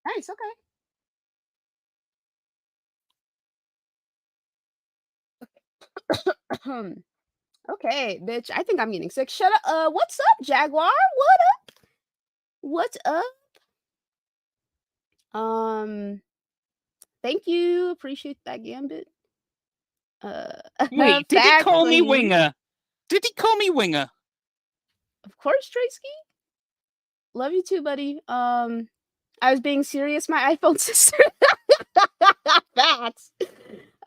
A: Nice, okay. Okay, bitch. I think I'm getting sick. Shut up. What's up, Jaguar? What up? What's up? Thank you. Appreciate that, Gambit.
B: Wait, did he
A: facts
B: call
A: on
B: me
A: you.
B: Winger? Did he call me Winger?
A: Of course, Tracy. Love you too, buddy. I was being serious, my iPhone sister. Facts.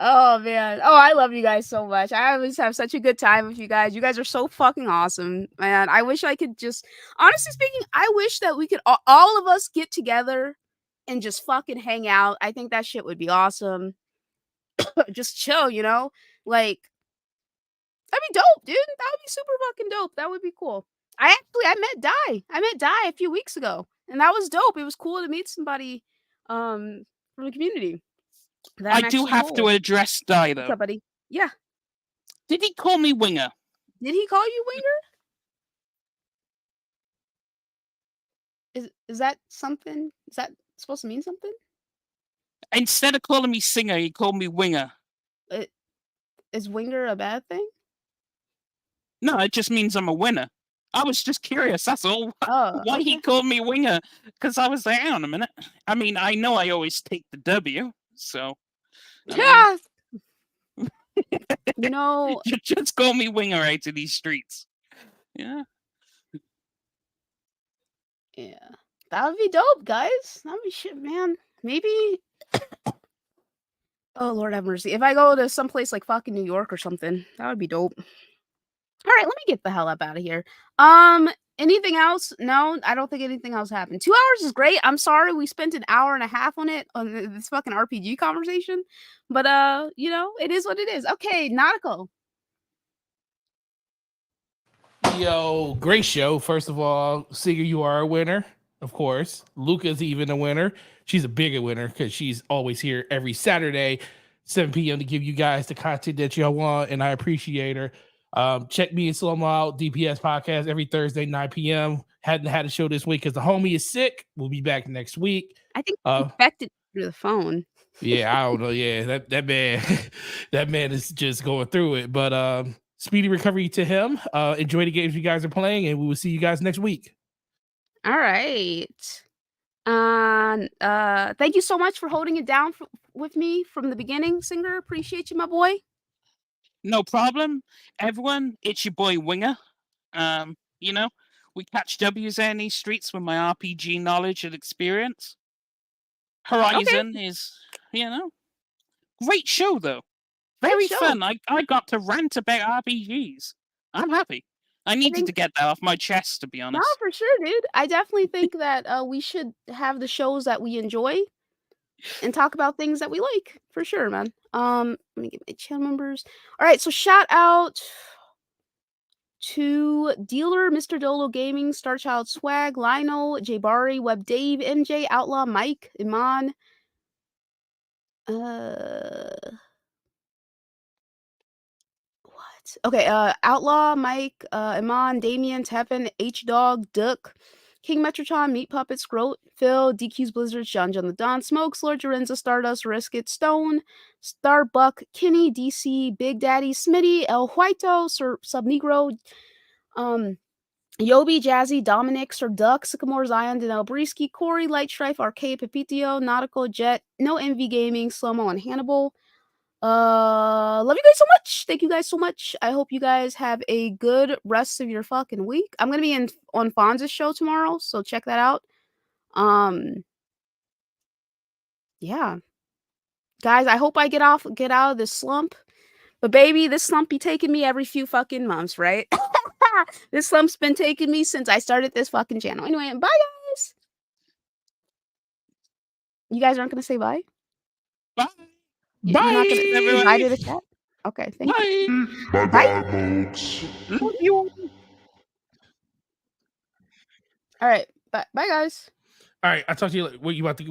A: Oh man. Oh, I love you guys so much. I always have such a good time with you guys. You guys are so fucking awesome, man. I wish I could just, honestly speaking, I wish that we could all of us get together and just fucking hang out. I think that shit would be awesome. Just chill, you know? Like, that'd be dope, dude. That would be super fucking dope. That would be cool. I met Di a few weeks ago, and that was dope. It was cool to meet somebody from the community.
B: I do have to address Di, though.
A: What's up, buddy? Yeah.
B: Did he call me Winger?
A: Did he call you Winger? Is that something? Is that supposed to mean something?
B: Instead of calling me Singer, he called me Winger.
A: Is Winger a bad thing?
B: No, it just means I'm a winner. I was just curious, that's all.
A: Oh,
B: Why he called me Winger? Because I was like, hang on a minute. I mean, I know I always take the W, so...
A: Yeah. You know,
B: You just call me Winger out to these streets. Yeah.
A: yeah, that would be dope, guys. That would be shit, man. Maybe. Oh Lord have mercy. If I go to someplace like fucking New York or something, that would be dope. All right, let me get the hell up out of here. Anything else? No, I don't think anything else happened. 2 hours is great. I'm sorry we spent an hour and a half on it on this fucking RPG conversation, but you know, it is what it is. Okay, Nautical.
C: Yo, great show. First of all, Singer, you are a winner, of course. Luca's even a winner. She's a bigger winner because she's always here every Saturday, 7 p.m. to give you guys the content that y'all want, and I appreciate her. Check me and Slomo out, DPS podcast every Thursday, 9 p.m. Hadn't had a show this week because the homie is sick. We'll be back next week.
A: I think infected through the phone.
C: Yeah, I don't know. Yeah, that man, that man is just going through it. But speedy recovery to him. Enjoy the games you guys are playing, and we will see you guys next week.
A: All right. Thank you so much for holding it down with me from the beginning, Singer. Appreciate you, my boy.
B: No problem. Everyone, it's your boy Winger. You know, we catch W's in these streets with my RPG knowledge and experience. Horizon is, you know, great show though. Very fun. I got to rant about RPGs. I'm happy. I needed to get that off my chest, to be honest.
A: No, for sure, dude. I definitely think that we should have the shows that we enjoy and talk about things that we like. For sure, man. Let me get my channel members. All right, so shout out to Dealer, Mr. Dolo Gaming, Starchild Swag, Lionel, J Bari, Web Dave, MJ, Outlaw, Mike, Iman. What? Okay, Outlaw, Mike, Iman, Damien, Tevin, H Dog, Duck, King Metrotron, Meat Puppet, Scroat, Phil, DQ's Blizzards, John the Don, Smokes, Lord Jorenza, Stardust, Risk It, Stone, Starbuck, Kinney, DC, Big Daddy, Smitty, El Huito, Sub Negro, Yobi, Jazzy, Dominic, Sir Duck, Sycamore, Zion, Danelle Brisky, Corey, Light Strife, Arcade, Pepitio, Nautical, Jet, No Envy Gaming, Slow-Mo, and Hannibal. Love you guys so much. Thank you guys so much. I hope you guys have a good rest of your fucking week. I'm gonna be on Fonz's show tomorrow, so check that out. Yeah. Guys, I hope I get out of this slump. But baby, this slump be taking me every few fucking months, right? This slump's been taking me since I started this fucking channel. Anyway, bye guys. You guys aren't gonna say bye?
B: Bye.
A: You're not gonna say bye to the chat? Okay, thank you. Bye, folks.
B: Love you.
A: All right, bye, guys.
C: All right, I'll talk to you later. What you about to?